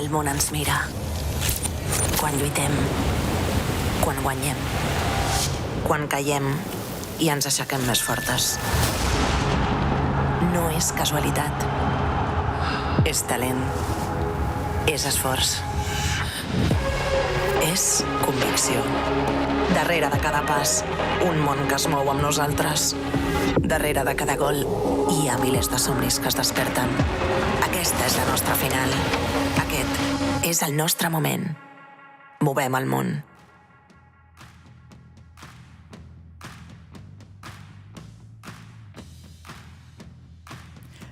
El món ens mira. Quan lluitem, quan guanyem, quan caiem i ens aixequem més fortes. No és casualitat. És talent. És esforç. És convicció. Darrere de cada pas, un món que es mou amb nosaltres. Darrere de cada gol, hi ha milers de somnis que es desperten. Aquesta és la nostra final. Aquest és el nostre moment. Movem el món.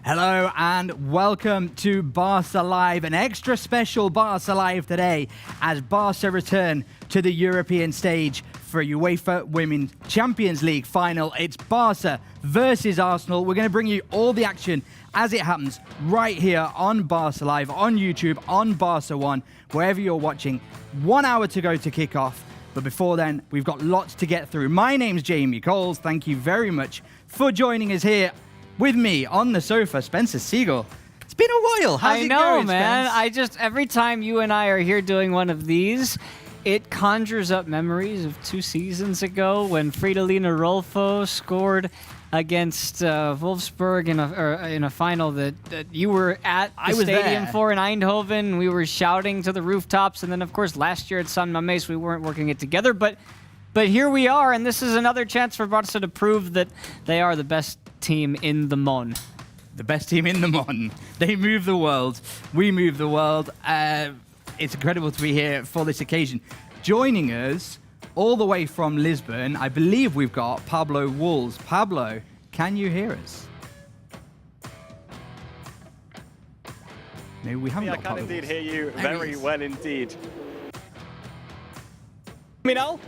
Hello and welcome to Barça Live, an extra special Barça Live today as Barça return to the European stage for UEFA Women's Champions League final. It's Barça versus Arsenal. We're going to bring you all the action as it happens right here on Barça Live, on YouTube, on Barça One, wherever you're watching. 1 hour to go to kick off. But before then, we've got lots to get through. My name's Jamie Coles. Thank you very much for joining us here. With me on the sofa, Spencer Siegel. It's been a while. How's it going, man. Spence? Every time you and I are here doing one of these, it conjures up memories of 2 seasons ago when Fridolina Rolfo scored against Wolfsburg in a final that you were at the stadium for in Eindhoven. We were shouting to the rooftops, and then of course last year at San Mamés we weren't working it together, but here we are, and this is another chance for Barça to prove that they are the best team in the Mon. The best team in the Mon. They move the world. We move the world. It's incredible to be here for this occasion. Joining us all the way from Lisbon, I believe we've got Pablo Walls. Pablo, can you hear us? Maybe we haven't got Pablo. I can indeed hear you very well indeed. Me now?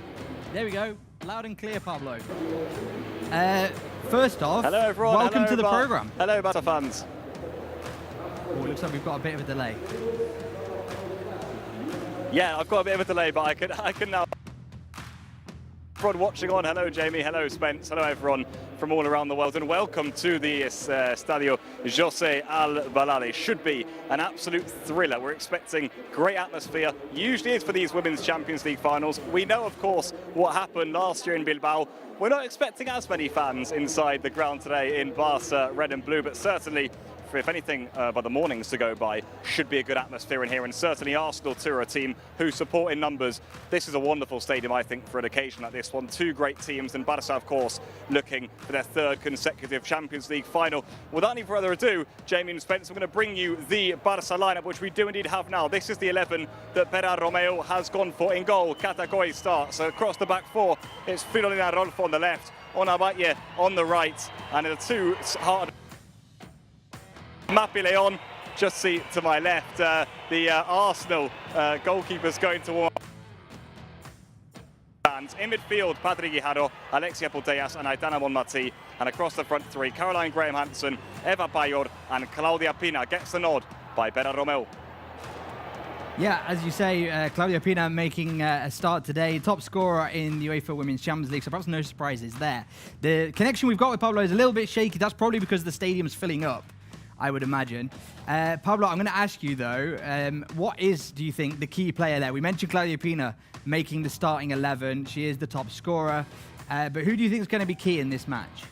There we go. Loud and clear, Pablo. First off, hello everyone. Welcome to the program. Hello, Barça fans. Oh, it looks like we've got a bit of a delay. Yeah, I've got a bit of a delay, but I can now. Everyone watching on, hello Jamie, hello Spence, hello everyone from all around the world, and welcome to the Stadio José Albalade. Should be an absolute thriller. We're expecting great atmosphere, usually is for these Women's Champions League finals. We know, of course, what happened last year in Bilbao. We're not expecting as many fans inside the ground today in Barça red and blue, but certainly, if anything by the mornings to go by, should be a good atmosphere in here, and certainly Arsenal too are a team who support in numbers. This is a wonderful stadium, I think, for an occasion like this one. 2 great teams, and Barça, of course, looking for their 3rd consecutive Champions League final. Without any further ado, Jamie and Spence, I'm going to bring you the Barça lineup, which we do indeed have now. This is the 11 that Pera Romeo has gone for. In goal, Katakoy starts. So across the back 4, it's Fridolina Rolfo on the left, Onabaye on the right, and the 2 hard. Mapi Leon, just see to my left, the Arsenal goalkeeper's going to warm. In midfield, Padre Guijarro, Alexia Putellas and Aitana Bonmati, and across the front 3, Caroline Graham-Hanson, Eva Bayor and Claudia Pina. Gets the nod by Pera Romeo. Yeah, as you say, Claudia Pina making a start today, top scorer in the UEFA Women's Champions League, so perhaps no surprises there. The connection we've got with Pablo is a little bit shaky. That's probably because the stadium's filling up, I would imagine. Pablo, I'm going to ask you, though, what is, do you think, the key player there? We mentioned Claudia Pina making the starting 11. She is the top scorer. But who do you think is going to be key in this match?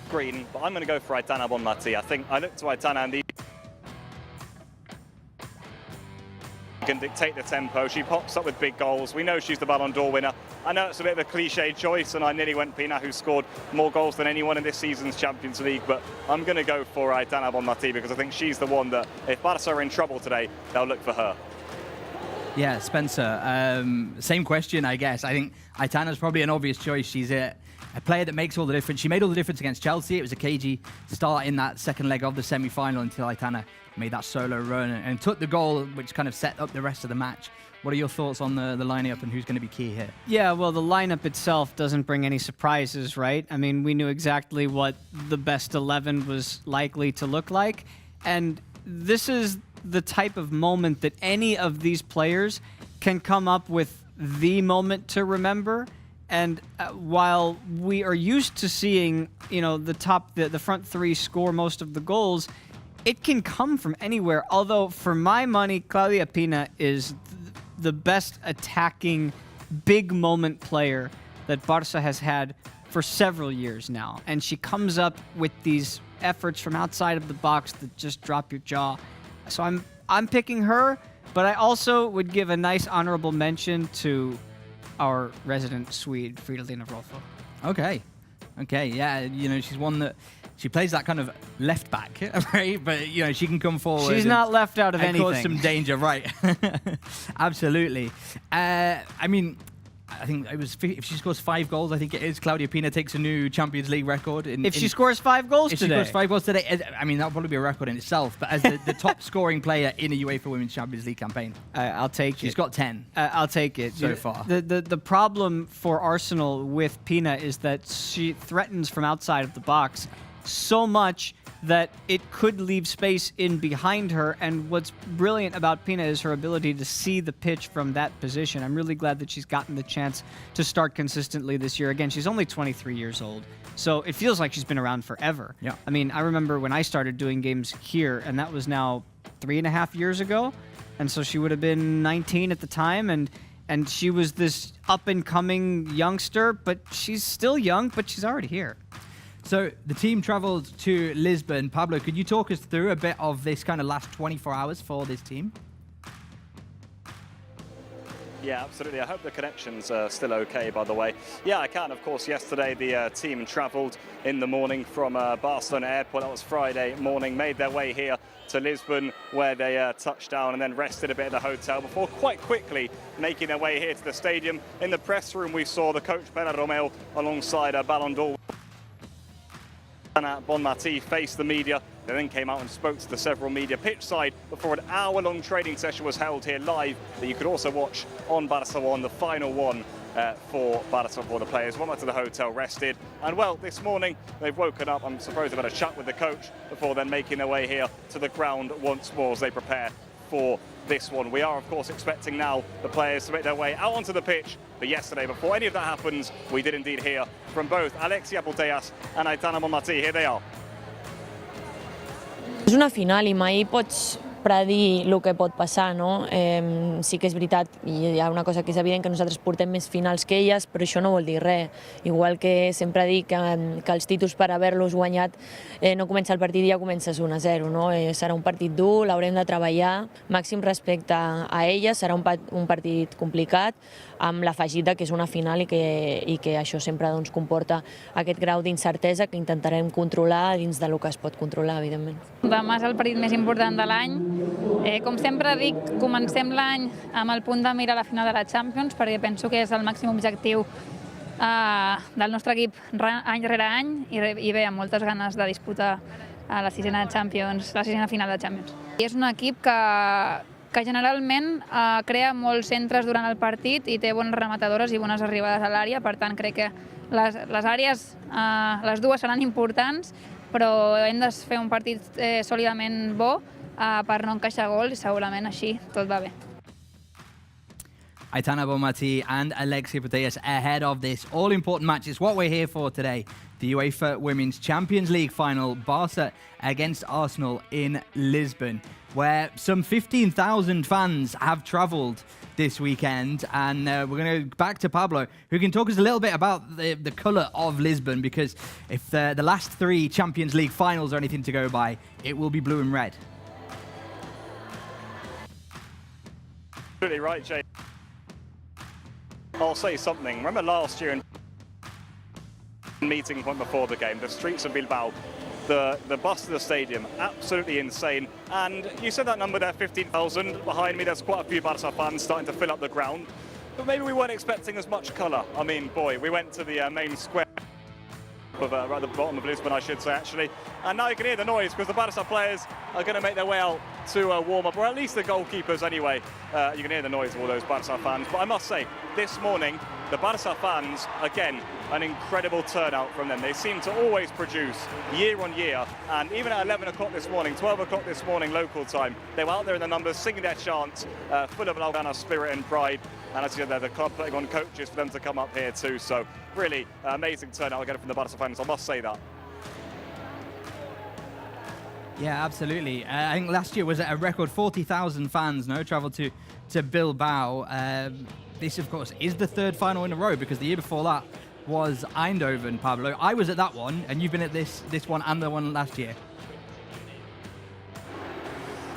Green, but I'm going to go for Aitana Bonmati. I think I look to Aitana and the can dictate the tempo. She pops up with big goals. We know she's the Ballon d'Or winner. I know it's a bit of a cliche choice, and I nearly went Pina, who scored more goals than anyone in this season's Champions League, but I'm going to go for Aitana Bonmati because I think she's the one that, if Barça are in trouble today, they'll look for her. Yeah, Spencer, same question, I guess. I think Aitana's probably an obvious choice. She's a player that makes all the difference. She made all the difference against Chelsea. It was a cagey start in that second leg of the semi-final until Aitana made that solo run and took the goal, which kind of set up the rest of the match. What are your thoughts on the lineup and who's going to be key here? Yeah, well, the lineup itself doesn't bring any surprises, right? I mean, we knew exactly what the best 11 was likely to look like, and this is the type of moment that any of these players can come up with the moment to remember And while we are used to seeing, the front three score most of the goals, it can come from anywhere. Although, for my money, Claudia Pina is the best attacking big moment player that Barça has had for several years now. And she comes up with these efforts from outside of the box that just drop your jaw. So I'm picking her, but I also would give a nice honorable mention to our resident Swede, Fridolina Rolfo. Okay, yeah, she's one that she plays that kind of left back, right? But she can come forward. She's not left out of and anything. Cause some danger, right? Absolutely. I think it was if she scores 5 goals, I think it is. Claudia Pina takes a new Champions League record. If she scores 5 goals today. If she scores 5 goals today, that'll probably be a record in itself. But as the top scoring player in a UEFA Women's Champions League campaign, I'll take it. She's got 10. I'll take it so far. The problem for Arsenal with Pina is that she threatens from outside of the box so much that it could leave space in behind her. And what's brilliant about Pina is her ability to see the pitch from that position. I'm really glad that she's gotten the chance to start consistently this year. Again, she's only 23 years old, so it feels like she's been around forever. Yeah. I mean, I remember when I started doing games here, and that was now 3.5 years ago. And so she would have been 19 at the time, and she was this up-and-coming youngster, but she's still young, but she's already here. So the team travelled to Lisbon. Pablo, could you talk us through a bit of this kind of last 24 hours for this team? Yeah, absolutely. I hope the connection's still okay, by the way. Yeah, I can. Of course, yesterday the team travelled in the morning from Barcelona airport. That was Friday morning. Made their way here to Lisbon, where they touched down and then rested a bit at the hotel before quite quickly making their way here to the stadium. In the press room, we saw the coach Pere Romeu alongside Ballon d'Or Bonmatí faced the media. They then came out and spoke to the several media pitchside before an hour-long training session was held here live that you could also watch on Barça One, the final one for Barça, for the players. Went back to the hotel, rested, and well, this morning they've woken up. I'm supposed they've had a chat with the coach before then making their way here to the ground once more as they prepare for this one. We are, of course, expecting now the players to make their way out onto the pitch. But yesterday, before any of that happens, we did indeed hear from both Alexia Putellas and Aitana Bonmatí. Here they are. És una final i mai pots predir el que pot passar, no? Sí que és veritat, i hi ha una cosa que és evident, que nosaltres portem més finals que elles, però això no vol dir res. Igual que sempre dic que els títols per haver-los guanyat no comença el partit i ja comences 1-0, no? Serà un partit dur, l'haurem de treballar, màxim respecte a elles, serà un partit complicat, amb l'afegit que és una final i que això sempre doncs, comporta aquest grau d'incertesa que intentarem controlar dins del que es pot controlar, evidentment. Demà és el partit més important de l'any. Com sempre dic, comencem l'any amb el punt de mira a la final de la Champions, perquè penso que és el màxim objectiu del nostre equip any rere any i bé, amb moltes ganes de disputar la sisena final de Champions. I és un equip que generalment crea molts centres durant el partit i té bones rematadores i bones arribades a l'àrea, per tant crec que les àrees, les dues seran importants, però hem de fer un partit sòlidament bo per no encaixar gols i segurament així tot va bé. Aitana Bonmatí and Alexia Putellas ahead of this all-important match. It's what we're here for today. The UEFA Women's Champions League final, Barça against Arsenal in Lisbon, where some 15,000 fans have travelled this weekend. And we're going to go back to Pablo, who can talk us a little bit about the colour of Lisbon, because if the last 3 Champions League finals are anything to go by, it will be blue and red. Absolutely right, Jay. I'll say something. Remember last year in meeting point before the game, the streets of Bilbao, the bus to the stadium, absolutely insane. And you said that number there, 15,000. Behind me, there's quite a few Barça fans starting to fill up the ground. But maybe we weren't expecting as much colour. I mean, boy, we went to the main square right at the bottom of Lisbon, I should say, actually. And now you can hear the noise because the Barça players are going to make their way out to warm up, or at least the goalkeepers anyway. You can hear the noise of all those Barça fans. But I must say, this morning, the Barça fans, again, an incredible turnout from them. They seem to always produce year on year. And even at 11 o'clock this morning, 12 o'clock this morning, local time, they were out there in the numbers, singing their chants, full of Blaugrana spirit and pride. And as you said, the club putting on coaches for them to come up here too. So really amazing turnout again from the Barca fans, I must say that. Yeah, absolutely. I think last year was a record 40,000 fans, travelled to Bilbao. This, of course, is the third final in a row because the year before that was Eindhoven, Pablo. I was at that one, and you've been at this one and the one last year.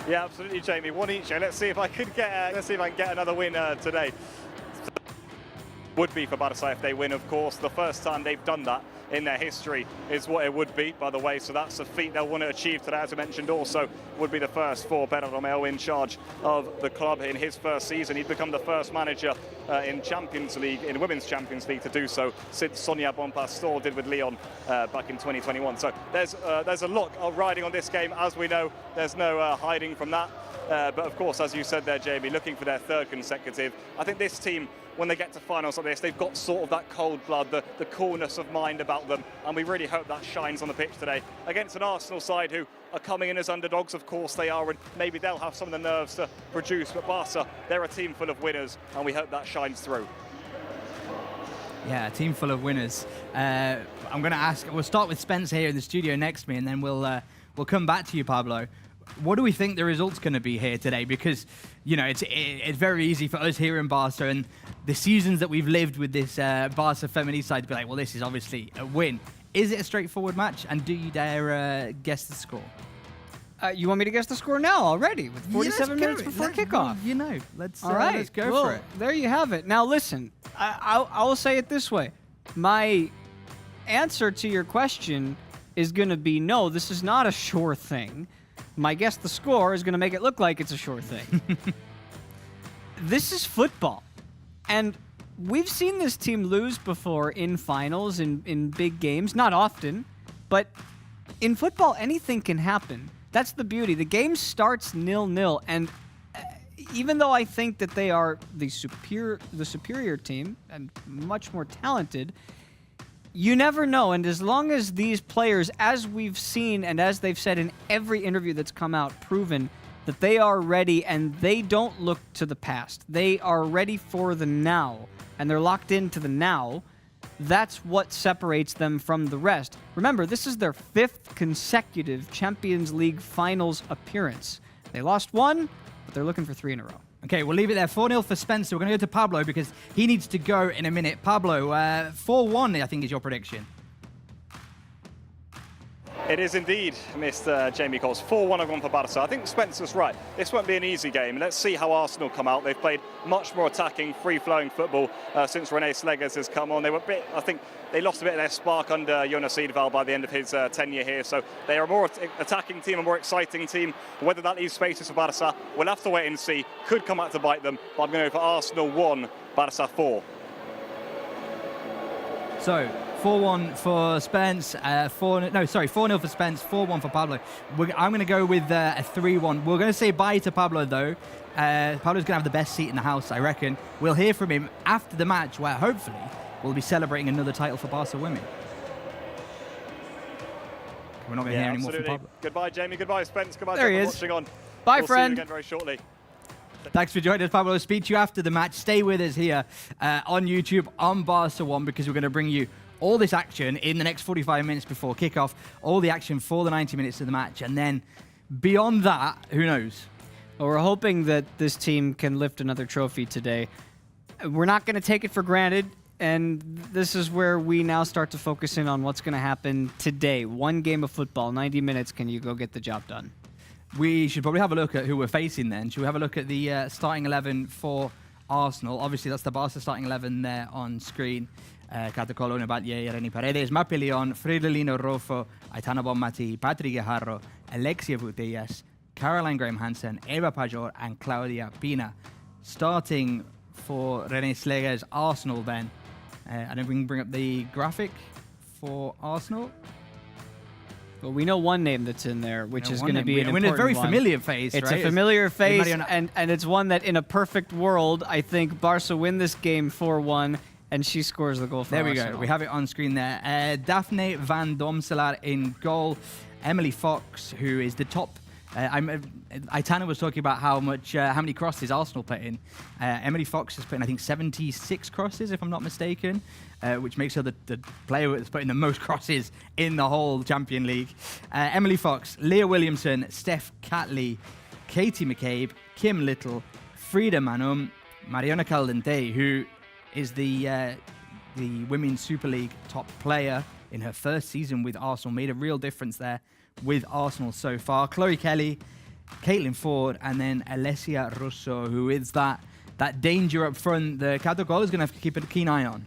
Yeah, absolutely, Jamie. One each. Let's see if I can get another win today. Would be for Barça if they win, of course. The first time they've done that in their history is what it would be, by the way. So that's a feat they'll want to achieve today. As I mentioned, also would be the first for Bartomeu in charge of the club in his first season. He'd become the first manager in Champions League, in Women's Champions League, to do so since Sonia Bonpastor did with Lyon back in 2021. So there's a lot of riding on this game, as we know. There's no hiding from that. But of course, as you said there, Jamie, looking for their third consecutive. I think this team, when they get to finals like this, they've got sort of that cold blood, the coolness of mind about them, and we really hope that shines on the pitch today against an Arsenal side who are coming in as underdogs. Of course they are, and maybe they'll have some of the nerves to produce, but Barca, they're a team full of winners, and we hope that shines through. Yeah, a team full of winners. I'm going to ask, we'll start with Spence here in the studio next to me, and then we'll come back to you, Pablo. What do we think the result's going to be here today? Because, it's very easy for us here in Barca and the seasons that we've lived with this Barca feminine side to be like, well, this is obviously a win. Is it a straightforward match? And do you dare guess the score? You want me to guess the score now already with 47 minutes before kickoff? Let's go well, for it. There you have it. Now listen, I will say it this way. My answer to your question is going to be no, this is not a sure thing. My guess the score is going to make it look like it's a sure thing. This is football. And we've seen this team lose before in finals, in big games. Not often, but in football, anything can happen. That's the beauty. The game starts 0-0, and even though I think that they are the superior team and much more talented, you never know. And as long as these players, as we've seen and as they've said in every interview that's come out, proven that they are ready and they don't look to the past. They are ready for the now, and they're locked into the now. That's what separates them from the rest. Remember, this is their 5th consecutive Champions League finals appearance. They lost 1, but they're looking for 3 in a row. Okay, we'll leave it there. 4-0 for Spencer. We're going to go to Pablo because he needs to go in a minute. Pablo, 4-1, I think, is your prediction. It is indeed, Mr. Jamie Coles. 4-1 I've gone for Barca. I think Spencer's right. This won't be an easy game. Let's see how Arsenal come out. They've played much more attacking, free-flowing football since René Slegers has come on. I think they lost a bit of their spark under Jonas Eidevall by the end of his tenure here. So they are a more attacking team, a more exciting team. Whether that leaves spaces for Barca, we'll have to wait and see. Could come out to bite them, but I'm going to go for Arsenal 1, Barca 4. So, 4-1 for Spence, 4-0 for Spence, 4-1 for Pablo. I'm going to go with a 3-1. We're going to say bye to Pablo, though. Pablo's going to have the best seat in the house, I reckon. We'll hear from him after the match, where hopefully we'll be celebrating another title for Barca women. We're not going to hear any more from Pablo. Goodbye, Jamie. Goodbye, Spence. Goodbye, there he is. Watching on. Bye, we'll friend. See you again very shortly. Thanks for joining us, Pablo. We'll speak to you after the match. Stay with us here on YouTube on Barca One because we're going to bring you all this action in the next 45 minutes before kickoff, all the action for the 90 minutes of the match, and then beyond that, who knows? Well, we're hoping that this team can lift another trophy today. We're not going to take it for granted, and this is where we now start to focus in on what's going to happen today. One game of football, 90 minutes, can you go get the job done? We should probably have a look at who we're facing then. Should we have a look at the starting 11 for Arsenal? Obviously, that's the Barca starting 11 there on screen. Cata Colonna, Batlle, Irene Paredes, Mapi Leon, Fridolino Rofo, Aitana Bonmati, Patrick Guijarro, Alexia Putellas, Caroline Graham-Hansen, Eva Pajor, and Claudia Pina. Starting for René Slegers' Arsenal then. And then we can bring up the graphic for Arsenal. Well, we know one name that's in there, which is going to be an important one. A very familiar face, It's right? a familiar face, and it's one that in a perfect world, I think Barca win this game 4-1, and she scores the goal for Arsenal. There we go. We have it on screen there. Daphne van Domselaar in goal. Emily Fox, who is the top Aitana was talking about how many crosses Arsenal put in. Emily Fox has put in, I think, 76 crosses, if I'm not mistaken, which makes her the player that's put in the most crosses in the whole Champions League. Emily Fox, Leah Williamson, Steph Catley, Katie McCabe, Kim Little, Frida Manum, Mariana Caldente, who is the Women's Super League top player in her first season with Arsenal, made a real difference there with Arsenal so far. Chloe Kelly, Caitlin Ford, and then Alessia Russo, who is that danger up front the Catocol is going to have to keep a keen eye on.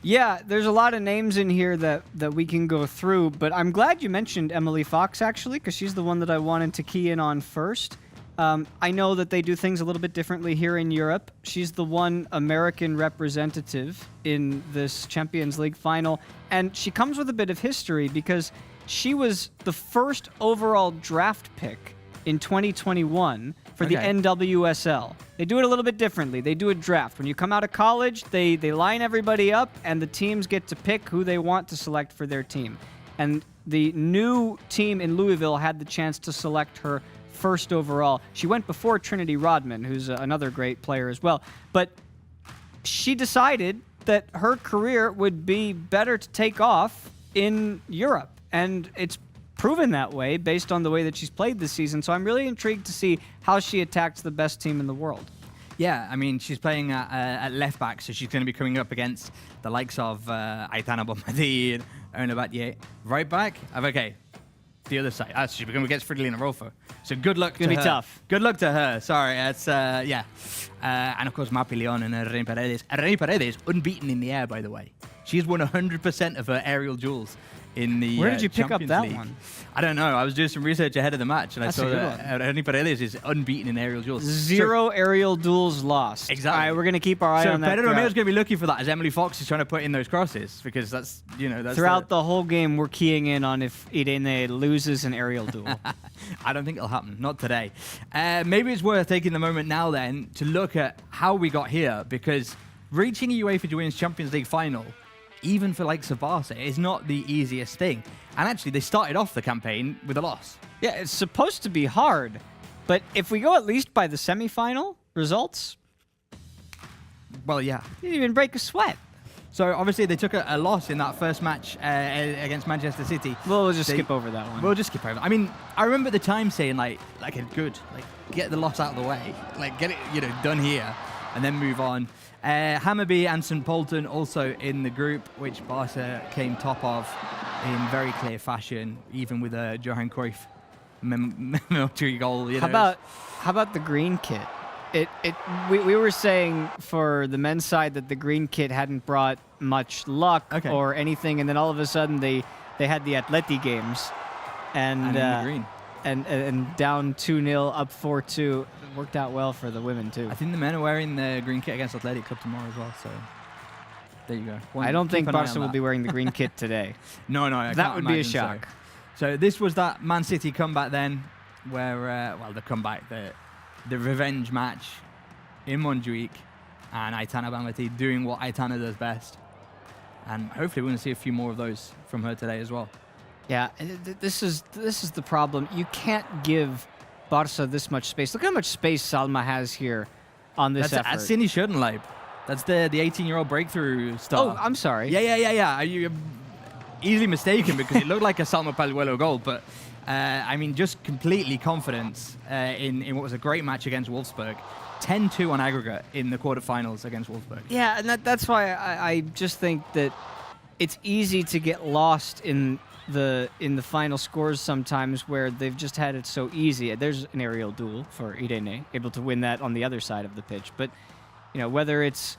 Yeah, there's a lot of names in here that we can go through, but I'm glad you mentioned Emily Fox, actually, because she's the one that I wanted to key in on first. I know that they do things a little bit differently here in Europe. She's the one American representative in this Champions League final, and she comes with a bit of history because she was the first overall draft pick in 2021 for the NWSL. They do it a little bit differently. They do a draft. When you come out of college, they line everybody up, and the teams get to pick who they want to select for their team. And the new team in Louisville had the chance to select her first overall. She went before Trinity Rodman, who's another great player as well. But she decided that her career would be better to take off in Europe. And it's proven that way based on the way that she's played this season. So I'm really intrigued to see how she attacks the best team in the world. Yeah, I mean, she's playing at left back, so she's going to be coming up against the likes of Aitana Bonmatí and Erna Batlle. Right back? Okay. The other side. She's going against Fridolina Rolfo. So good luck to her. It's going to be tough. Good luck to her. Sorry. That's, yeah. And of course, Mapi Leon and Reni Paredes. Reni Paredes, unbeaten in the air, by the way. She's won 100% of her aerial duels in the Where did you pick Champions up that League. one? I don't know. I was doing some research ahead of the match, and That's I saw a good that Reni Paredes is unbeaten in aerial duels. Zero aerial duels lost. Exactly. All right, we're going to keep our eye So on that. Pedro Romero's going to be looking for that as Emily Fox is trying to put in those crosses, because that's, that's Throughout the whole game, we're keying in on if Irene loses an aerial duel. I don't think it'll happen. Not today. Maybe it's worth taking the moment now then to look at how we got here, because reaching a UEFA Women's Champions League final, even for likes of Barça, is not the easiest thing. And actually, they started off the campaign with a loss. Yeah, it's supposed to be hard, but if we go at least by the semifinal results, Well, yeah. you didn't even break a sweat. So obviously they took a loss in that first match against Manchester City. We'll just skip over that one. We'll just skip over. I mean, I remember at the time saying get the loss out of the way, get it done here, and then move on. Hammarby and St. Polten also in the group, which Barca came top of in very clear fashion, even with a Johan Cruyff military goal. How about the green kit? We were saying for the men's side that the green kit hadn't brought much luck or anything, and then all of a sudden they had the Atleti games, and the green. And down 2-0, up 4-2. It worked out well for the women too. I think the men are wearing the green kit against Athletic Club tomorrow as well. So there you go. I don't think Barca will be wearing the green kit today. No, that would be a shock. So this was that Man City comeback then, where the comeback, the revenge match in Montjuic, and Aitana Bonmatí doing what Aitana does best, and hopefully we're going to see a few more of those from her today as well. Yeah, this is the problem. You can't give Barca this much space. Look how much space Salma has here on this effort. That's Cindy Schoenleib. That's the 18-year-old breakthrough star. Oh, I'm sorry. Yeah. You're easily mistaken because it looked like a Salma Pazuello goal, but I mean, just completely confidence in what was a great match against Wolfsburg. 10-2 on aggregate in the quarterfinals against Wolfsburg. Yeah, and that's why I just think that it's easy to get lost in the final scores sometimes, where they've just had it so easy. There's an aerial duel for Irene, able to win that on the other side of the pitch. But whether it's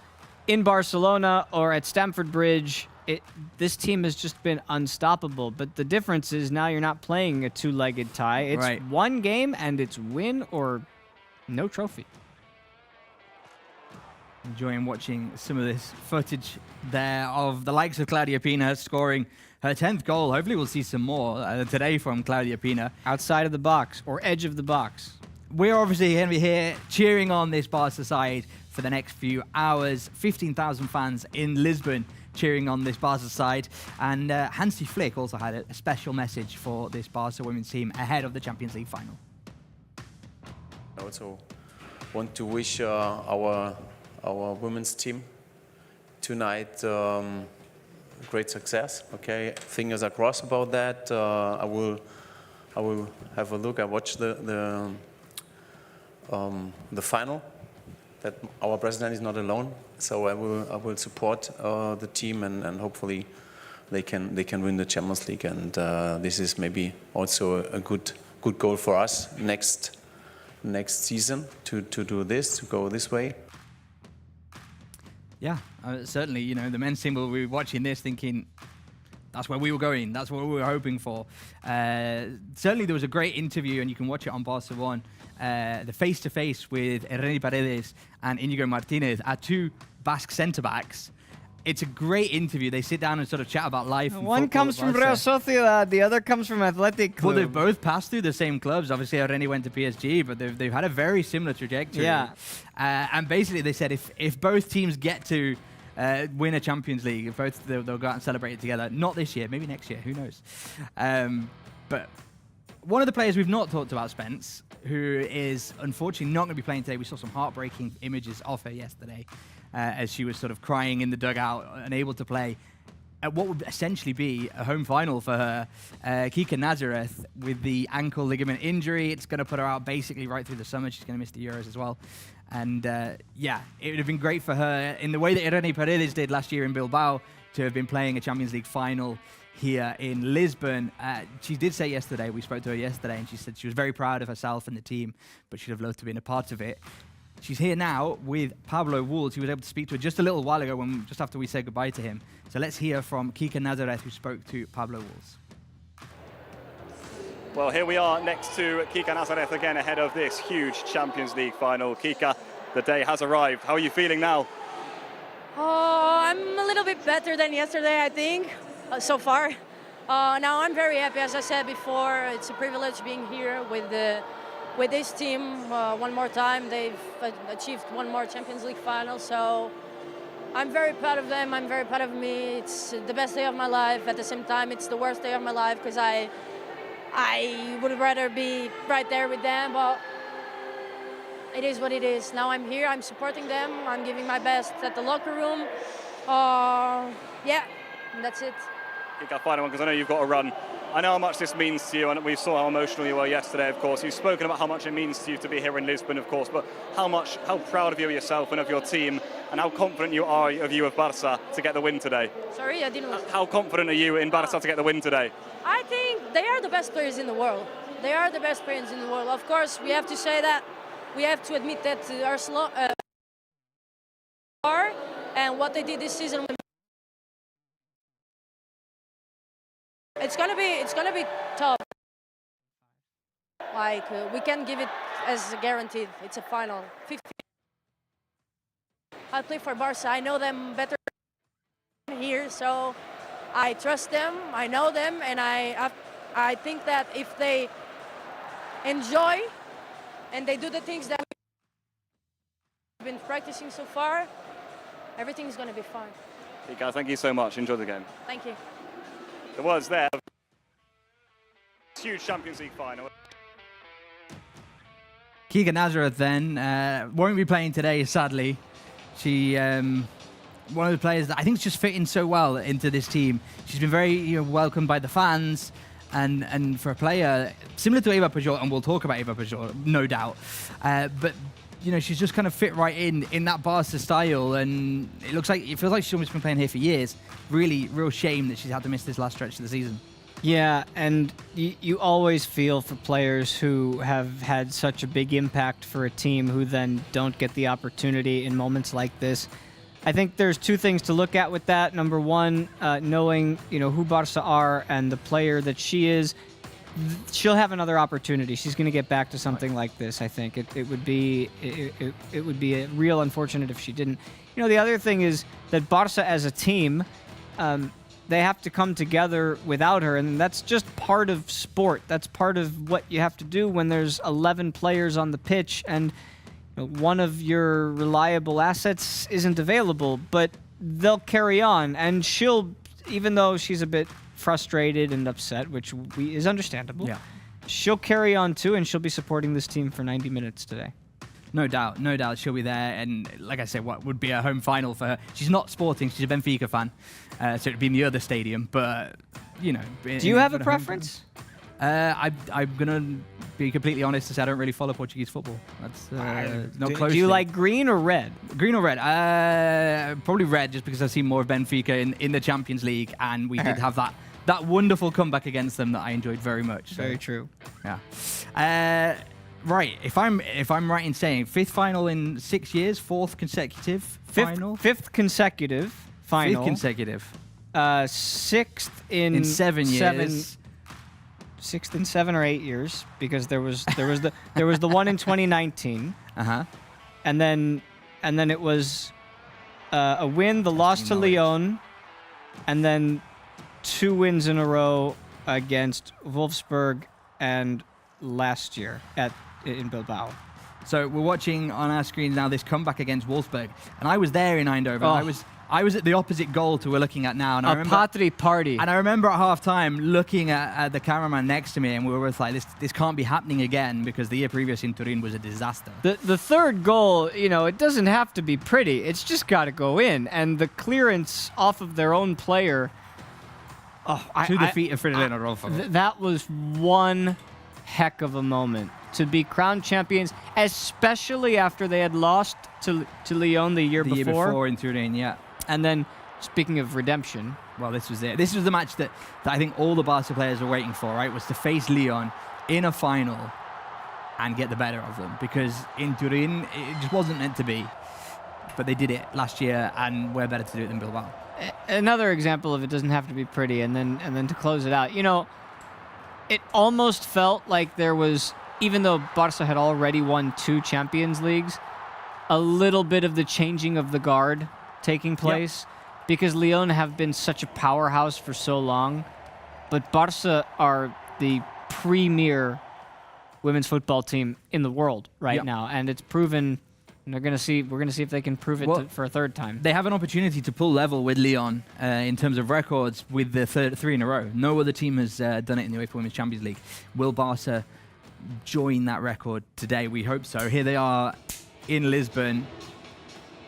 in Barcelona or at Stamford Bridge, this team has just been unstoppable. But the difference is now you're not playing a two-legged tie. It's one game, and it's win or no trophy. Enjoying watching some of this footage there of the likes of Claudia Pina scoring her 10th goal. Hopefully we'll see some more today from Claudia Pina. Outside of the box or edge of the box. We're obviously going to be here cheering on this Barca side for the next few hours. 15,000 fans in Lisbon cheering on this Barca side. And Hansi Flick also had a special message for this Barca women's team ahead of the Champions League final. I also want to wish our women's team tonight great success. Okay, fingers are crossed about that. I will have a look. I watched the final. That our president is not alone, so I will support the team and hopefully they can win the Champions League, and this is maybe also a good goal for us next season to do this, to go this way. Yeah, certainly. You know, the men's team will be watching this thinking, that's where we were going. That's what we were hoping for. Certainly, there was a great interview, and you can watch it on Barça One. The face-to-face with Irene Paredes and Inigo Martinez, our two Basque centre-backs. It's a great interview. They sit down and sort of chat about life. One comes from Real Sociedad, the other comes from Athletic Club. Well, they've both passed through the same clubs. Obviously, Irene went to PSG, but they've had a very similar trajectory. Yeah. And basically, they said if both teams get to win a Champions League, if both they'll go out and celebrate it together. Not this year, maybe next year. Who knows? But one of the players we've not talked about, Spence, who is unfortunately not going to be playing today. We saw some heartbreaking images of her yesterday as she was sort of crying in the dugout, unable to play at what would essentially be a home final for her. Kika Nazareth with the ankle ligament injury. It's going to put her out basically right through the summer. She's going to miss the Euros as well. And yeah, it would have been great for her in the way that Irene Paredes did last year in Bilbao to have been playing a Champions League final here in Lisbon. She did say yesterday, we spoke to her yesterday, and she said she was very proud of herself and the team, but she'd have loved to have been a part of it. She's here now with Pablo Wolds, who was able to speak to her just a little while ago, just after we said goodbye to him. So let's hear from Kika Nazareth, who spoke to Pablo Wolds. Well, here we are next to Kika Nazareth again ahead of this huge Champions League final. Kika, the day has arrived. How are you feeling now? Oh, I'm a little bit better than yesterday, I think, so far. Now I'm very happy, as I said before. It's a privilege being here with this team one more time. They've achieved one more Champions League final, so I'm very proud of them. I'm very proud of me. It's the best day of my life. At the same time, it's the worst day of my life because I would rather be right there with them, but it is what it is. Now I'm here, I'm supporting them, I'm giving my best at the locker room. Yeah, that's it. Kika, final one, because I know you've got to run. I know how much this means to you, and we saw how emotional you were yesterday, of course. You've spoken about how much it means to you to be here in Lisbon, of course, but how proud of you yourself and of your team, and how confident you are of Barça to get the win today? Sorry, I didn't... How confident are you in Barça to get the win today? I think they are the best players in the world. They are the best players in the world. Of course, we have to say that. We have to admit that Arsenal are, and what they did this season. It's gonna be tough. Like we can give it as guaranteed. It's a final. 50. I play for Barça. I know them better here, so I trust them. I know them, and I think that if they enjoy and they do the things that we've been practicing so far, everything's going to be fine. Hey guys, thank you so much. Enjoy the game. Thank you. The words there. Huge Champions League final. Kika Nazareth then won't be playing today, sadly. She, one of the players that I think is just fitting so well into this team. She's been very welcomed by the fans. And for a player similar to Eva Pujol, and we'll talk about Eva Pujol, no doubt, but she's just kind of fit right in that Barca style, and it feels like she's almost been playing here for years. Really, real shame that she's had to miss this last stretch of the season. Yeah, and you always feel for players who have had such a big impact for a team who then don't get the opportunity in moments like this. I think there's two things to look at with that. Number one, knowing who Barca are and the player that she is, she'll have another opportunity. She's going to get back to something like this. I think it would be a real unfortunate if she didn't. The other thing is that Barca as a team, they have to come together without her, and that's just part of sport. That's part of what you have to do when there's 11 players on the pitch and one of your reliable assets isn't available, but they'll carry on. And she'll, even though she's a bit frustrated and upset, which is understandable, she'll carry on too, and she'll be supporting this team for 90 minutes today. No doubt she'll be there. And like I said, what would be a home final for her? She's not Sporting, she's a Benfica fan, so it'd be in the other stadium. But, you know. Do you have a preference? I'm going to be completely honest and say I don't really follow Portuguese football. That's not close. Do you like green or red? Green or red? Probably red, just because I've seen more of Benfica in the Champions League, and we did have that wonderful comeback against them that I enjoyed very much. So, Very true. Yeah. Right. If I'm right in saying fifth final in 6 years, fourth consecutive final, Fifth consecutive final. fifth consecutive Sixth in 7 years. Sixth in 7 or 8 years, because there was the one in 2019. And then it was a win, the loss to Lyon, and then 2 wins in a row against Wolfsburg and last year in Bilbao. So we're watching on our screen now this comeback against Wolfsburg, and I was there in Eindhoven. I was at the opposite goal to we're looking at now. And I remember, party. And I remember at half-time looking at the cameraman next to me, and we were both like, this can't be happening again, because the year previous in Turin was a disaster. The third goal, it doesn't have to be pretty. It's just got to go in. And the clearance off of their own player... to the feet of Fridolin Rolfo. That was one heck of a moment to be crowned champions, especially after they had lost to Lyon the year before in Turin, yeah. And then, speaking of redemption, well, this was it. This was the match that I think all the Barca players were waiting for, right? Was to face Lyon in a final and get the better of them, because in Turin it just wasn't meant to be. But they did it last year, and we're better to do it than Bilbao. Another example of it doesn't have to be pretty, and then to close it out, it almost felt like there was, even though Barca had already won 2 Champions Leagues, a little bit of the changing of the guard taking place, because Lyon have been such a powerhouse for so long, but Barca are the premier women's football team in the world right now, and it's proven. And we're gonna see if they can prove it for a third time. They have an opportunity to pull level with Lyon in terms of records with the 3 in a row. No other team has done it in the UEFA Women's Champions League. Will Barca join that record today? We hope so. Here they are in Lisbon,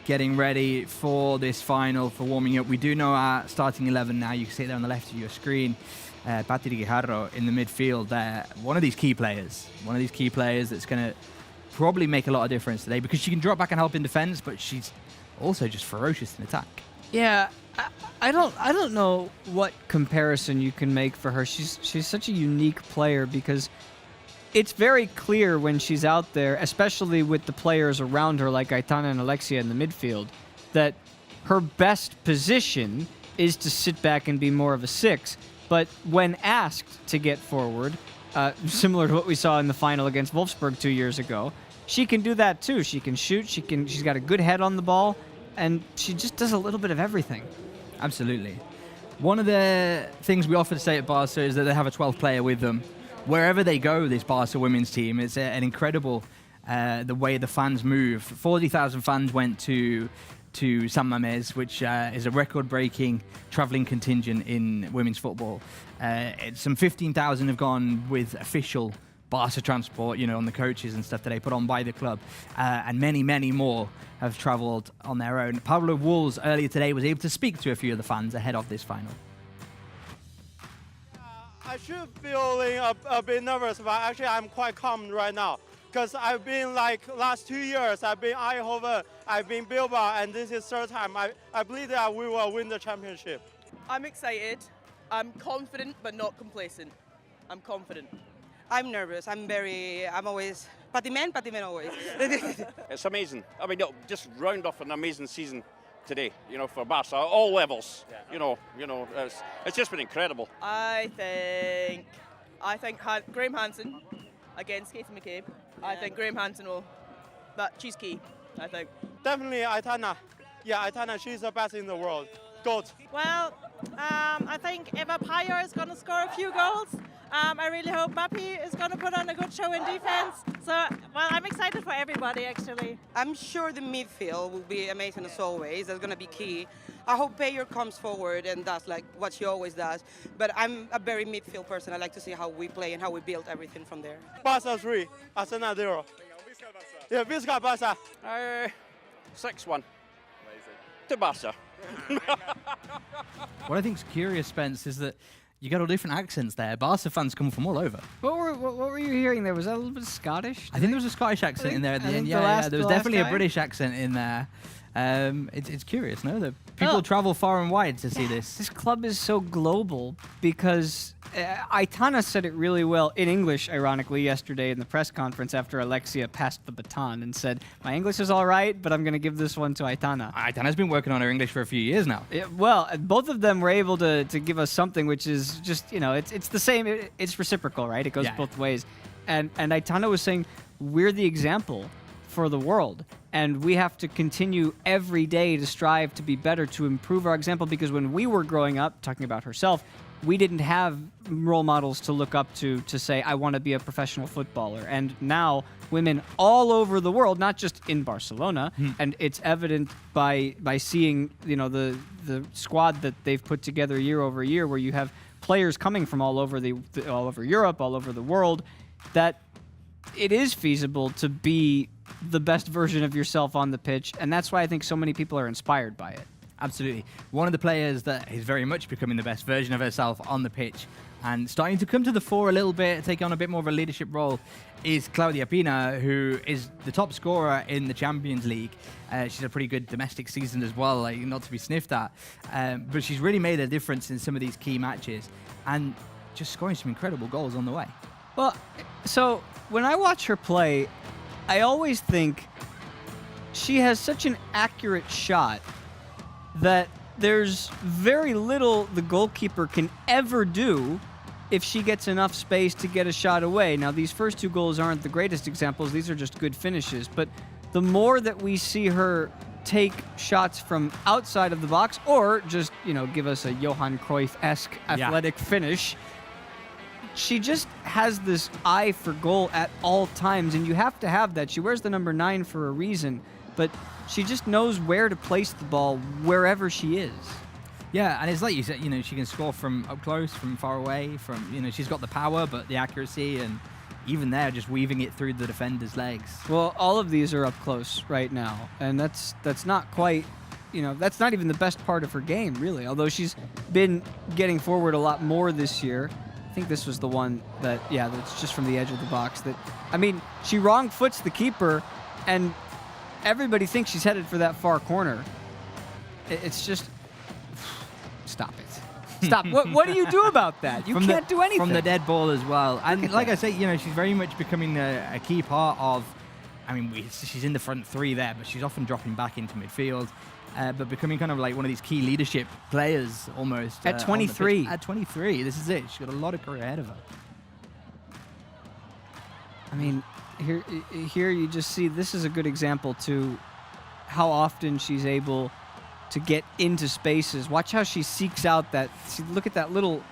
getting ready for this final, for warming up. We do know our starting 11 now. You can see it there on the left of your screen. Patri Guijarro in the midfield. One of these key players that's going to probably make a lot of difference today, because she can drop back and help in defense, but she's also just ferocious in attack. Yeah, I don't know what comparison you can make for her. She's such a unique player, because it's very clear when she's out there, especially with the players around her like Aitana and Alexia in the midfield, that her best position is to sit back and be more of a 6. But when asked to get forward, similar to what we saw in the final against Wolfsburg 2 years ago, she can do that too. She can shoot, she's got a good head on the ball, and she just does a little bit of everything. Absolutely. One of the things we often say at Barca is that they have a 12th player with them. Wherever they go, this Barca women's team, it's an incredible the way the fans move. 40,000 fans went to San Mamés, which is a record-breaking travelling contingent in women's football. Some 15,000 have gone with official Barca transport, on the coaches and stuff that they put on by the club. And many, many more have travelled on their own. Pablo Wolves earlier today was able to speak to a few of the fans ahead of this final. I should feeling a bit nervous, but actually I'm quite calm right now. Because I've been last 2 years, I've been Eindhoven, I've been Bilbao, and this is third time. I believe that we will win the championship. I'm excited. I'm confident, but not complacent. I'm confident. I'm nervous. I'm always patimen always. It's amazing. I mean, just round off an amazing season today, for Barca, all levels. It's just been incredible. I think Graham Hansen against Katie McCabe. I think Graham Hansen will, but she's key, I think. Definitely Aitana. Yeah, Aitana, she's the best in the world. GOAT. Well, I think Eva Payer is going to score a few goals. I really hope Mappy is going to put on a good show in defense. So, I'm excited for everybody, actually. I'm sure the midfield will be amazing as always. That's going to be key. I hope Payer comes forward and does like what she always does. But I'm a very midfield person. I like to see how we play and how we build everything from there. Barça 3, Arsenal 0. Yeah, Visca Barça. 6-1. To Barca. What I think's curious, Spence, is that you got all different accents there. Barca fans come from all over. What were you hearing there? Was that a little bit Scottish? I think there was a Scottish accent in there at the end. Yeah, there was definitely a British accent in there. It's curious, no? That people travel far and wide to see this. This club is so global because Aitana said it really well in English, ironically, yesterday in the press conference after Alexia passed the baton and said, my English is all right, but I'm going to give this one to Aitana. Aitana's been working on her English for a few years now. Well, both of them were able to give us something which is just, it's the same. It's reciprocal, right? It goes both ways. And Aitana was saying, we're the example for the world. And we have to continue every day to strive to be better, to improve our example, because when we were growing up, talking about herself, we didn't have role models to look up to say, I want to be a professional footballer. And now women all over the world, not just in Barcelona, and it's evident by seeing, the squad that they've put together year over year, where you have players coming from all over all over Europe, all over the world, that it is feasible to be the best version of yourself on the pitch, and that's why I think so many people are inspired by it. Absolutely. One of the players that is very much becoming the best version of herself on the pitch and starting to come to the fore a little bit, take on a bit more of a leadership role, is Claudia Pina, who is the top scorer in the Champions League. She's had a pretty good domestic season as well, not to be sniffed at. But she's really made a difference in some of these key matches and just scoring some incredible goals on the way. Well, so when I watch her play, I always think she has such an accurate shot that there's very little the goalkeeper can ever do if she gets enough space to get a shot away. Now, these first two goals aren't the greatest examples. These are just good finishes. But the more that we see her take shots from outside of the box or just, give us a Johan Cruyff-esque athletic finish, she just has this eye for goal at all times, and you have to have that. She wears the number 9 for a reason, but she just knows where to place the ball wherever she is. Yeah, and it's like you said, she can score from up close, from far away, she's got the power, but the accuracy, and even there, just weaving it through the defender's legs. Well, all of these are up close right now, and that's not quite, that's not even the best part of her game, really, although she's been getting forward a lot more this year. I think this was the one that's just from the edge of the box. She wrong foots the keeper, and everybody thinks she's headed for that far corner. It's just, stop it. Stop. What do you do about that? You can't do anything. From the dead ball as well. And like I say, she's very much becoming a key part of, she's in the front three there, but she's often dropping back into midfield. But becoming kind of like one of these key leadership players almost. At 23. At 23, this is it. She's got a lot of career ahead of her. Here you just see, this is a good example to how often she's able to get into spaces. Watch how she seeks out look at that little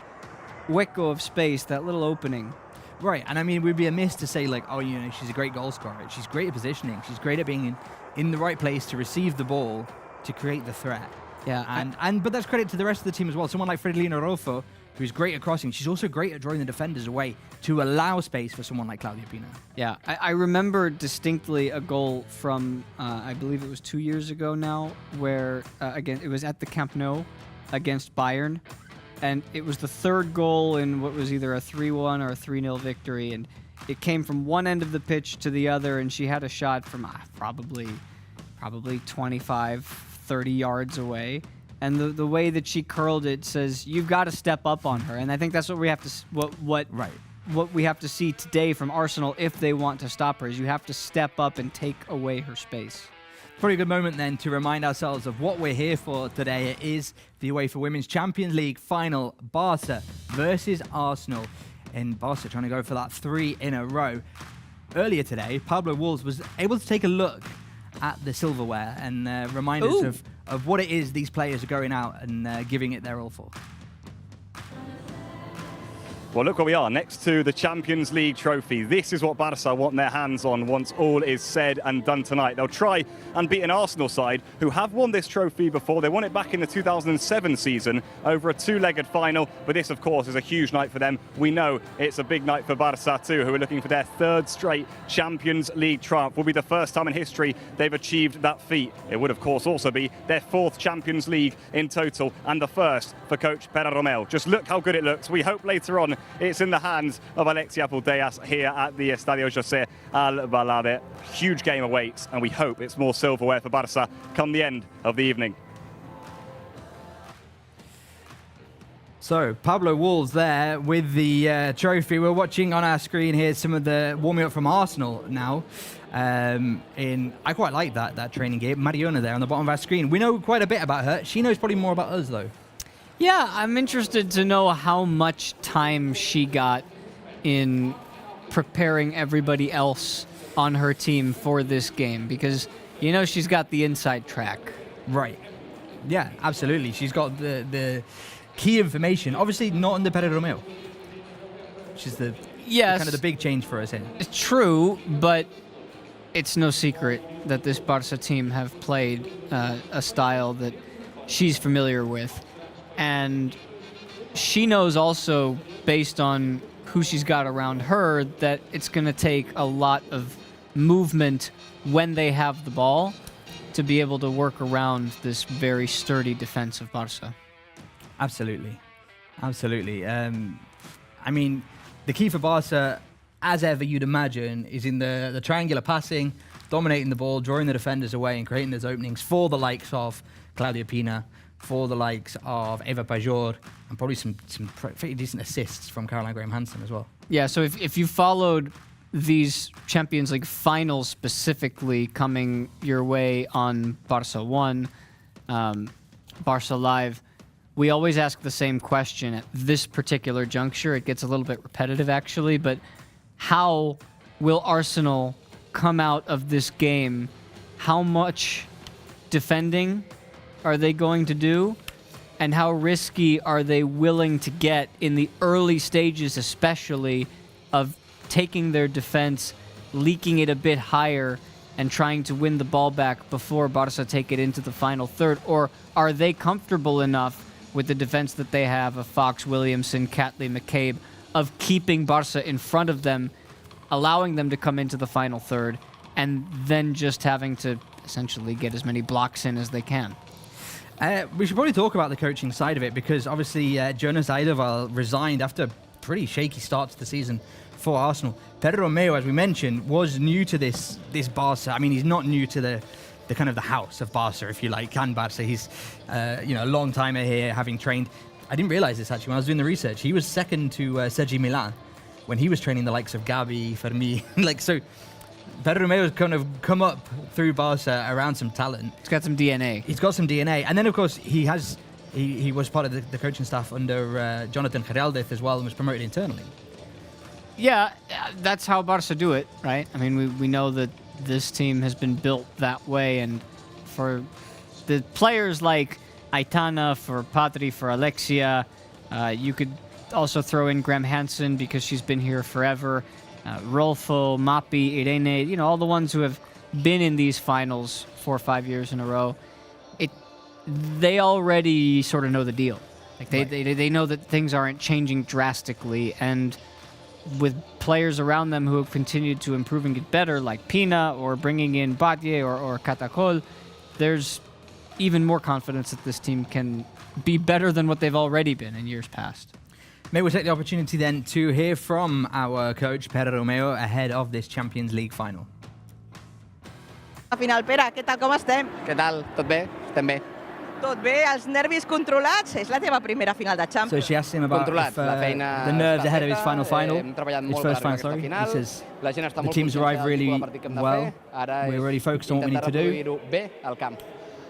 hueco of space, that little opening. Right, and we'd be amiss to say she's a great goal scorer. She's great at positioning. She's great at being in the right place to receive the ball, to create the threat. Yeah, but that's credit to the rest of the team as well. Someone like Fridolina Rolfo, who's great at crossing. She's also great at drawing the defenders away to allow space for someone like Claudia Pina. Yeah, I remember distinctly a goal from, I believe it was 2 years ago now, where, again, it was at the Camp Nou against Bayern, and it was the third goal in what was either a 3-1 or a 3-0 victory, and it came from one end of the pitch to the other, and she had a shot from probably 25, 30 yards away. And the way that she curled it says you've got to step up on her, and I think that's what we have to what we have to see today from Arsenal if they want to stop her. Is you have to step up and take away her space. Probably a good moment then to remind ourselves of what we're here for today. It is the UEFA Women's Champions League final, Barça versus Arsenal. In Barça trying to go for that 3 in a row. Earlier today, Pablo Wolves was able to take a look at the silverware and remind us of what it is these players are going out and giving it their all for. Well, look where we are, next to the Champions League trophy. This is what Barça want their hands on once all is said and done tonight. They'll try and beat an Arsenal side who have won this trophy before. They won it back in the 2007 season over a two-legged final, but this, of course, is a huge night for them. We know it's a big night for Barça too, who are looking for their third straight Champions League triumph. Will be the first time in history they've achieved that feat. It would, of course, also be their fourth Champions League in total and the first for coach Pere Romeu. Just look how good it looks. We hope later on it's in the hands of Alexia Putellas here at the Estadio José Albalade. Huge game awaits, and we hope it's more silverware for Barça come the end of the evening. So, Pablo Wolves there with the trophy. We're watching on our screen here some of the warming up from Arsenal now. I quite like that training game. Mariona there on the bottom of our screen. We know quite a bit about her. She knows probably more about us, though. Yeah, I'm interested to know how much time she got in preparing everybody else on her team for this game, because you know she's got the inside track. Right. Yeah, absolutely. She's got the key information. Obviously not under Pere Romeu, which is the kind of the big change for us here. It's true, but it's no secret that this Barça team have played a style that she's familiar with. And she knows also, based on who she's got around her, that it's going to take a lot of movement when they have the ball to be able to work around this very sturdy defense of Barça. Absolutely. Absolutely. I mean, the key for Barça, as ever you'd imagine, is in the triangular passing, dominating the ball, drawing the defenders away and creating those openings for the likes of Claudia Pina, for the likes of Eva Pajor, and probably some pretty decent assists from Caroline Graham-Hansen as well. Yeah, so if you followed these Champions League finals specifically coming your way on Barça 1, Barça Live, we always ask the same question at this particular juncture. It gets a little bit repetitive, actually, but how will Arsenal come out of this game? How much defending are they going to do? And how risky are they willing to get in the early stages, especially, of taking their defense, leaking it a bit higher, and trying to win the ball back before Barça take it into the final third? Or are they comfortable enough with the defense that they have of Fox, Williamson, Catley, McCabe, of keeping Barça in front of them, allowing them to come into the final third, and then just having to essentially get as many blocks in as they can? We should probably talk about the coaching side of it, because obviously Jonas Eidevall resigned after a pretty shaky start to the season for Arsenal. Pere Romeu, as we mentioned, was new to this Barça. I mean, he's not new to the kind of the house of Barça, if you like, and Barça. He's a long timer here, having trained. I didn't realize this actually when I was doing the research. He was second to Sergi Milan when he was training the likes of Gavi, Fermi. Pere Romeu has kind of come up through Barça around some talent. He's got some DNA. He's got some DNA. And then, of course, he was part of the coaching staff under Jonathan Geraldez as well, and was promoted internally. Yeah, that's how Barça do it, right? I mean, we know that this team has been built that way, and for the players like Aitana, for Patri, for Alexia, you could also throw in Graham-Hansen because she's been here forever. Rolfo, Mapi, Irene, all the ones who have been in these finals 4 or 5 years in a row, they already sort of know the deal. They know that things aren't changing drastically, and with players around them who have continued to improve and get better, like Pina, or bringing in Batlle or Catacol, there's even more confidence that this team can be better than what they've already been in years past. Maybe we'll take the opportunity then to hear from our coach, Pere Romeu, ahead of this Champions League final. La final, Pere, què tal, com estem? Què tal? Tot bé? Estem bé. Tot bé, els nervis controlats? És la teva primera final de Champions. So she asked him about if, the nerves ahead of his final, his first final, sorry. He says the team's arrived really well. We're really focused on what we need to do.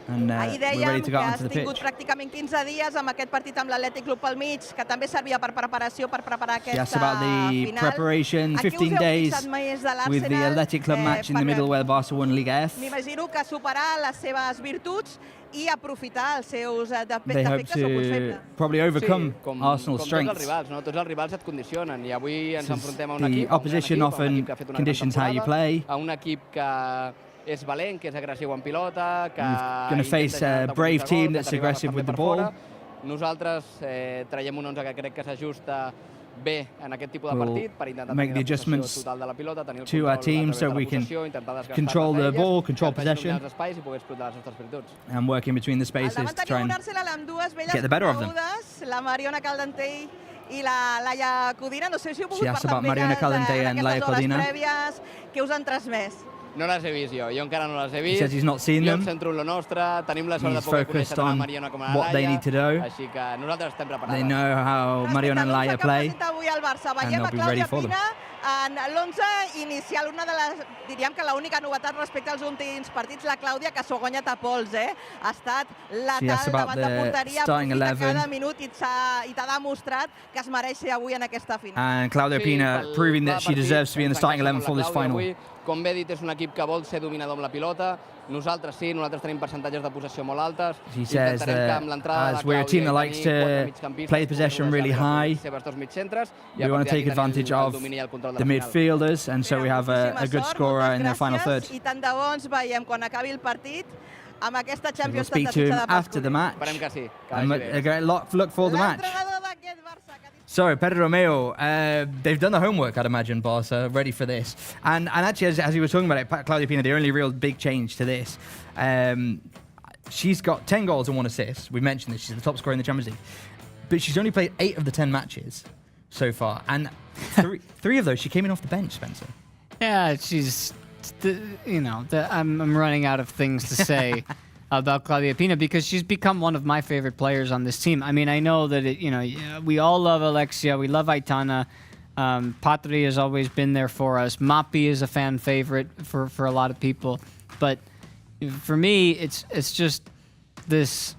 And Ahir we're ready dèiem to que go has onto the tingut pitch. pràcticament 15 dies amb aquest partit amb l'Atlètic Club pel mig, que també servia per preparació, per preparar She asked aquesta about the final. preparation, A qui us 15 heu days fixat més de with the l'Arsenal? Athletic Club match in the middle where Barca won Liga F. M'imagino que superar les seves virtuts i aprofitar els seus They hope defectes o punts to febles. probably overcome Arsenal's com tots els strengths. rivals, no? Tots els rivals et condicionen i avui ens This is enfrontem a un the equip, a un gran opposition equip, a un often equip que ha fet una gran conditions how you temporada, play. a un equip que és valent, que és agressiu en pilota, que You're going to face a brave team that's aggressive with the ball. Nosaltres traiem un 11 que crec que s'ajusta bé en aquest tipus de We'll partit per intentar make tenir the la possessió adjustments total de la pilota, tenir el to our control a team través so de la we can possessió, intentar desgastar control the les ball, paelles, control que ens facin possession, dominar els espais i poder explotar les nostres virtuts. and working between the Al spaces davant to try tenim un and Arsenal amb dues velles get the better of them. conegudes, la Mariona Caldentey i la Laia Codina. No sé si heu pogut She asked parlar about amb Mariona elles Caldentey en and aquestes Laia hores Codina. prèvies. Què us han transmès? No les he vist jo encara no les he He vist. says he's not seen Jo them. em centro en lo nostre, tenim la sort de He's poder focused conèixer tant a on Mariona com a la what they Laia, need to do. així que nosaltres estem preparades. They know how Mariona and Laia play. Avui al Barça and veiem they'll a be ready Claudia for them. Pina en l'11 inicial, una de les, diríem que l'única novetat respecte als últims partits, la Clàudia, que s'ho ha guanyat a pols, ha estat She asked letal about davant de the porteria, starting aprofita 11. cada minut i t'ha demostrat que es mereix ser avui en aquesta final. And Claudia Pina proving that she deserves to be in the starting 11 for this final. Avui, com bé he dit, és un equip que vol ser dominador amb la pilota. Nosaltres sí, nosaltres tenim percentatges de possessió molt altes. She says Intentarem que that amb l'entrada de la as we're a team that likes to play possession really high, we want to take advantage of the midfielders, and so we have a good scorer in the final third. I tant de bo ens veiem quan acabi el partit amb aquesta We'll Champions speak tan to him desitjada pels after the match. Esperem que sí. Que And vagi bé. a great look for the match. L'entrenador d'aquest Barça que ha dit So, Pedro Romeo, they've done the homework, I'd imagine, Barca, ready for this. And actually, as he was talking about it, Claudia Pina, the only real big change to this, she's got 10 goals and 1 assist. We mentioned this, she's the top scorer in the Champions League. But she's only played 8 of the 10 matches so far. And three of those, she came in off the bench, Spencer. Yeah, she's, I'm running out of things to say about Claudia Pina because she's become one of my favorite players on this team. I mean, I know that we all love Alexia, we love Aitana. Patri has always been there for us. Mapi is a fan favorite for a lot of people, but for me, it's just this.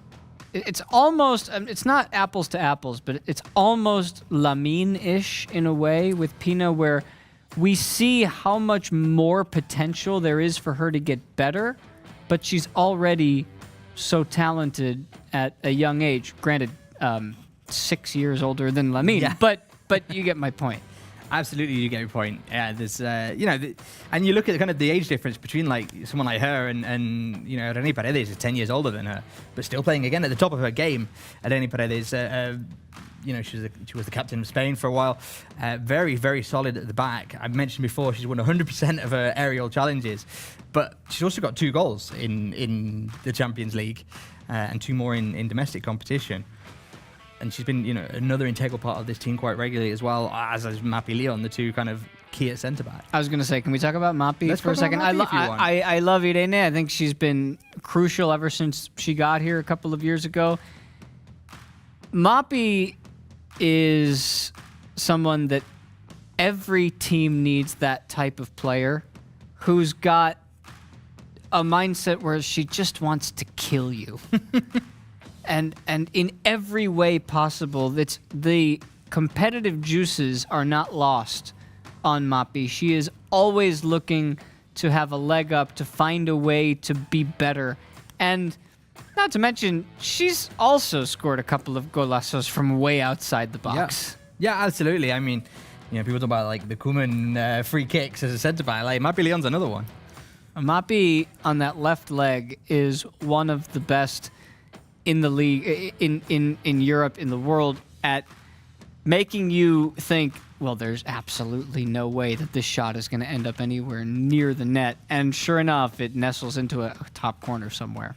It's almost, it's not apples to apples, but it's almost Lamine-ish in a way with Pina, where we see how much more potential there is for her to get better, but she's already so talented at a young age. Granted, 6 years older than Lamine, Yeah. but you get my point. Absolutely, you get your point. Yeah, there's, and you look at kind of the age difference between like someone like her and Reni Paredes is 10 years older than her, but still playing again at the top of her game. Reni Paredes, she was the captain of Spain for a while. Very, very solid at the back. I mentioned before she's won 100% of her aerial challenges, but she's also got 2 goals in the Champions League and 2 more in domestic competition. And she's been, another integral part of this team quite regularly as well, as is Mapi Leon, the 2 kind of key at centre-back. I was going to say, can we talk about Mapi Let's for a talk about second? Mapi if you want. I love Irene. I think she's been crucial ever since she got here a couple of years ago. Mapi is someone that every team needs, that type of player who's got a mindset where she just wants to kill you. And in every way possible, it's the competitive juices are not lost on Mapi. She is always looking to have a leg up, to find a way to be better. And not to mention, she's also scored a couple of golazos from way outside the box. Yeah, absolutely. I mean, people talk about like the Koeman free kicks as a centre-back. Like, Mapi Leon's another one. Mapi on that left leg is one of the best in the league, in Europe, in the world, at making you think, well, there's absolutely no way that this shot is going to end up anywhere near the net. And sure enough, it nestles into a top corner somewhere.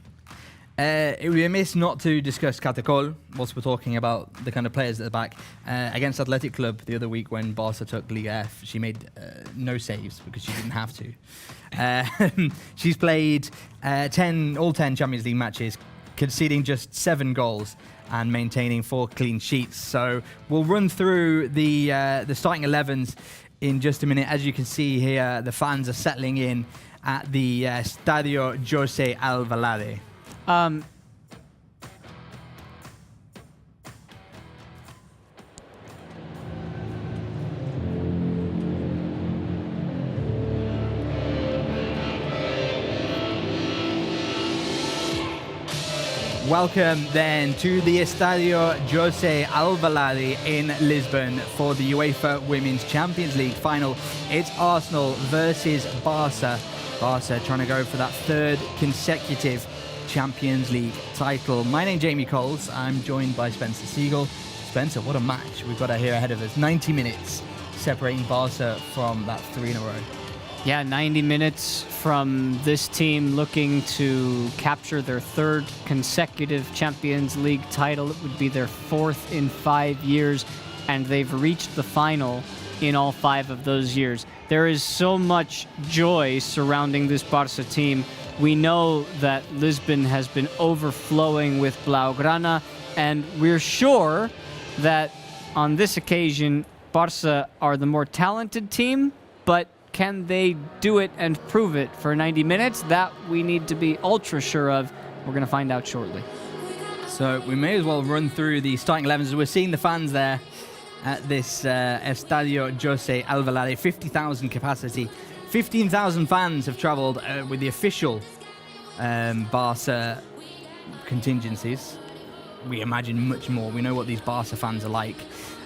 It would be amiss not to discuss Catacol whilst we're talking about the kind of players at the back. Against Athletic Club the other week when Barca took Liga F, she made no saves because she didn't have to. She's played all 10 Champions League matches, conceding just 7 goals and maintaining 4 clean sheets. So we'll run through the starting 11s in just a minute. As you can see here, the fans are settling in at the Estadio José Alvalade. Welcome then to the Estadio José Alvalade in Lisbon for the UEFA Women's Champions League final. It's Arsenal versus Barça. Barça trying to go for that third consecutive Champions League title. My name's Jamie Coles. I'm joined by Spencer Siegel. Spencer, what a match we've got here ahead of us. 90 minutes separating Barça from that 3 in a row. Yeah, 90 minutes from this team looking to capture their third consecutive Champions League title. It would be their 4th in 5 years, and they've reached the final in all 5 of those years. There is so much joy surrounding this Barça team. We know that Lisbon has been overflowing with Blaugrana, and we're sure that on this occasion, Barça are the more talented team, but can they do it and prove it for 90 minutes? That we need to be ultra sure of. We're going to find out shortly. So we may as well run through the starting 11s. We're seeing the fans there at this Estadio José Alvalade, 50,000 capacity. 15,000 fans have travelled with the official Barça contingencies. We imagine much more. We know what these Barça fans are like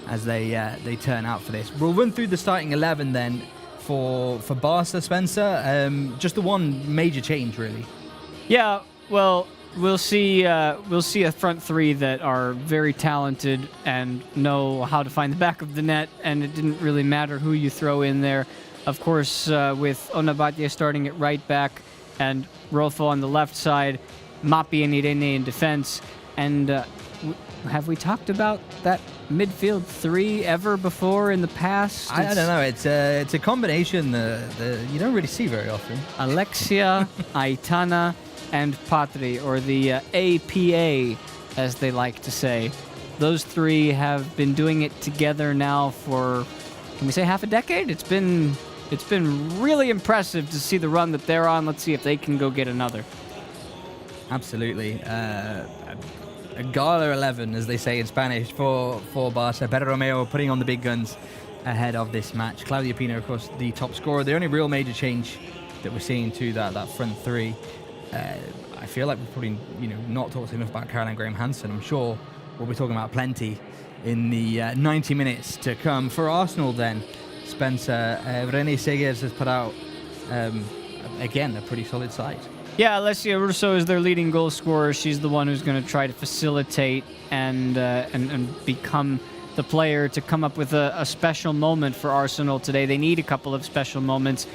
as they turn out for this. We'll run through the starting 11 then. For Barça, Spencer, just the one major change, really. Yeah, well, we'll see a front three that are very talented and know how to find the back of the net, and it didn't really matter who you throw in there. Of course, with Onabatia starting at right back and Rolfo on the left side, Mapi and Irene in defense, and have we talked about that midfield 3 ever before in the past? I don't know. It's a combination that you don't really see very often. Alexia, Aitana, and Patri, or the APA, as they like to say. Those 3 have been doing it together now for, can we say, half a decade? It's been really impressive to see the run that they're on. Let's see if they can go get another. Absolutely. A Gala 11, as they say in Spanish, for Barça. Pedro Romeo putting on the big guns ahead of this match. Claudia Pina, of course, the top scorer. The only real major change that we're seeing to that front 3. I feel like we've probably not talked enough about Caroline Graham-Hansen. I'm sure we'll be talking about plenty in the 90 minutes to come. For Arsenal then, Spencer, René Segers has put out, again, a pretty solid side. Yeah, Alessia Russo is their leading goal scorer. She's the one who's going to try to facilitate and become the player to come up with a special moment for Arsenal today. They need a couple of special moments.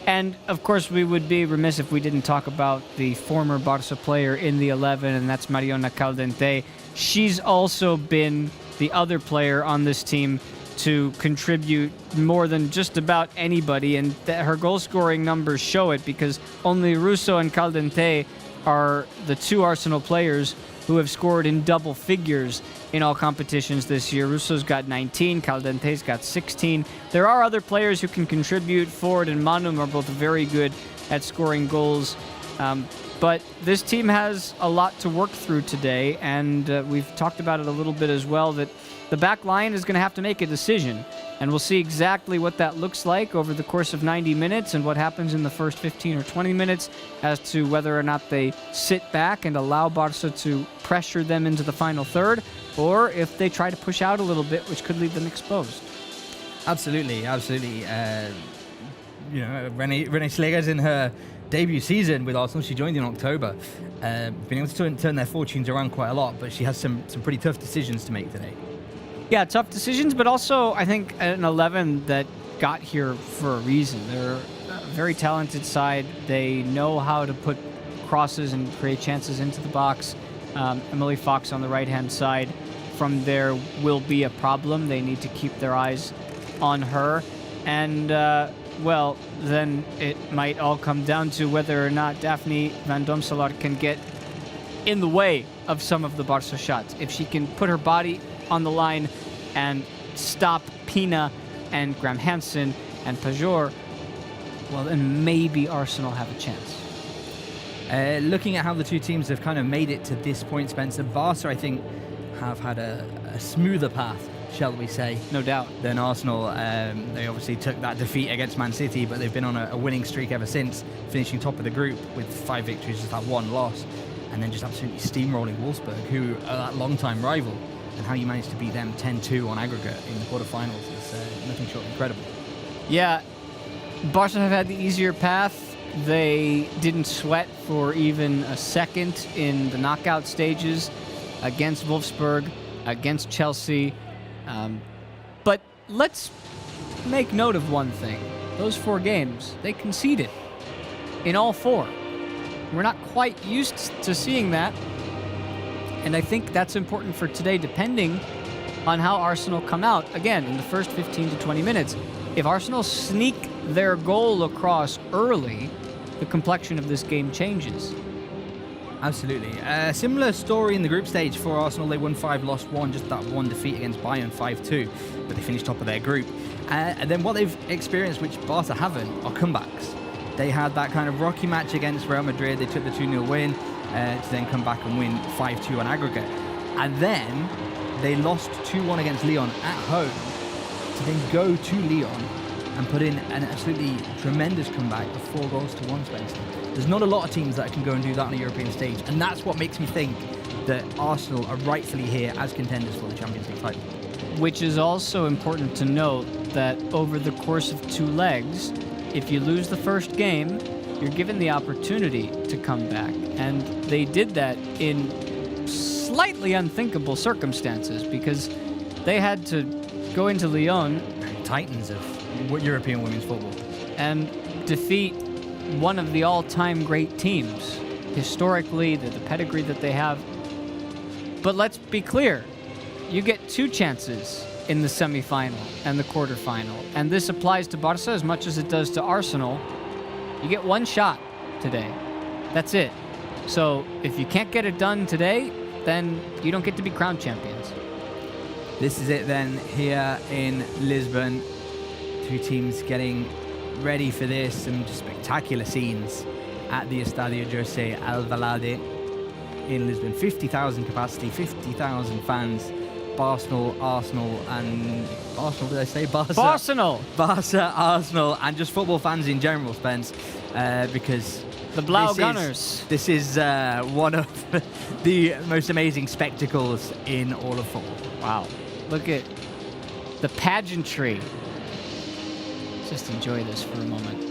And, of course, we would be remiss if we didn't talk about the former Barça player in the 11, and that's Mariona Caldente. She's also been the other player on this team to contribute more than just about anybody, and her goal-scoring numbers show it, because only Russo and Caldente are the 2 Arsenal players who have scored in double figures in all competitions this year. Russo's got 19, Caldente's got 16. There are other players who can contribute. Ford and Manum are both very good at scoring goals. But this team has a lot to work through today, and we've talked about it a little bit as well, that the back line is going to have to make a decision, and we'll see exactly what that looks like over the course of 90 minutes and what happens in the first 15 or 20 minutes as to whether or not they sit back and allow Barça to pressure them into the final third, or if they try to push out a little bit, which could leave them exposed. Absolutely. René Segers in her debut season with Arsenal, she joined in October, been able to turn their fortunes around quite a lot, but she has some pretty tough decisions to make today. Yeah, tough decisions, but also I think an 11 that got here for a reason. They're a very talented side. They know how to put crosses and create chances into the box. Emily Fox on the right-hand side from there will be a problem. They need to keep their eyes on her. And, well, then it might all come down to whether or not Daphne van Domselaar can get in the way of some of the Barça shots. If she can put her body on the line and stop Pina and Graham-Hansen and Pajor, well, then maybe Arsenal have a chance. Looking at how the two teams have kind of made it to this point, Spencer, Barca, I think, have had a smoother path, shall we say. No doubt. Than Arsenal. They obviously took that defeat against Man City, but they've been on a winning streak ever since, finishing top of the group with 5 victories, just that 1 loss, and then just absolutely steamrolling Wolfsburg, who are that long-time rival. And how you managed to beat them 10-2 on aggregate in the quarterfinals is nothing short of incredible. Yeah, Barca have had the easier path. They didn't sweat for even a second in the knockout stages against Wolfsburg, against Chelsea. But let's make note of one thing. Those 4 games, they conceded in all 4. We're not quite used to seeing that. And I think that's important for today, depending on how Arsenal come out, again, in the first 15 to 20 minutes. If Arsenal sneak their goal across early, the complexion of this game changes. Absolutely. Similar story in the group stage for Arsenal. They won 5, lost 1, just that 1 defeat against Bayern, 5-2, but they finished top of their group. And then what they've experienced, which Barca haven't, are comebacks. They had that kind of rocky match against Real Madrid. They took the 2-0 win. To then come back and win 5-2 on aggregate. And then they lost 2-1 against Lyon at home to then go to Lyon and put in an absolutely tremendous comeback of 4 goals to 1, Spencer. There's not a lot of teams that can go and do that on a European stage, and that's what makes me think that Arsenal are rightfully here as contenders for the Champions League title. Which is also important to note that over the course of 2 legs, if you lose the first game, you're given the opportunity to come back. And they did that in slightly unthinkable circumstances because they had to go into Lyon, titans of European women's football, and defeat one of the all-time great teams. Historically, the pedigree that they have. But let's be clear, you get 2 chances in the semi-final and the quarterfinal. And this applies to Barca as much as it does to Arsenal. You get 1 shot today. That's it. So if you can't get it done today, then you don't get to be crowned champions. This is it then here in Lisbon. 2 teams getting ready for this. Some just spectacular scenes at the Estadio José Alvalade in Lisbon. 50,000 capacity, 50,000 fans. Arsenal, and Arsenal, did I say Barca? Barca, Arsenal, and just football fans in general, Spence, because the Blau Gunners. This is one of the most amazing spectacles in all of football. Wow. Look at the pageantry. Just enjoy this for a moment.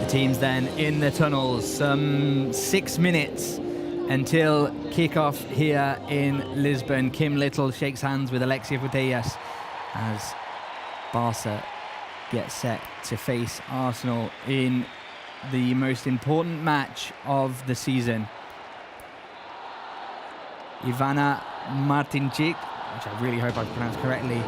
Teams then in the tunnels, some 6 minutes until kickoff here in Lisbon. Kim Little shakes hands with Alexia Putellas as Barca get set to face Arsenal in the most important match of the season. Ivana Martincic, which I really hope I've pronounced correctly,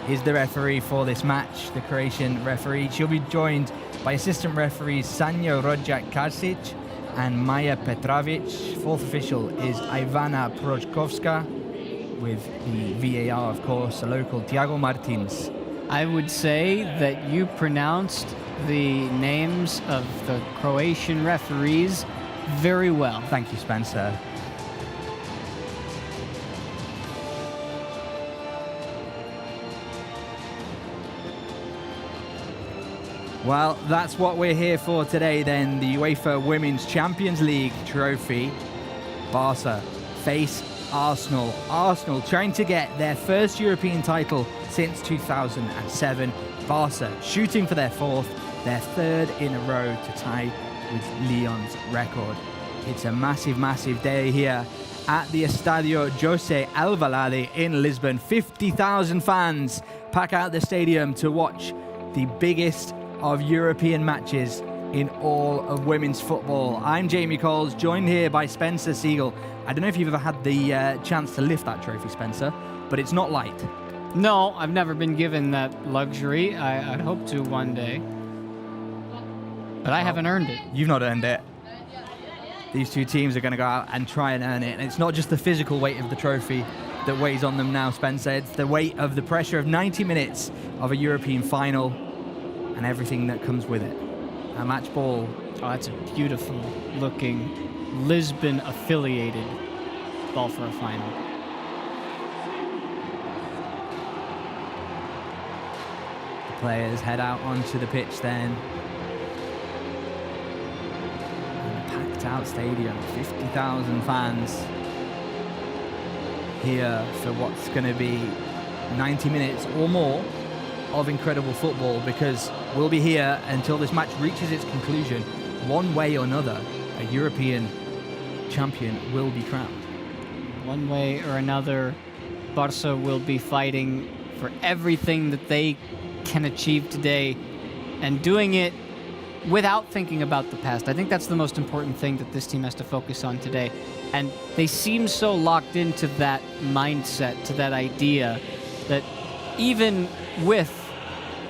is the referee for this match, the Croatian referee. She'll be joined by assistant referees Sanja Rojak-Karsic and Maja Petrovic. Fourth official is Ivana Prochkovska, with the VAR, of course, a local Tiago Martins. I would say that you pronounced the names of the Croatian referees very well. Thank you, Spencer. Well, that's what we're here for today then, the UEFA Women's Champions League trophy. Barca face Arsenal. Arsenal trying to get their first European title since 2007. Barca shooting for their fourth, their third in a row to tie with Lyon's record. It's a massive, massive day here at the Estadio José Alvalade in Lisbon. 50,000 fans pack out the stadium to watch the biggest of European matches in all of women's football. I'm Jamie Coles, joined here by Spencer Siegel. I don't know if you've ever had the chance to lift that trophy, Spencer, but it's not light. No, I've never been given that luxury. I'd hope to one day. But I haven't earned it. You've not earned it. These two teams are going to go out and try and earn it. And it's not just the physical weight of the trophy that weighs on them now, Spencer. It's the weight of the pressure of 90 minutes of a European final and everything that comes with it. A match ball. Oh, that's a beautiful looking Lisbon affiliated ball for a final. The players head out onto the pitch then. Packed out stadium, 50,000 fans here for what's going to be 90 minutes or more of incredible football, because we'll be here until this match reaches its conclusion. One way or another, a European champion will be crowned. One way or another, Barca will be fighting for everything that they can achieve today and doing it without thinking about the past. I think that's the most important thing that this team has to focus on today. And they seem so locked into that mindset, to that idea, that even with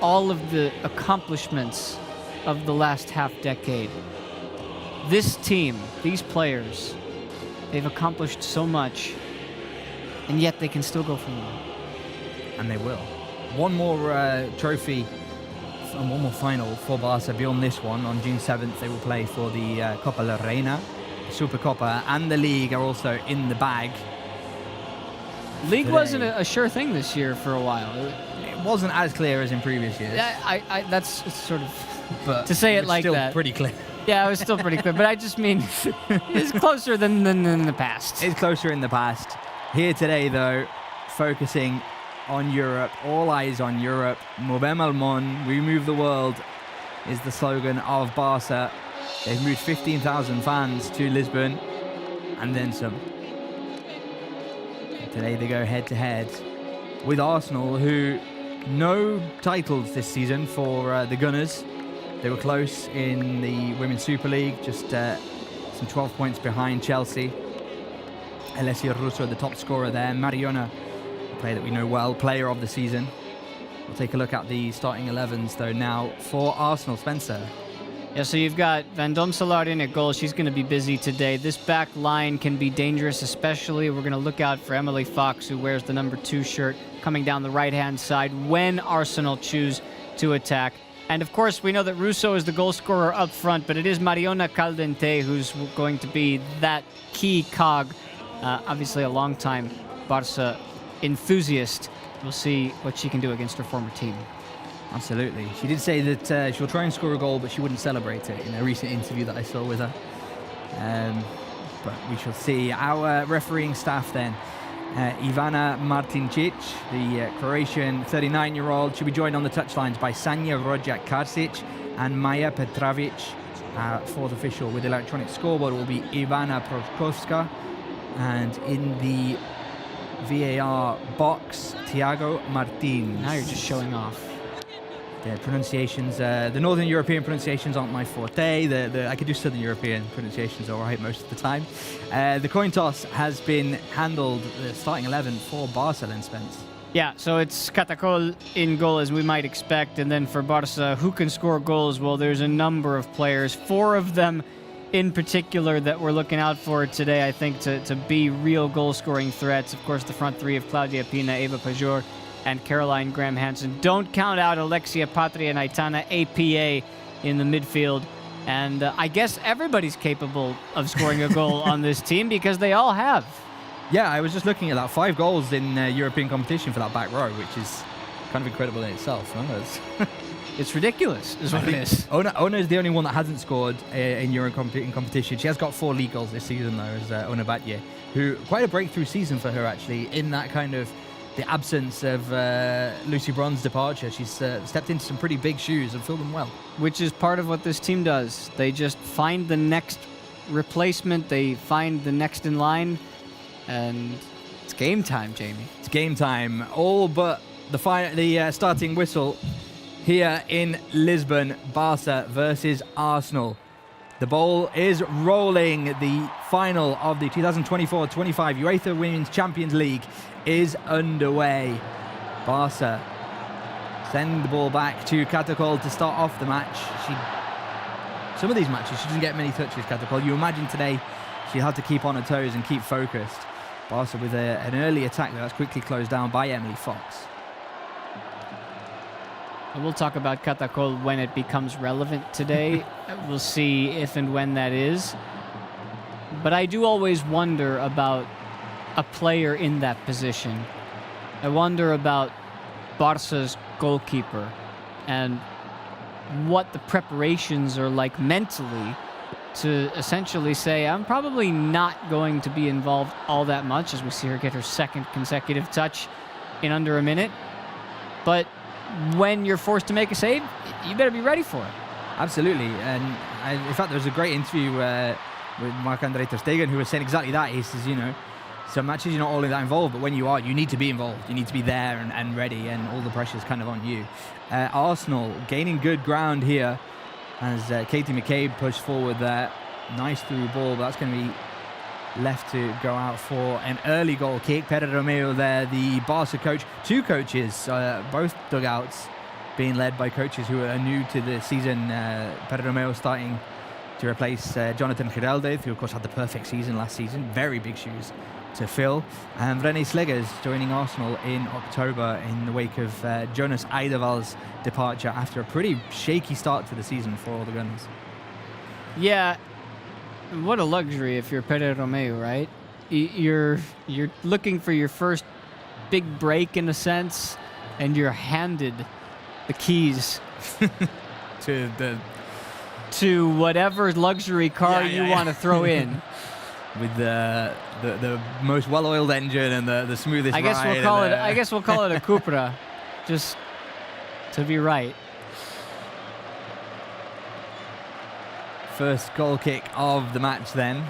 all of the accomplishments of the last half decade, this team, these players, they've accomplished so much, and yet they can still go for more. And they will. One more trophy and one more final for Barca beyond this one. On June 7th, they will play for the Copa la Reina, the Supercopa, and the League are also in the bag. League wasn't a sure thing this year for a while. It wasn't as clear as in previous years. That's sort of, but to say it like still that. Pretty clear. Yeah, it was still pretty clear, but I just mean it's closer than the past. It's closer in the past. Here today, though, focusing on Europe, all eyes on Europe. Movem el món, we move the world, is the slogan of Barca. They've moved 15,000 fans to Lisbon, and then some. And today they go head-to-head with Arsenal, who no titles this season for the Gunners. They were close in the Women's Super League, just some 12 points behind Chelsea. Alessia Russo, the top scorer there. Mariona, a player that we know well, player of the season. We'll take a look at the starting 11s, though, now for Arsenal. Spencer. Yeah, so you've got Van Domselaar in at goal. She's going to be busy today. This back line can be dangerous, especially we're going to look out for Emily Fox, who wears the number 2 shirt, coming down the right-hand side when Arsenal choose to attack. And, of course, we know that Russo is the goal scorer up front, but it is Mariona Caldente who's going to be that key cog. Obviously a long-time Barca enthusiast. We'll see what she can do against her former team. Absolutely. She did say that she'll try and score a goal, but she wouldn't celebrate it in a recent interview that I saw with her. But we shall see. Our refereeing staff then. Ivana Martincic, the Croatian 39-year-old. She'll be joined on the touchlines by Sanja Rojak-Karsic and Maja Petrovic. Fourth official with electronic scoreboard will be Ivana Proskowska. And in the VAR box, Thiago Martins. Now you're just showing off. The pronunciations, the Northern European pronunciations aren't my forte. I could do Southern European pronunciations all right most of the time. The coin toss has been handled, the starting 11 for Barca then, Spence. Yeah, so it's Catacol in goal, as we might expect. And then for Barca, who can score goals? Well, there's a number of players, 4 of them in particular that we're looking out for today, I think, to be real goal-scoring threats. Of course, the front 3 of Claudia Pina, Eva Pajor, and Caroline Graham-Hansen. Don't count out Alexia Patria and Aitana APA in the midfield. And I guess everybody's capable of scoring a goal on this team because they all have. Yeah, I was just looking at that. 5 goals in European competition for that back row, which is kind of incredible in itself. No? It's ridiculous, is what it is. Ona is the only one that hasn't scored in Euro competition. She has got 4 league goals this season, though, is Ona Batye, who quite a breakthrough season for her, actually, in that kind of the absence of Lucy Bronze's departure. She's stepped into some pretty big shoes and filled them well. Which is part of what this team does. They just find the next replacement, they find the next in line, and it's game time, Jamie. It's game time. All but the starting whistle here in Lisbon. Barça versus Arsenal. The ball is rolling. The final of the 2024-25 UEFA Women's Champions League is underway. Barça send the ball back to Catacol to start off the match. Some of these matches, she doesn't get many touches, Catacol. You imagine today she had to keep on her toes and keep focused. Barça with an early attack that's quickly closed down by Emily Fox. We'll talk about Catacol when it becomes relevant today. We'll see if and when that is. But I do always wonder about a player in that position. I wonder about Barca's goalkeeper and what the preparations are like mentally to essentially say, I'm probably not going to be involved all that much, as we see her get her 2nd consecutive touch in under a minute. But when you're forced to make a save, you better be ready for it. Absolutely. And in fact, there was a great interview with Marc-André ter Stegen, who was saying exactly that. He says, some matches you're not all that involved, but when you are, you need to be involved. You need to be there and ready, and all the pressure's kind of on you. Arsenal gaining good ground here as Katie McCabe pushed forward there. Nice through ball, but that's going to be left to go out for an early goal kick. Pere Romeo there, the Barca coach. 2 coaches, both dugouts being led by coaches who are new to the season. Pere Romeo starting to replace Jonathan Giraldez, who of course had the perfect season last season. Very big shoes to fill. And René Sliggers joining Arsenal in October in the wake of Jonas Eidevall's departure after a pretty shaky start to the season for all the Gunners. Yeah, what a luxury if you're Pere Romeo, right? You're looking for your first big break in a sense, and you're handed the keys to whatever luxury car you want to throw in. With the most well-oiled engine and the smoothest I guess ride. We'll call it a Cupra, just to be right. First goal kick of the match then.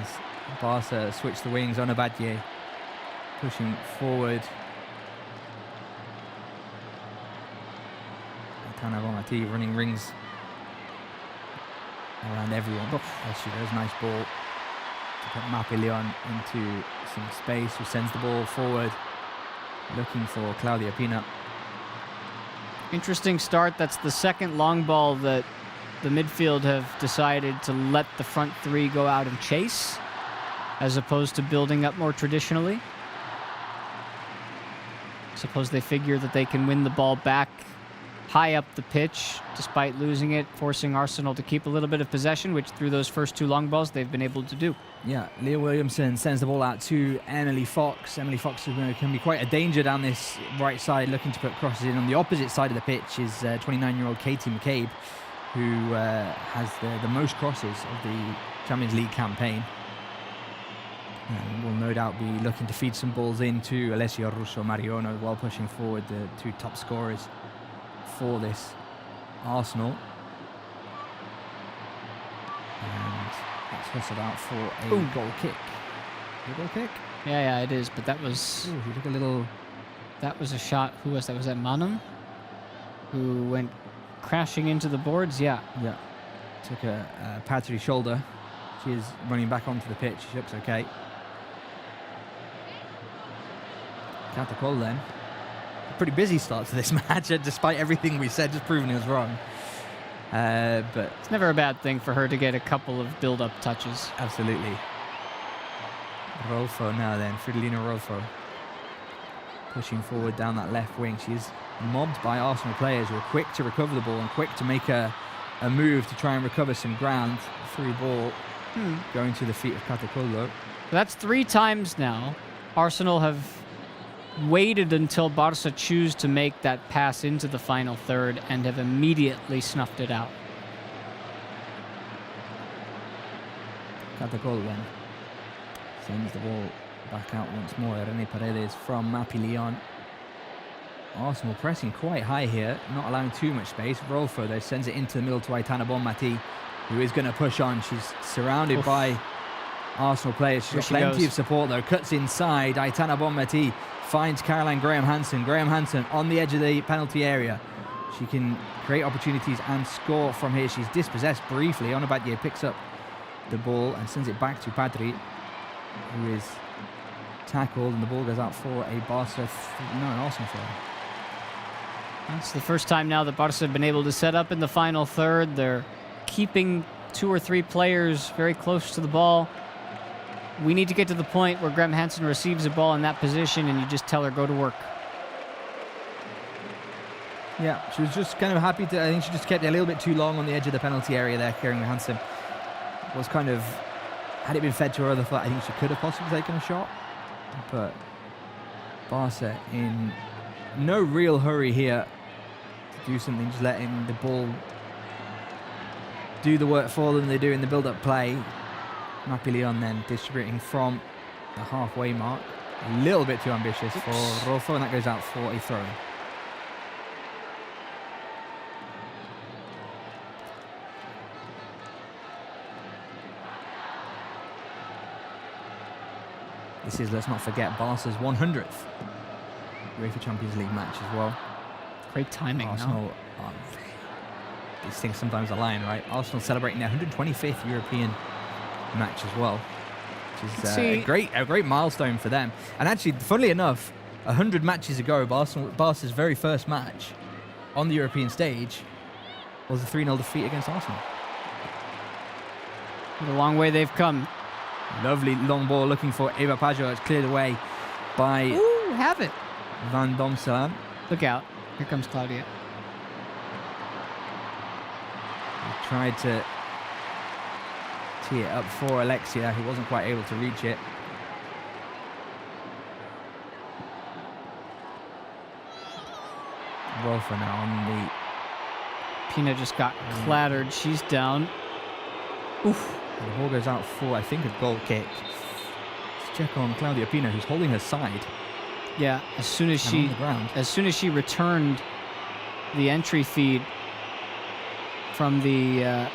As Barca switch the wings on Abadie, pushing forward. Tana Bonati running rings around everyone. Oh, there she goes, nice ball to put Mapi Leon into some space, who sends the ball forward, looking for Claudia Pina. Interesting start. That's the 2nd long ball that the midfield have decided to let the front 3 go out and chase, as opposed to building up more traditionally. Suppose they figure that they can win the ball back high up the pitch despite losing it, forcing Arsenal to keep a little bit of possession, which through those first 2 long balls they've been able to do. Yeah, Leah Williamson sends the ball out to Emily Fox. Emily Fox can be quite a danger down this right side, looking to put crosses in. On the opposite side of the pitch is 29-year-old Katie McCabe, who has the most crosses of the Champions League campaign. And will no doubt be looking to feed some balls into Alessia Russo Mariono while pushing forward the 2 top scorers for this Arsenal. And that's hustled out for a goal kick. A goal kick? Yeah, it is, but that was... He took a little... That was a shot. Who was that? Was that Manum? Who went crashing into the boards? Yeah. Took a pad to the shoulder. She is running back onto the pitch. She looks okay. Catacol then. A pretty busy start to this match, despite everything we said, just proving it was wrong. But it's never a bad thing for her to get a couple of build-up touches. Absolutely. Rolfo now then, Fridolina Rolfo. Pushing forward down that left wing. She is mobbed by Arsenal players who are quick to recover the ball and quick to make a move to try and recover some ground. Through ball going to the feet of Catacol. That's 3 times now Arsenal have waited until Barça choose to make that pass into the final third and have immediately snuffed it out. Got the goal then. Sends the ball back out once more. René Paredes from Mapi Lyon. Arsenal pressing quite high here, not allowing too much space. Rolfo though sends it into the middle to Aitana Bonmati, who is going to push on. She's surrounded by Arsenal players. She's got plenty of support though. Cuts inside. Aitana Bonmati finds Caroline Graham-Hansen. Graham-Hansen on the edge of the penalty area. She can create opportunities and score from here. She's dispossessed briefly. Onabadje picks up the ball and sends it back to Padri, who is tackled, and the ball goes out for a an Arsenal foul. That's the first time now that Barça have been able to set up in the final third. They're keeping 2 or 3 players very close to the ball. We need to get to the point where Graham-Hansen receives the ball in that position and you just tell her, go to work. Yeah, she was just kind of happy to, I think she just kept it a little bit too long on the edge of the penalty area there. Karen Hansen was kind of, had it been fed to her other foot, I think she could have possibly taken a shot. But Barça in no real hurry here to do something, just letting the ball do the work for them. They do in the build-up play. Mapi Lyon then distributing from the halfway mark. A little bit too ambitious for Rolfo, and that goes out for a throw-in. This is, let's not forget, Barca's 100th UEFA Champions League match as well. Great timing. Arsenal, these things sometimes align, right? Arsenal celebrating their 125th European match as well, which is a great milestone for them. And actually, funnily enough, 100 matches ago, Barca's very first match on the European stage was a 3-0 defeat against Arsenal. What a long way they've come. Lovely long ball looking for Eva Pajo. It's cleared away by have it. Van Domselaar. Look out. Here comes Claudia. Tried to tee it up for Alexia, who wasn't quite able to reach it. Rolfo now on the... Pina just got clattered. She's down. Oof. And the ball goes out for, I think, a goal kick. Let's check on Claudia Pina, who's holding her side. Yeah, as soon as she returned the entry feed from the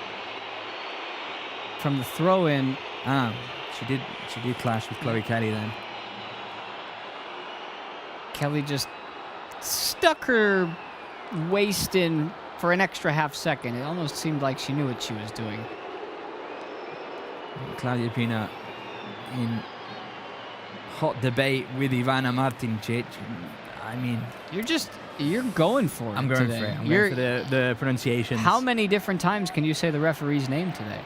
throw-in. She did clash with Chloe Kelly then. Kelly just stuck her waist in for an extra half second. It almost seemed like she knew what she was doing. Claudia Pina in hot debate with Ivana Martincic. I mean, you're going for it. I'm going today. for it. I'm going for the pronunciations. How many different times can you say the referee's name today?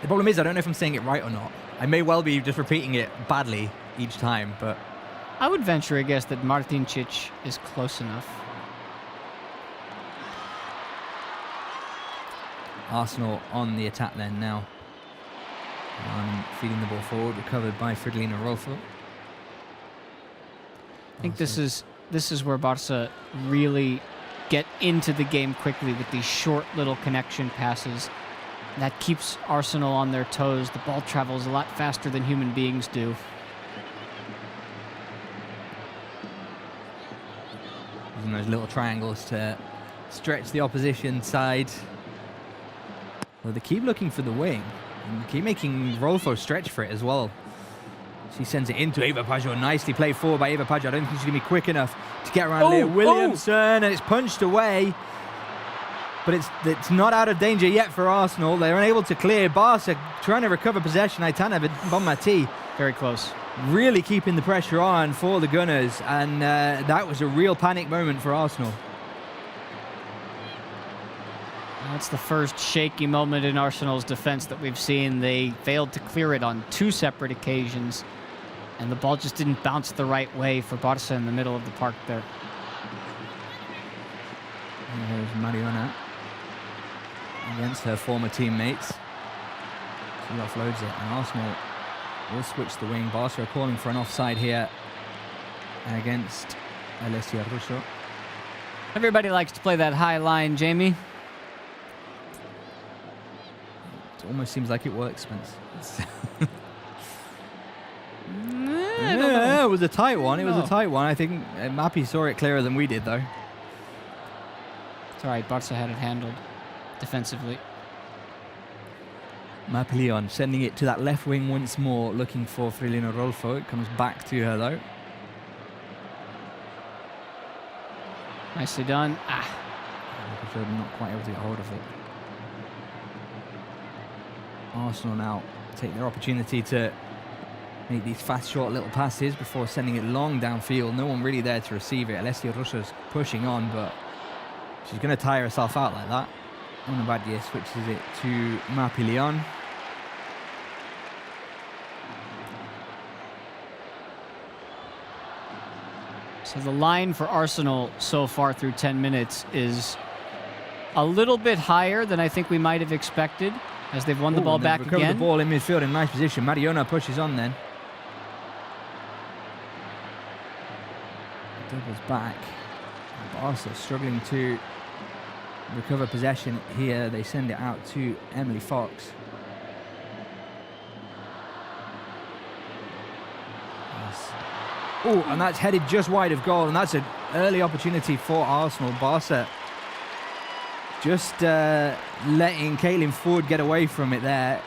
The problem is, I don't know if I'm saying it right or not. I may well be just repeating it badly each time, but I would venture a guess that Martincic is close enough. Arsenal on the attack then now. Feeding the ball forward, recovered by Fridolina Rolfo. I think this is where Barça really get into the game quickly with these short little connection passes. That keeps Arsenal on their toes. The ball travels a lot faster than human beings do. Using those little triangles to stretch the opposition side. Well, they keep looking for the wing. And keep making Rolfo stretch for it as well. She sends it into Eva Pajo. Nicely played forward by Eva Pajo. I don't think she's going to be quick enough to get around Leah Williamson. And it's punched away. But it's not out of danger yet for Arsenal. They're unable to clear. Barca trying to recover possession. Aitana Bonmati. Very close. Really keeping the pressure on for the Gunners. And that was a real panic moment for Arsenal. That's the first shaky moment in Arsenal's defense that we've seen. They failed to clear it on 2 separate occasions, and the ball just didn't bounce the right way for Barça in the middle of the park there. And there's Mariona against her former teammates. She offloads it, and Arsenal will switch the wing. Barça are calling for an offside here. against Alessia Russo. Everybody likes to play that high line, Jamie. It almost seems like it works, Spence. Yeah, it was a tight one. It was a tight one. I think Mappy saw it clearer than we did, though. It's all right. Barça had it handled defensively. Mappy sending it to that left wing once more, looking for Frilina Rolfo. It comes back to her, though. Nicely done. Not quite able to get hold of it. Arsenal now take their opportunity to make these fast, short little passes before sending it long downfield. No one really there to receive it. Alessia Russo's pushing on, but she's going to tire herself out like that. Onabadje switches it to Mappy. So the line for Arsenal so far through 10 minutes is a little bit higher than I think we might have expected, as they've won the ball back again. Recovered the ball in midfield in nice position. Mariona pushes on then. Doubles back. Barca struggling to recover possession here. They send it out to Emily Fox. Yes. Oh, and that's headed just wide of goal, and that's an early opportunity for Arsenal. Barca just letting Caitlin Ford get away from it there.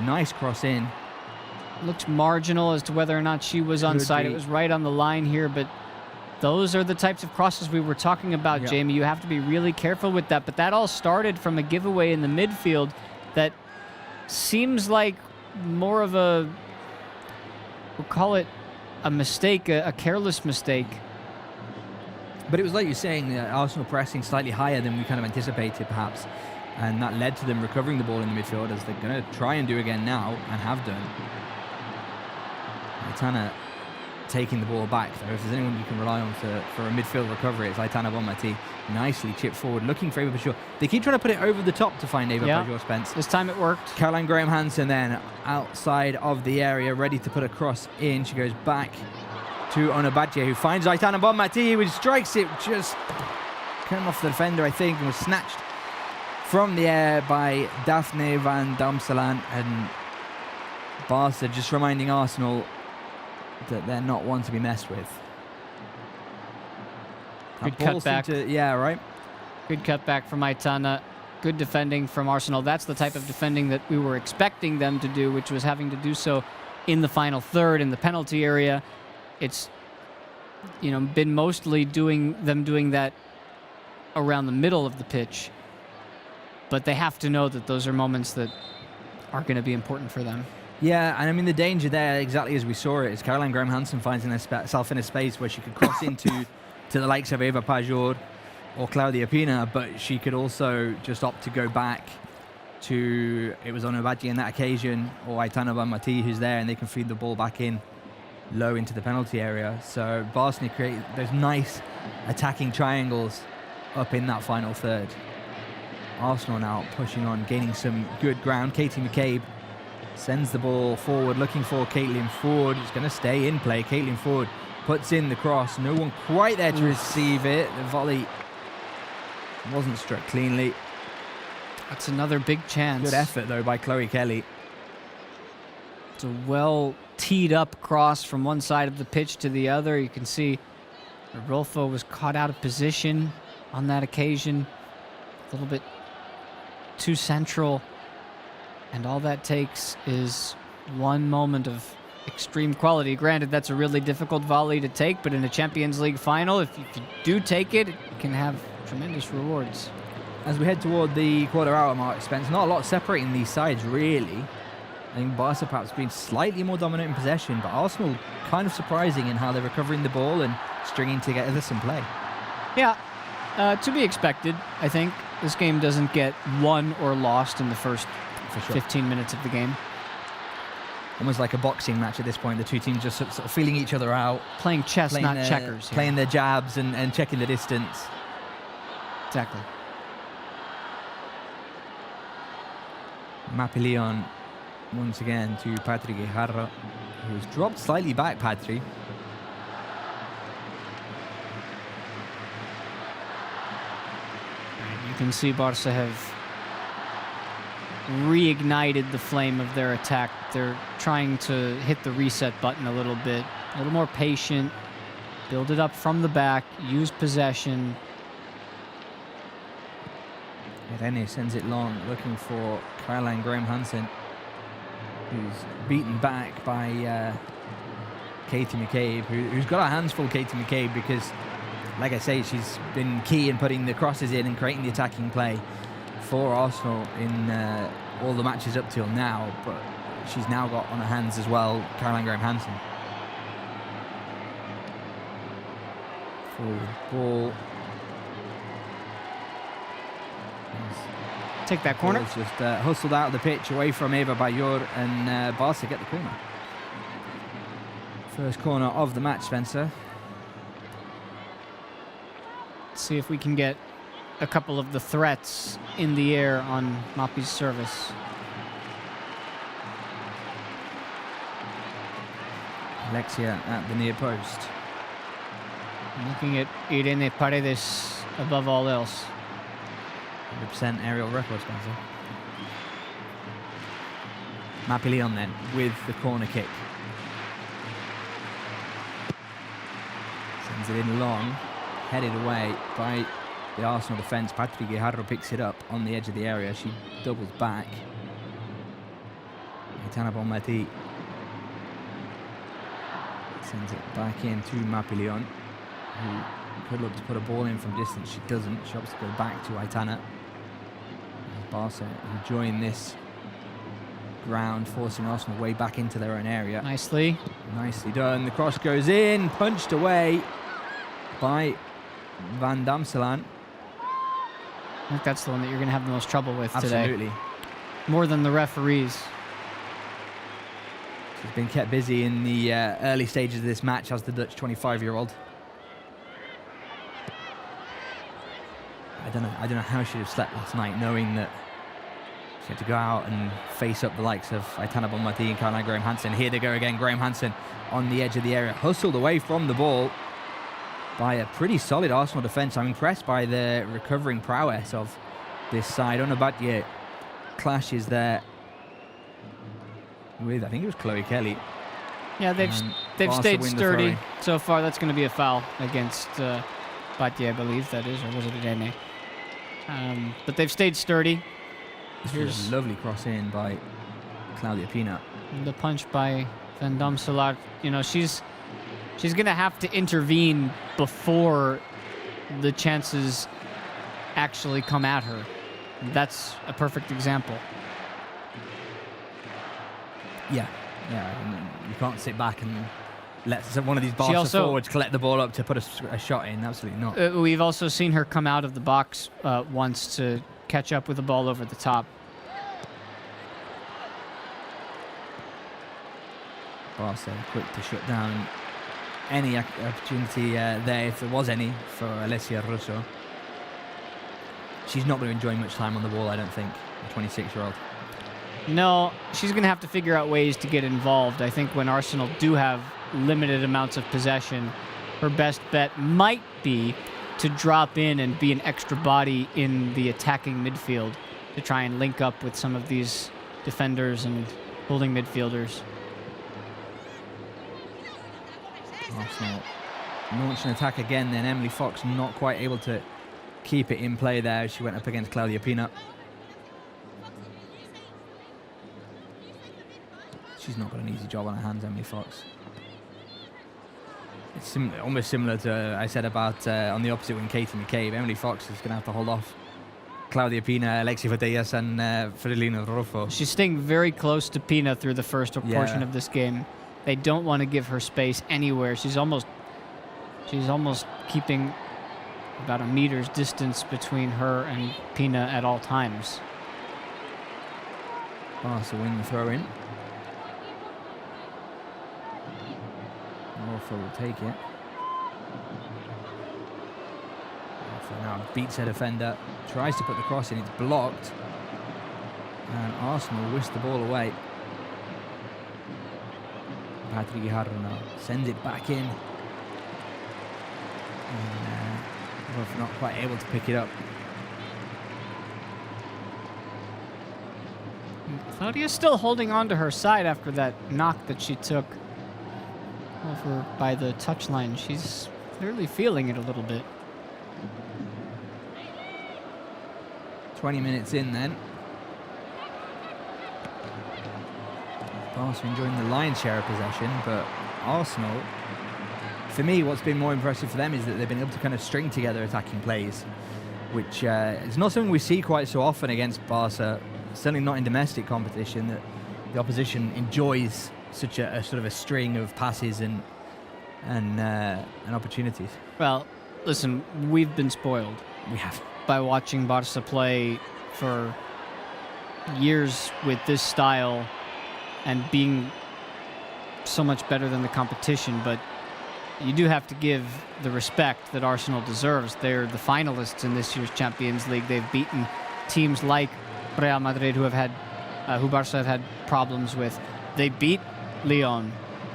Nice cross in. Looks marginal as to whether or not she was onside. It was right on the line here, but those are the types of crosses we were talking about, Jamie. You have to be really careful with that. But that all started from a giveaway in the midfield that seems like more of a, we'll call it a mistake, a careless mistake. But it was like you're saying, Arsenal pressing slightly higher than we kind of anticipated, perhaps. And that led to them recovering the ball in the midfield, as they're going to try and do again now, and have done. Aitana taking the ball back, though. If there's anyone you can rely on for a midfield recovery, it's Aitana Bonmati. Nicely chipped forward, looking for Eva Pajor. They keep trying to put it over the top to find Eva Pajor, Spence. This time it worked. Caroline Graham-Hansen then outside of the area, ready to put a cross in. She goes back to Onabadje, who finds Aitana Bonmati, who strikes it, just came off the defender, I think, and was snatched from the air by Daphne van Damselen. And Barca just reminding Arsenal that they're not one to be messed with. Good cutback. Yeah, right. Good cutback from Aitana. Good defending from Arsenal. That's the type of defending that we were expecting them to do, which was having to do so in the final third in the penalty area. It's, you know, been mostly doing that around the middle of the pitch, but they have to know that those are moments that are going to be important for them. Yeah, and I mean the danger there, exactly as we saw it, is Caroline Graham-Hansen finds herself in a space where she could cross into to the likes of Eva Pajor or Claudia Pina, but she could also just opt to go back to, it was Onabadje on that occasion, or Aitana Bonmati who's there, and they can feed the ball back in low into the penalty area. So Barcelona create those nice attacking triangles up in that final third. Arsenal now pushing on, gaining some good ground. Katie McCabe sends the ball forward, looking for Caitlin Ford. It's going to stay in play. Caitlin Ford puts in the cross. No one quite there to receive it. The volley wasn't struck cleanly. That's another big chance. Good effort, though, by Chloe Kelly. It's a well teed up cross from one side of the pitch to the other. You can see Rolfo was caught out of position on that occasion. A little bit too central. And all that takes is one moment of extreme quality. Granted, that's a really difficult volley to take, but in a Champions League final, if you do take it, it can have tremendous rewards. As we head toward the quarter-hour mark, Spence, not a lot separating these sides, really. I think Barca perhaps being slightly more dominant in possession, but Arsenal kind of surprising in how they're recovering the ball and stringing together some play. Yeah, to be expected, I think. This game doesn't get won or lost in the first 15 minutes of the game. Almost like a boxing match at this point. The two teams just sort of feeling each other out. Playing chess, not checkers. Playing their jabs and checking the distance. Exactly. Mappy once again to Patri Guijarro, who's dropped slightly back, Patri. can see Barça have reignited the flame of their attack. They're trying to hit the reset button a little bit, a little more patient, build it up from the back, use possession. Irene sends it long, looking for Caroline Graham-Hansen, who's beaten back by Katie McCabe, who's got her hands full, Katie McCabe, because, like I say, she's been key in putting the crosses in and creating the attacking play for Arsenal in all the matches up till now, but she's now got on her hands as well Caroline Graham-Hansen. Forward ball. Take that corner. Ball's just hustled out of the pitch away from Eva Bayor, and Barça get the corner. First corner of the match, Spencer. Let's see if we can get a couple of the threats in the air on Mapi's service. Alexia at the near post. Looking at Irene Paredes above all else. 100% aerial record, Spencer. Mapi Leon then with the corner kick. Sends it in long, headed away by the Arsenal defence. Patrick Guijarro picks it up on the edge of the area. She doubles back. Aitana Bonmati sends it back in to Mapi Leon, who could look to put a ball in from distance. She doesn't. She opts to go back to Aitana. Barça enjoying this ground, forcing Arsenal way back into their own area. Nicely done. The cross goes in, punched away by Van Damselaan. I think that's the one that you're going to have the most trouble with today. Absolutely. More than the referees. She's been kept busy in the early stages of this match as the Dutch 25-year-old. I don't know how she'd have slept last night, knowing that she had to go out and face up the likes of Aitana Bonmati and Caroline Graham-Hansen. Here they go again, Graham-Hansen on the edge of the area, hustled away from the ball by a pretty solid Arsenal defence. I'm impressed by the recovering prowess of this side. Onabatje clashes there with, I think it was Chloe Kelly. Yeah, they've Barca stayed win the sturdy throw-in. so far. That's going to be a foul against Batje, I believe that is, or was it Irene? But they've stayed sturdy. Here's a lovely cross in by Claudia Pina. The punch by Van Damselaan. You know, she's going to have to intervene before the chances actually come at her. That's a perfect example. Yeah. You can't sit back and let one of these Barca forwards collect the ball up to put a shot in. Absolutely not. We've also seen her come out of the box once to catch up with the ball over the top. Barca quick to shut down any opportunity there, if there was any, for Alessia Russo. She's not going to enjoy much time on the ball, I don't think, the 26-year-old. No, she's going to have to figure out ways to get involved. I think when Arsenal do have limited amounts of possession, her best bet might be to drop in and be an extra body in the attacking midfield to try and link up with some of these defenders and holding midfielders. Arsenal launch an attack again, then Emily Fox not quite able to keep it in play there. She went up against Claudia Pina. She's not got an easy job on her hands, Emily Fox. It's almost similar to I said about on the opposite wing, Katie McCabe. Emily Fox is going to have to hold off Claudia Pina, Alexia Fotellas, and Fridolina Ruffo. She's staying very close to Pina through the first portion of this game. They don't want to give her space anywhere. She's almost keeping about a meter's distance between her and Pina at all times. Barca win the throw in. Ruffo will take it. Ruffo now beats her defender, tries to put the cross in, it's blocked, and Arsenal whisk the ball away. Patrick Guijarro now sends it back in. And Ruffo not quite able to pick it up. Claudia's still holding on to her side after that knock that she took over by the touchline. She's clearly feeling it a little bit. 20 minutes in then. Barca enjoying the lion's share of possession, but Arsenal, for me, what's been more impressive for them is that they've been able to kind of string together attacking plays, which is not something we see quite so often against Barca, certainly not in domestic competition, that the opposition enjoys such a sort of a string of passes and opportunities. Well, listen, we've been spoiled. We have. By watching Barca play for years with this style and being so much better than the competition, but you do have to give the respect that Arsenal deserves. They're the finalists in this year's Champions League. They've beaten teams like Real Madrid, who Barca have had problems with. They beat Lyon,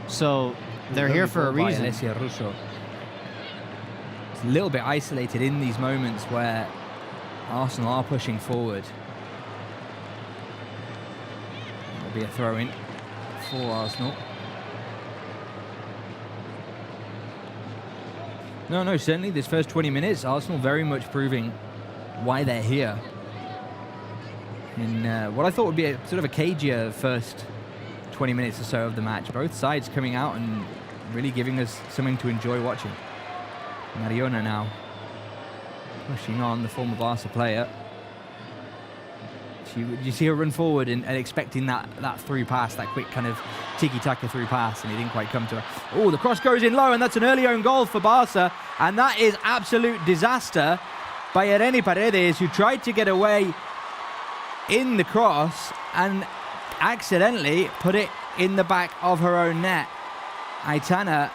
so they're here for a reason. It's a little bit isolated in these moments where Arsenal are pushing forward. There'll be a throw-in for Arsenal. No, certainly this first 20 minutes, Arsenal very much proving why they're here. In what I thought would be a sort of a cagier first 20 minutes or so of the match. Both sides coming out and really giving us something to enjoy watching. Mariona now pushing on, the former Barca player. You see her run forward and expecting that through pass, that quick kind of tiki-taka through pass, and he didn't quite come to her. Oh, the cross goes in low, and that's an early own goal for Barca, and that is absolute disaster by Irene Paredes, who tried to get away in the cross and accidentally put it in the back of her own net. Aitana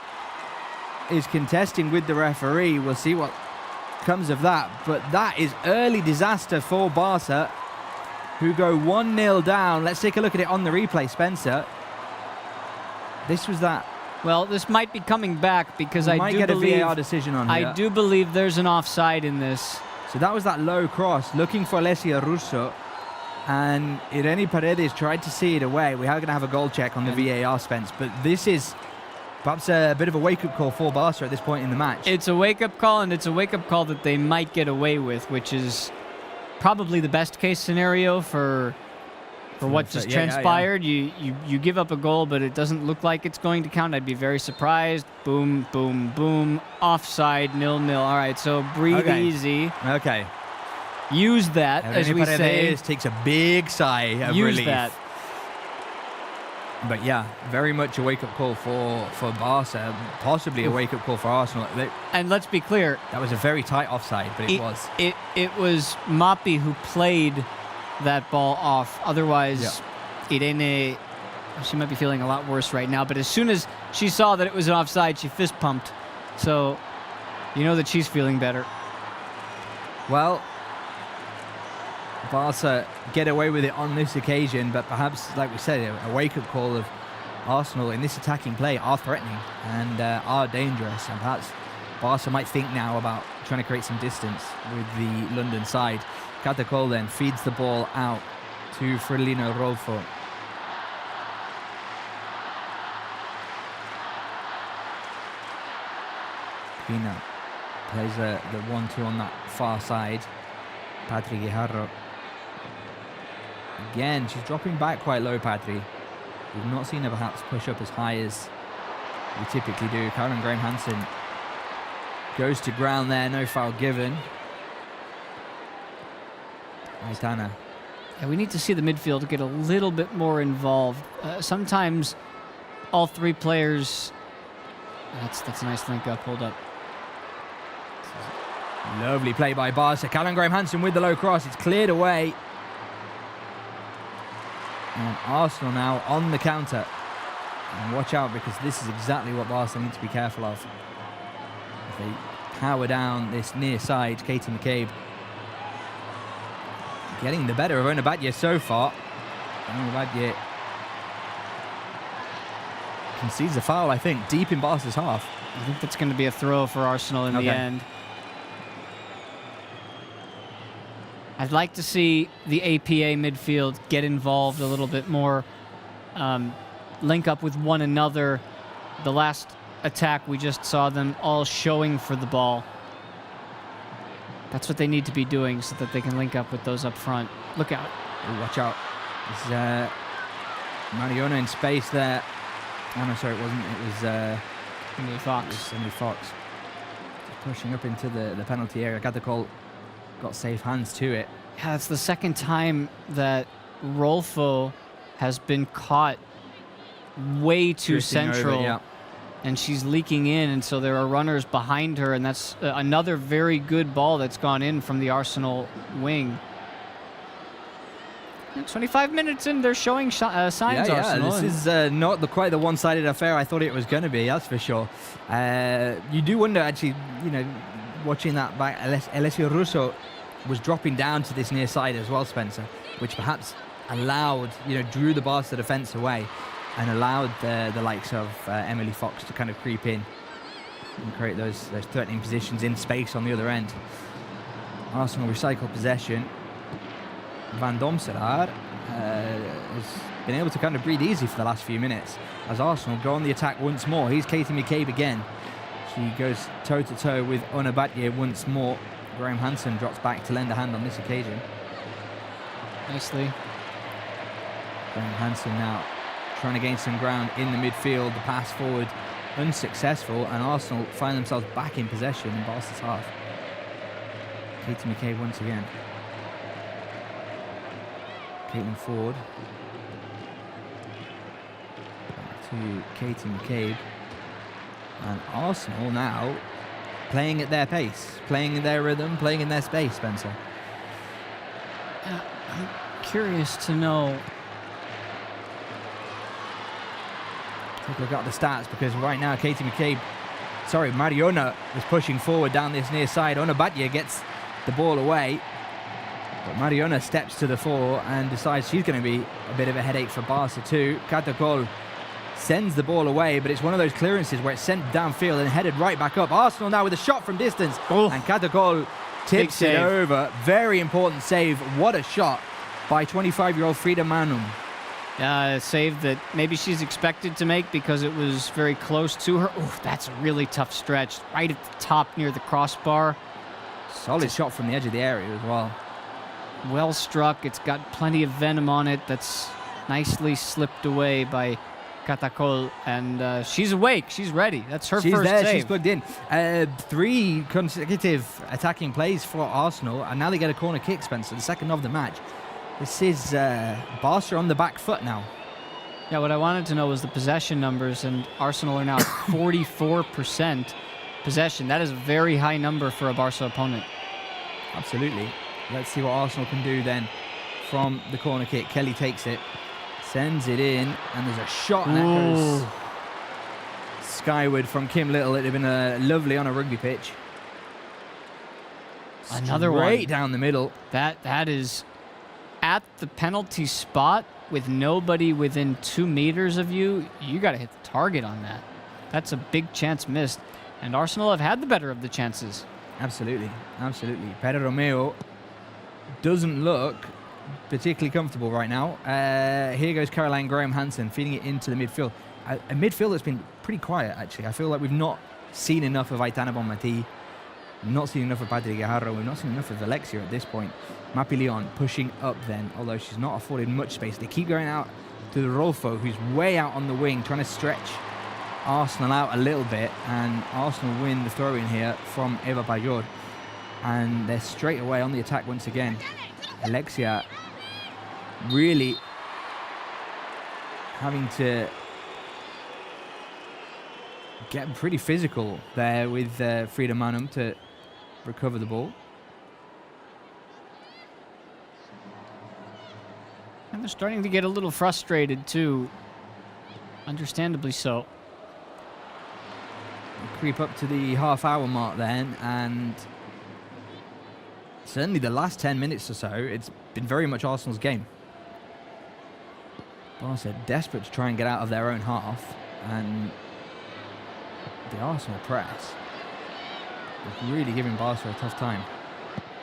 is contesting with the referee. We'll see what comes of that, but that is early disaster for Barca, who go 1-0 down. Let's take a look at it on the replay, Spencer. This was that. Well, this might be coming back because I do get believe a VAR decision on here. I do believe there's an offside in this. So that was that low cross, looking for Alessia Russo, and Irene Paredes tried to see it away. We are going to have a goal check on the VAR, Spence, but this is perhaps a bit of a wake-up call for Barca at this point in the match. It's a wake-up call, and it's a wake-up call that they might get away with, which is probably the best case scenario for what just transpired. Yeah. You give up a goal, but it doesn't look like it's going to count. I'd be very surprised. Boom, boom, boom. Offside, 0-0. All right, so breathe easy. Okay. Use that, as we say. Takes a big sigh of relief. Use that. But yeah, very much a wake-up call for Barca, possibly a wake-up call for Arsenal. And let's be clear, that was a very tight offside, but it was. It was Mapi who played that ball off. Otherwise, Irene, she might be feeling a lot worse right now. But as soon as she saw that it was an offside, she fist-pumped. So you know that she's feeling better. Well, Barca get away with it on this occasion, but perhaps, like we said, a wake-up call of Arsenal in this attacking play are threatening and are dangerous, and perhaps Barca might think now about trying to create some distance with the London side. Catacol then feeds the ball out to Frilino Rolfo. Pina plays the 1-2 on that far side. Patri Guijarro. Again, she's dropping back quite low, Patri. We've not seen her perhaps push up as high as we typically do. Caroline Graham-Hansen goes to ground there, no foul given. Aitana. Yeah, we need to see the midfield get a little bit more involved. Sometimes all three players... That's a nice link up, hold up. Lovely play by Barca. Caroline Graham-Hansen with the low cross. It's cleared away. And Arsenal now on the counter. And watch out, because this is exactly what Barca need to be careful of. If they power down this near side, Katie McCabe getting the better of Onabadje so far. Onabadje concedes a foul, I think, deep in Barca's half. I think that's going to be a throw for Arsenal in the end. I'd like to see the APA midfield get involved a little bit more, link up with one another. The last attack, we just saw them all showing for the ball. That's what they need to be doing so that they can link up with those up front. Look out. Oh, watch out. There's Mariona in space there. Oh, no, sorry, it wasn't. It was Emily Fox. Emily Fox. Just pushing up into the penalty area. Got the call. Got safe hands to it. Yeah, it's the second time that Rolfo has been caught way too Drifting central. over, yeah. And she's leaking in, and so there are runners behind her, and that's another very good ball that's gone in from the Arsenal wing. 25 minutes in, they're showing signs, Arsenal. This is not quite the one-sided affair I thought it was going to be, that's for sure. You do wonder, actually, watching that back, Alessio Russo was dropping down to this near side as well, Spencer, which perhaps allowed, drew the Barca defence away and allowed the likes of Emily Fox to kind of creep in and create those threatening positions in space on the other end. Arsenal recycle possession. Van Domselaar has been able to kind of breathe easy for the last few minutes as Arsenal go on the attack once more. Here's Katie McCabe again. She goes toe-to-toe with Ona Batye once more. Graham Hansen drops back to lend a hand on this occasion. Nicely. Graham Hansen now trying to gain some ground in the midfield. The pass forward unsuccessful, and Arsenal find themselves back in possession in Barca's half. Katie McCabe once again. Caitlin Ford. Back to Katie McCabe. And Arsenal now playing at their pace, playing in their rhythm, playing in their space, Spencer. I'm curious to know. Take a look at the stats, because right now Mariona is pushing forward down this near side. Ona Batye gets the ball away. But Mariona steps to the fore and decides she's going to be a bit of a headache for Barca too. Catacol sends the ball away, but it's one of those clearances where it's sent downfield and headed right back up. Arsenal now with a shot from distance. And Catacol tips it over. Very important save. What a shot by 25-year-old Frida Manum. A save that maybe she's expected to make because it was very close to her. Oh, that's a really tough stretch. Right at the top near the crossbar. Solid shot from the edge of the area as well. Well struck. It's got plenty of venom on it. That's nicely slipped away by Catacol. And she's awake. She's ready. That's her first save. She's plugged in. 3 consecutive attacking plays for Arsenal. And now they get a corner kick, Spencer. The second of the match. This is Barca on the back foot now. Yeah, what I wanted to know was the possession numbers. And Arsenal are now 44% possession. That is a very high number for a Barca opponent. Absolutely. Let's see what Arsenal can do then from the corner kick. Kelly takes it, sends it in, and there's a shot, and that goes skyward from Kim Little. It'd have been lovely on a rugby pitch. Another one. Right down the middle. That is at the penalty spot with nobody within 2 meters of you. You got to hit the target on that. That's a big chance missed. And Arsenal have had the better of the chances. Absolutely, absolutely. Pere Romeo doesn't look particularly comfortable right now. Here goes Caroline Graham Hansen feeding it into the midfield. A midfield that's been pretty quiet, actually. I feel like we've not seen enough of Aitana Bonmatí, not seen enough of Patri Guijarro, we've not seen enough of Alexia at this point. Mapi Leon pushing up then, although she's not afforded much space. They keep going out to the Rolfo, who's way out on the wing, trying to stretch Arsenal out a little bit, and Arsenal win the throw-in here from Eva Bajor. And they're straight away on the attack once again. Alexia really having to get pretty physical there with Frida Manum to recover the ball. And they're starting to get a little frustrated too. Understandably so. Creep up to the half-hour mark then, and certainly the last 10 minutes or so, it's been very much Arsenal's game. Barca desperate to try and get out of their own half, and the Arsenal press is really giving Barca a tough time.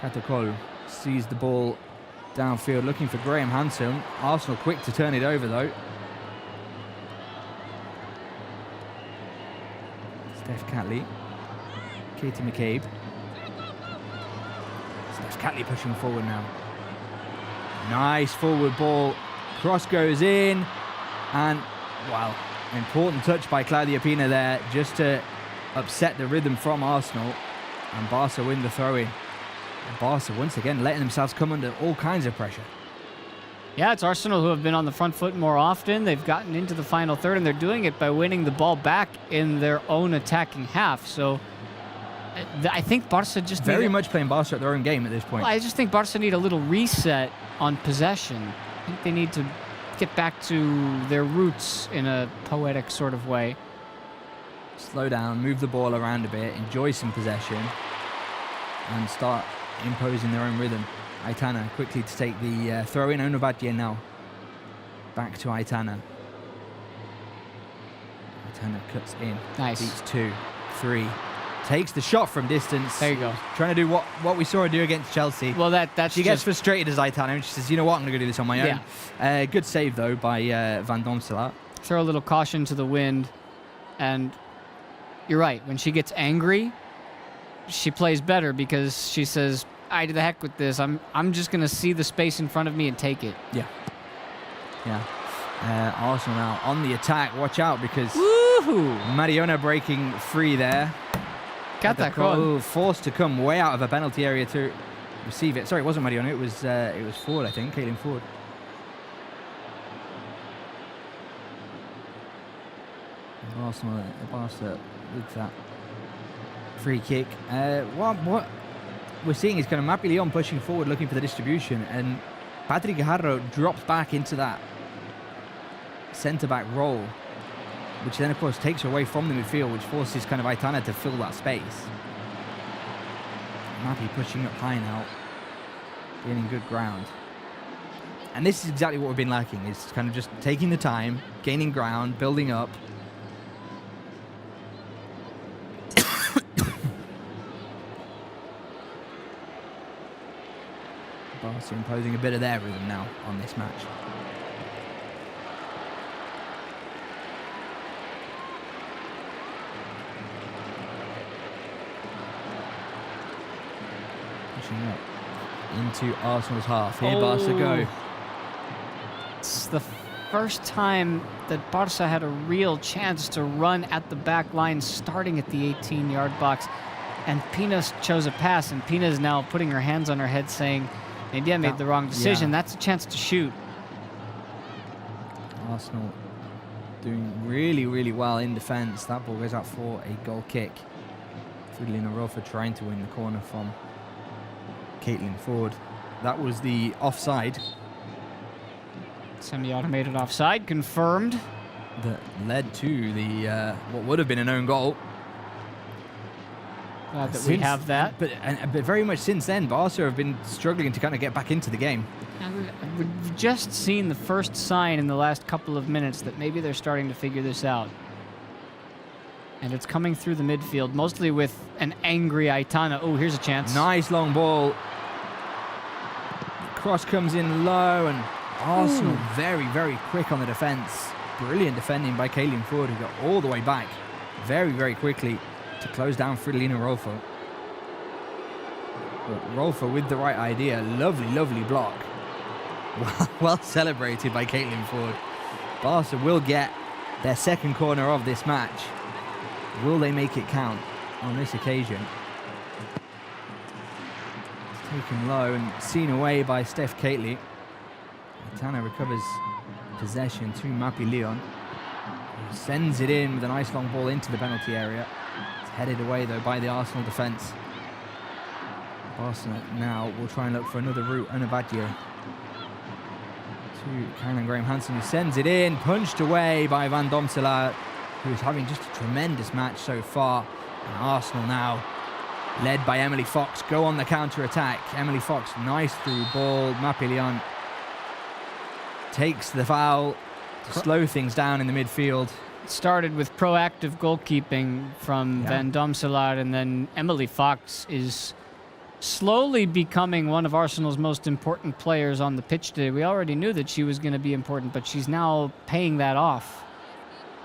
Catacol sees the ball downfield, looking for Graham Hansen. Arsenal quick to turn it over, though. Steph Catley. Katie McCabe. Steph Catley pushing forward now. Nice forward ball. Cross goes in. And, wow, important touch by Claudia Pina there, just to upset the rhythm from Arsenal. And Barca win the throw-in. And Barca, once again, letting themselves come under all kinds of pressure. Yeah, it's Arsenal who have been on the front foot more often. They've gotten into the final third, and they're doing it by winning the ball back in their own attacking half. So I think Barca just very much playing Barca at their own game at this point. Well, I just think Barca need a little reset on possession. I think they need to get back to their roots in a poetic sort of way. Slow down, move the ball around a bit, enjoy some possession, and start imposing their own rhythm. Aitana quickly to take the throw in. Onabadia now back to Aitana. Aitana cuts in. Nice. Beats 2, 3. Takes the shot from distance. There you go. Trying to do what we saw her do against Chelsea. Well, that's she gets frustrated as Aitana, and she says, "You know what? I'm going to go do this on my own." Yeah. Good save though by Van Domselaar. Throw a little caution to the wind, and you're right. When she gets angry, she plays better because she says, "I to the heck with this. I'm just going to see the space in front of me and take it." Yeah. Yeah. Arsenal now on the attack. Watch out because Mariona breaking free there. Forced to come way out of a penalty area to receive it. Sorry, it wasn't Mariona. It was Ford, I think. Caitlin Ford. Arsenal, Barca with that free kick. What we're seeing is kind of Mapi Leon pushing forward, looking for the distribution, and Patrick Guijarro drops back into that centre-back role, which then, of course, takes her away from the midfield, which forces kind of Aitana to fill that space. Mapi pushing up high now, gaining good ground. And this is exactly what we've been lacking, is kind of just taking the time, gaining ground, building up. Barca imposing a bit of their rhythm now on this match. Pushing up into Arsenal's half. Here Barca go. It's the first time that Barca had a real chance to run at the back line starting at the 18-yard box. And Pina chose a pass, and Pina is now putting her hands on her head saying, maybe I made the wrong decision. Yeah. That's a chance to shoot. Arsenal doing really, really well in defence. That ball goes out for a goal kick. Fridolina Rolfo trying to win the corner from Caitlin Ford. That was the offside. Semi-automated offside confirmed. That led to the what would have been an own goal. Glad that we have that. But very much since then, Barca have been struggling to kind of get back into the game. We've just seen the first sign in the last couple of minutes that maybe they're starting to figure this out. And it's coming through the midfield, mostly with an angry Aitana. Oh, here's a chance. Nice long ball. Cross comes in low, and Arsenal very, very quick on the defence. Brilliant defending by Caitlin Ford, who got all the way back very, very quickly to close down Fridolina Rolfo. But Rolfo with the right idea. Lovely, lovely block. Well celebrated by Caitlin Ford. Barca will get their second corner of this match. Will they make it count on this occasion? It's taken low and seen away by Steph Catley. Aitana recovers possession to Mapi Leon, who sends it in with a nice long ball into the penalty area. It's headed away though by the Arsenal defence. Barcelona now will try and look for another route. Onabadio to Caroline Graham Hansen, who sends it in, punched away by Van Domselaar, who is having just a tremendous match so far. And Arsenal now, led by Emily Fox, go on the counter-attack. Emily Fox, nice through ball. Mapi Leon takes the foul to slow things down in the midfield. It started with proactive goalkeeping from Van Domselaar, and then Emily Fox is slowly becoming one of Arsenal's most important players on the pitch today. We already knew that she was going to be important, but she's now paying that off.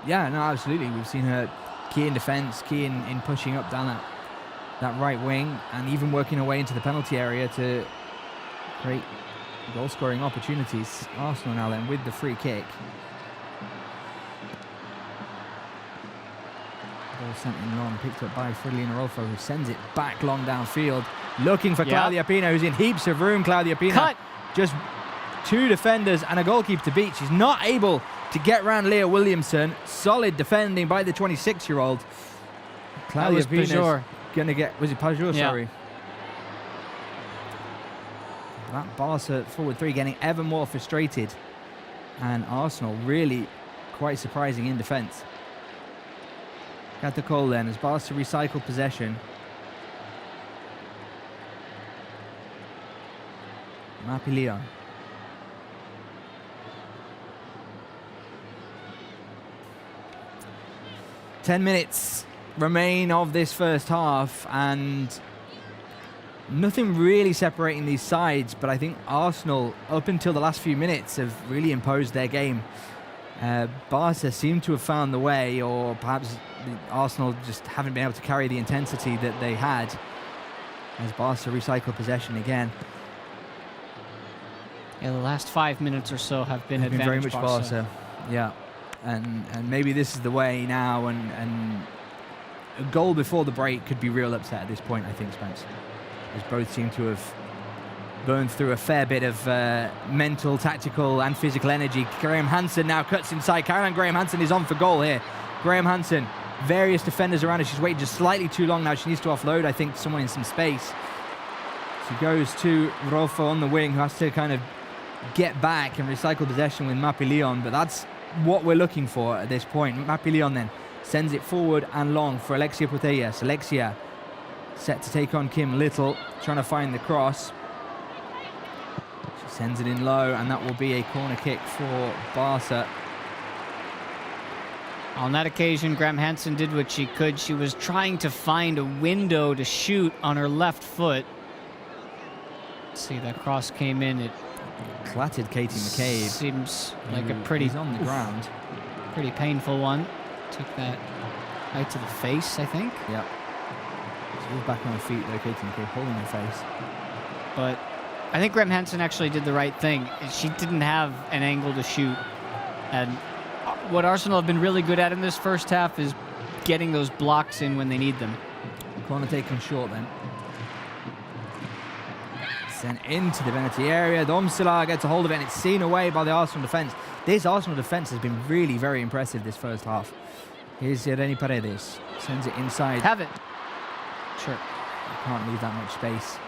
Yeah, no, absolutely. We've seen her key in defence, key in pushing up down that right wing, and even working her way into the penalty area to create goal-scoring opportunities. Arsenal now then with the free kick. Ball sent in long, picked up by Fridolina Rolfo, who sends it back long downfield, looking for Claudia Pina, who's in heaps of room. Claudia Pina, cut. Just 2 defenders and a goalkeeper to beat. She's not able to get around Leah Williamson. Solid defending by the 26-year-old. Claudia Pina's gonna get, was it Pajot? Yeah. Sorry. That Barca forward 3 getting ever more frustrated, and Arsenal really quite surprising in defence. Got the call then as Barca recycle possession. Mapi Leon. Ten minutes remain of this first half, and nothing really separating these sides, but I think Arsenal, up until the last few minutes, have really imposed their game. Barca seem to have found the way, or perhaps Arsenal just haven't been able to carry the intensity that they had, as Barca recycle possession again. Yeah, the last 5 minutes or so have been advantage very much Barca. Yeah, and maybe this is the way now, and a goal before the break could be real upset at this point, I think, Spence, as both seem to have burned through a fair bit of mental, tactical and physical energy. Graham Hansen now cuts inside. Caroline Graham Hansen is on for goal here. Graham Hansen, various defenders around her. She's waited just slightly too long now. She needs to offload, I think, someone in some space. She goes to Rolfo on the wing, who has to kind of get back and recycle possession with Mapi Leon, but that's what we're looking for at this point. Mapi Leon then sends it forward and long for Alexia Putellas. Alexia set to take on Kim Little, trying to find the cross. She sends it in low, and that will be a corner kick for Barca. On that occasion, Graham Hansen did what she could. She was trying to find a window to shoot on her left foot. Let's see, that cross came in. It clattered Katie McCabe. Seems like a pretty on the ground. Pretty painful one. Took that right to the face, I think. Yep. She was back on her feet though, Katie McCabe holding her face. But I think Graham Hansen actually did the right thing. She didn't have an angle to shoot. And what Arsenal have been really good at in this first half is getting those blocks in when they need them. Corner taken short then. Sent into the penalty area. Domsela gets a hold of it, and it's seen away by the Arsenal defence. This Arsenal defence has been really very impressive this first half. Here's Irene Paredes. Sends it inside. Have it. Sure. Can't leave that much space.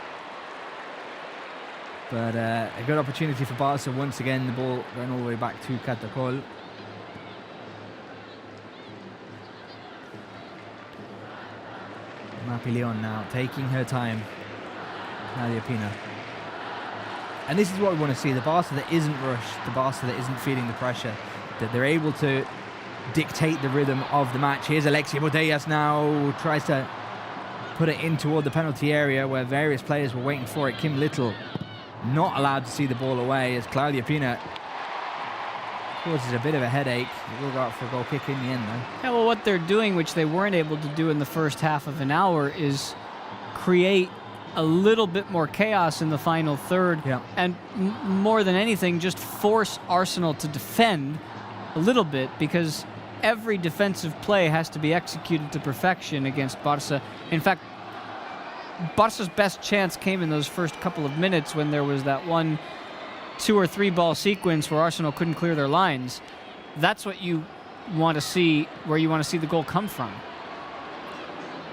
But a good opportunity for Barca once again. The ball going all the way back to Catacol. Mapi Leon now taking her time. Claudia Pina. And this is what we want to see. The Barca that isn't rushed, the Barca that isn't feeling the pressure, that they're able to dictate the rhythm of the match. Here's Alexia Putellas now, tries to put it in toward the penalty area where various players were waiting for it. Kim Little not allowed to see the ball away as Claudia Pina causes a bit of a headache. It will go out for a goal kick in the end though. Yeah, well, what they're doing, which they weren't able to do in the first half of an hour, is create a little bit more chaos in the final third, and more than anything, just force Arsenal to defend a little bit, because every defensive play has to be executed to perfection against Barca. In fact, Barca's best chance came in those first couple of minutes when there was that 1, 2 or 3 ball sequence where Arsenal couldn't clear their lines. That's what you want to see, where you want to see the goal come from.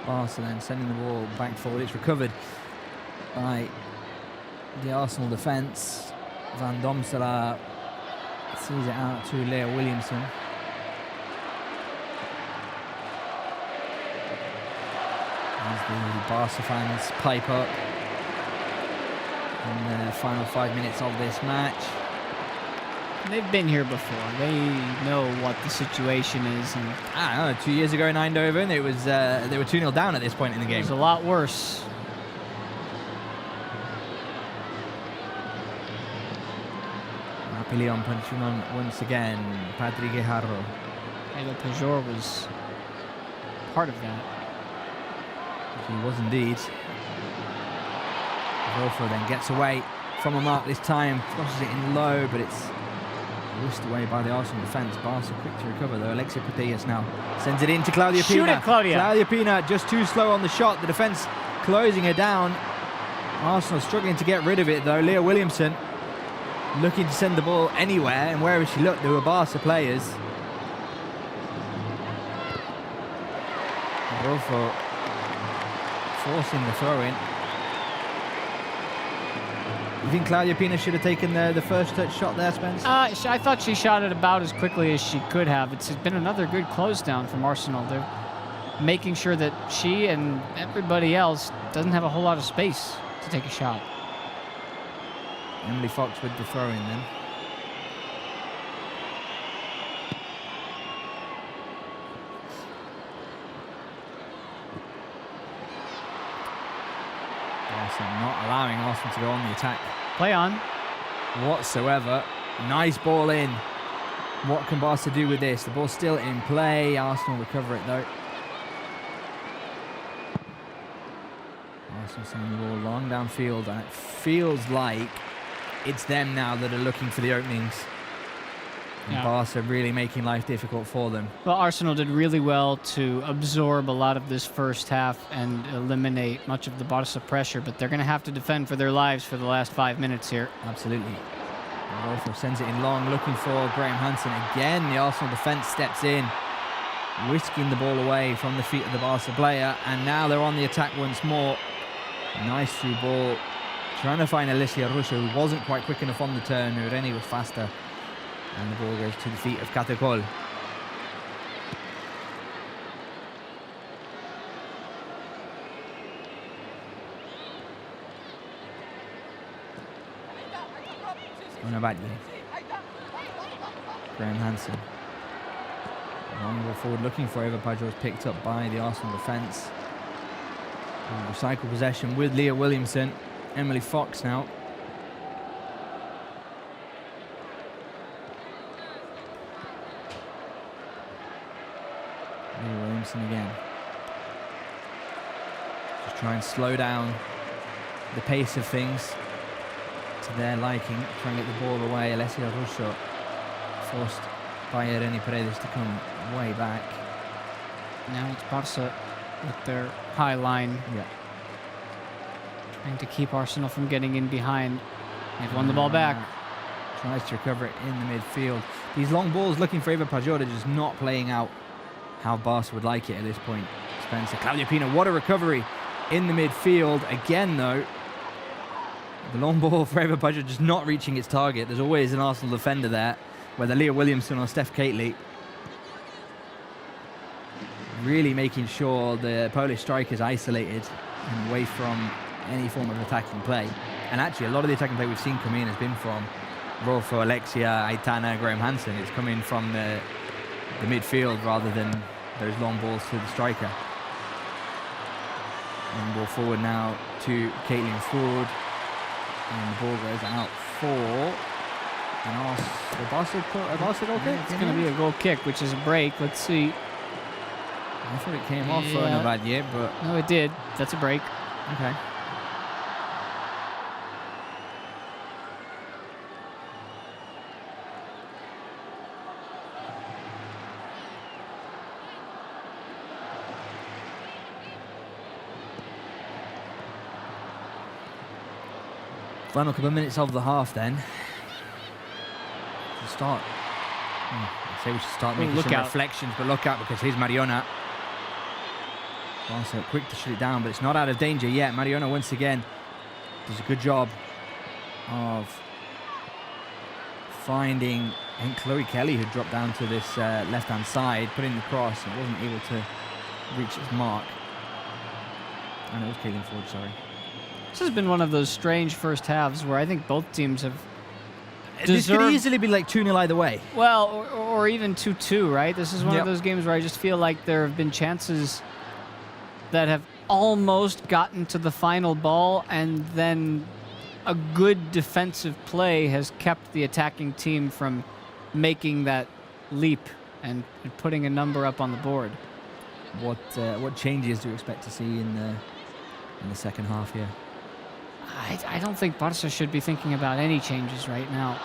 Barca then sending the ball back forward. It's recovered by the Arsenal defence. Van Domsela sees it out to Leah Williamson. As the Barca fans pipe up in the final 5 minutes of this match. They've been here before. They know what the situation is. And I don't know, 2 years ago in Eindhoven, it was they were 2-0 down at this point in the game. It was a lot worse. Papillon punching on once again. Patrick Guijarro. Eva Pajor was part of that. He was indeed. Rolfo then gets away from a mark this time. Crosses it in low, but it's whisked away by the Arsenal defence. Barca quick to recover though. Alexia Putellas now sends it in to Claudia Pina. Shoot it, Claudia. Claudia Pina just too slow on the shot. The defence closing her down. Arsenal struggling to get rid of it though. Leah Williamson looking to send the ball anywhere, and wherever she looked there were Barca players. Rolfo forcing the throw in. You think Claudia Pina should have taken the first touch shot there, Spence? I thought she shot it about as quickly as she could have. It's been another good close down from Arsenal. They're making sure that she and everybody else doesn't have a whole lot of space to take a shot. Emily Fox with the throw in then. Not allowing Arsenal to go on the attack. Play on. Whatsoever. Nice ball in. What can Barca do with this? The ball's still in play. Arsenal recover it though. Arsenal sending the ball long downfield, and it feels like it's them now that are looking for the openings. And Barca really making life difficult for them. Well, Arsenal did really well to absorb a lot of this first half and eliminate much of the Barca pressure, but they're going to have to defend for their lives for the last 5 minutes here. Absolutely. Rolfo sends it in long, looking for Graham Hansen. Again, the Arsenal defence steps in, whisking the ball away from the feet of the Barca player, and now they're on the attack once more. Nice through ball. Trying to find Alicia Russo, who wasn't quite quick enough on the turn. Ureni was faster. And the ball goes to the feet of Catacol. Onabadje. Graham Hansen. Long ball forward looking for Eva Pajor, picked up by the Arsenal defence. Recycle possession with Leah Williamson. Emily Fox now. Leah Williamson again. Just try and slow down the pace of things to their liking. Try and get the ball away. Alessia Russo forced by Irene Paredes to come way back. Now it's Barca with their high line. Yeah. Trying to keep Arsenal from getting in behind. They've won the ball back. Tries to recover it in the midfield. These long balls looking for Eva Pajor are just not playing out how Barca would like it at this point. Spencer, Claudia Pina, what a recovery in the midfield. Again, though, the long ball for Eva Pajor just not reaching its target. There's always an Arsenal defender there, whether Leah Williamson or Steph Catley. Really making sure the Polish strikers isolated and away from any form of attacking play. And actually, a lot of the attacking play we've seen come in has been from Rolfo, Alexia, Aitana, Graham Hansen. It's coming from the midfield rather than those long balls to the striker. Long ball forward now to Caitlin Ford. And the ball goes out for the Barca goal kick. It's going to be a goal kick, which is a break. Let's see. I thought it came off for Onabadje, but... No, it did. That's a break. Okay. Final couple of minutes of the half then. To start. I say we should start making some reflections, but look out, because here's Mariona. Also quick to shut it down, but it's not out of danger yet. Mariona once again does a good job of finding, I think, Chloe Kelly, who dropped down to this left-hand side, putting the cross and wasn't able to reach its mark. And it was Caitlin Ford, sorry. This has been one of those strange first halves where I think both teams have This could easily be like 2-0 either way. Well, or even 2-2, right? This is one of those games where I just feel like there have been chances that have almost gotten to the final ball and then a good defensive play has kept the attacking team from making that leap and putting a number up on the board. What changes do you expect to see in the second half here? I don't think Barça should be thinking about any changes right now.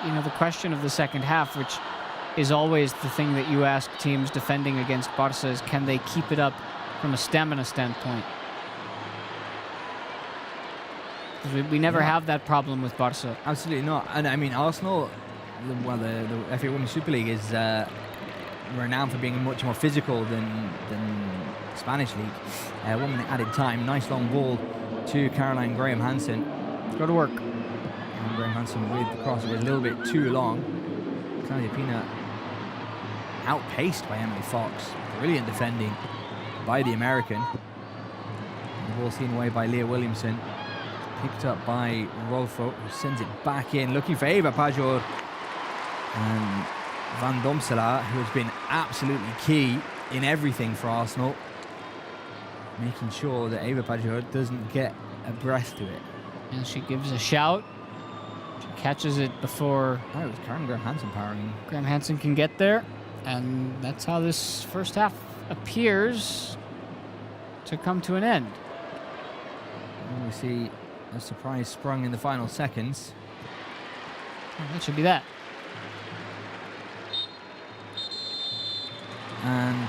You know, the question of the second half, which is always the thing that you ask teams defending against Barça, is can they keep it up from a stamina standpoint? We never have that problem with Barça. Absolutely not. And I mean, Arsenal, the FA Women's Super League is renowned for being much more physical than Spanish league. 1 minute added time. Nice long ball to Caroline Graham Hansen. Go to work. And Graham Hansen with the cross. It was a little bit too long. Claudia Pina outpaced by Emily Fox. Brilliant defending by the American. The ball seen away by Leah Williamson. Picked up by Rolfo, who sends it back in, looking for Eva Pajor. And Van Domselaar, who has been absolutely key in everything for Arsenal, making sure that Eva Pajor doesn't get a breath to it. And she gives a shout. She catches it before... Oh, it was Karen Graham Hansen powering. Graham Hansen can get there. And that's how this first half appears to come to an end. And we see a surprise sprung in the final seconds. Oh, that should be that. And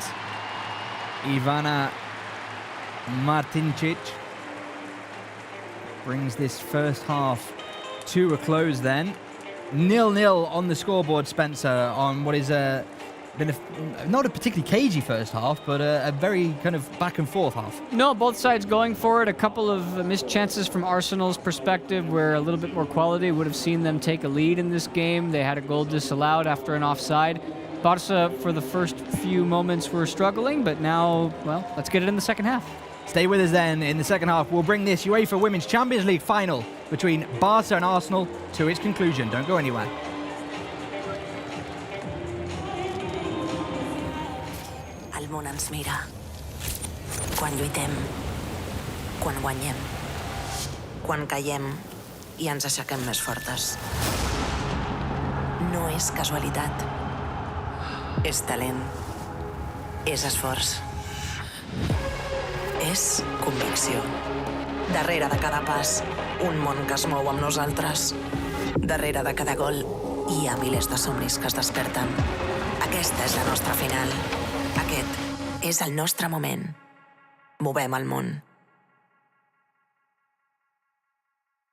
Ivana Martincic brings this first half to a close then. 0-0 on the scoreboard, Spencer, on what is been not a particularly cagey first half, but a very kind of back and forth half. No, both sides going for it. A couple of missed chances from Arsenal's perspective where a little bit more quality would have seen them take a lead in this game. They had a goal disallowed after an offside. Barça, for the first few moments, were struggling, but now, well, let's get it in the second half. Stay with us then. In the second half, we'll bring this UEFA Women's Champions League final between Barça and Arsenal to its conclusion. Don't go anywhere. El món ens mira. Quan lluitem, quan guanyem, quan caiem i ens aixequem més fortes. No és casualitat. És talent. És esforç. És convicció. Darrere de cada pas, un món que es mou amb nosaltres. Darrere de cada gol, hi ha milers de somnis que es desperten. Aquesta és la nostra final. Aquest és el nostre moment. Movem el món.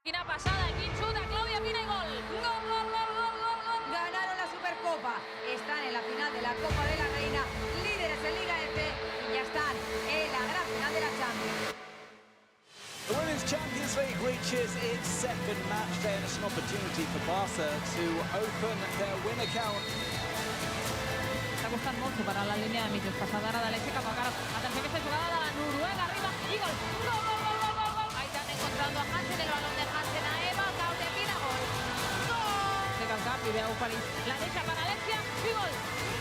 Quina passada, quin xut de Claudia Pina i gol. Gol, gol, gol, gol, gol, gol. Ganaron la Supercopa. Están en la final de la Copa de la Reina, líderes en Liga F y ya están en la gran final de la Champions. The Women's Champions League reaches its second match day, and it's an opportunity for Barça to open their win account. Està costant molt superar la línia de mitjos. Passadora d'Alexia cap a Caro. Atenció a aquesta jugada de la Noruega. Arriba i gol. Gol, gol, gol, gol, gol, gol. Ahí están encontrando a Hansen. El balón de Hansen a Eva. Claudia Pina. Gol. Gol. Llega al cap y de París. La derecha para Alexia y gol.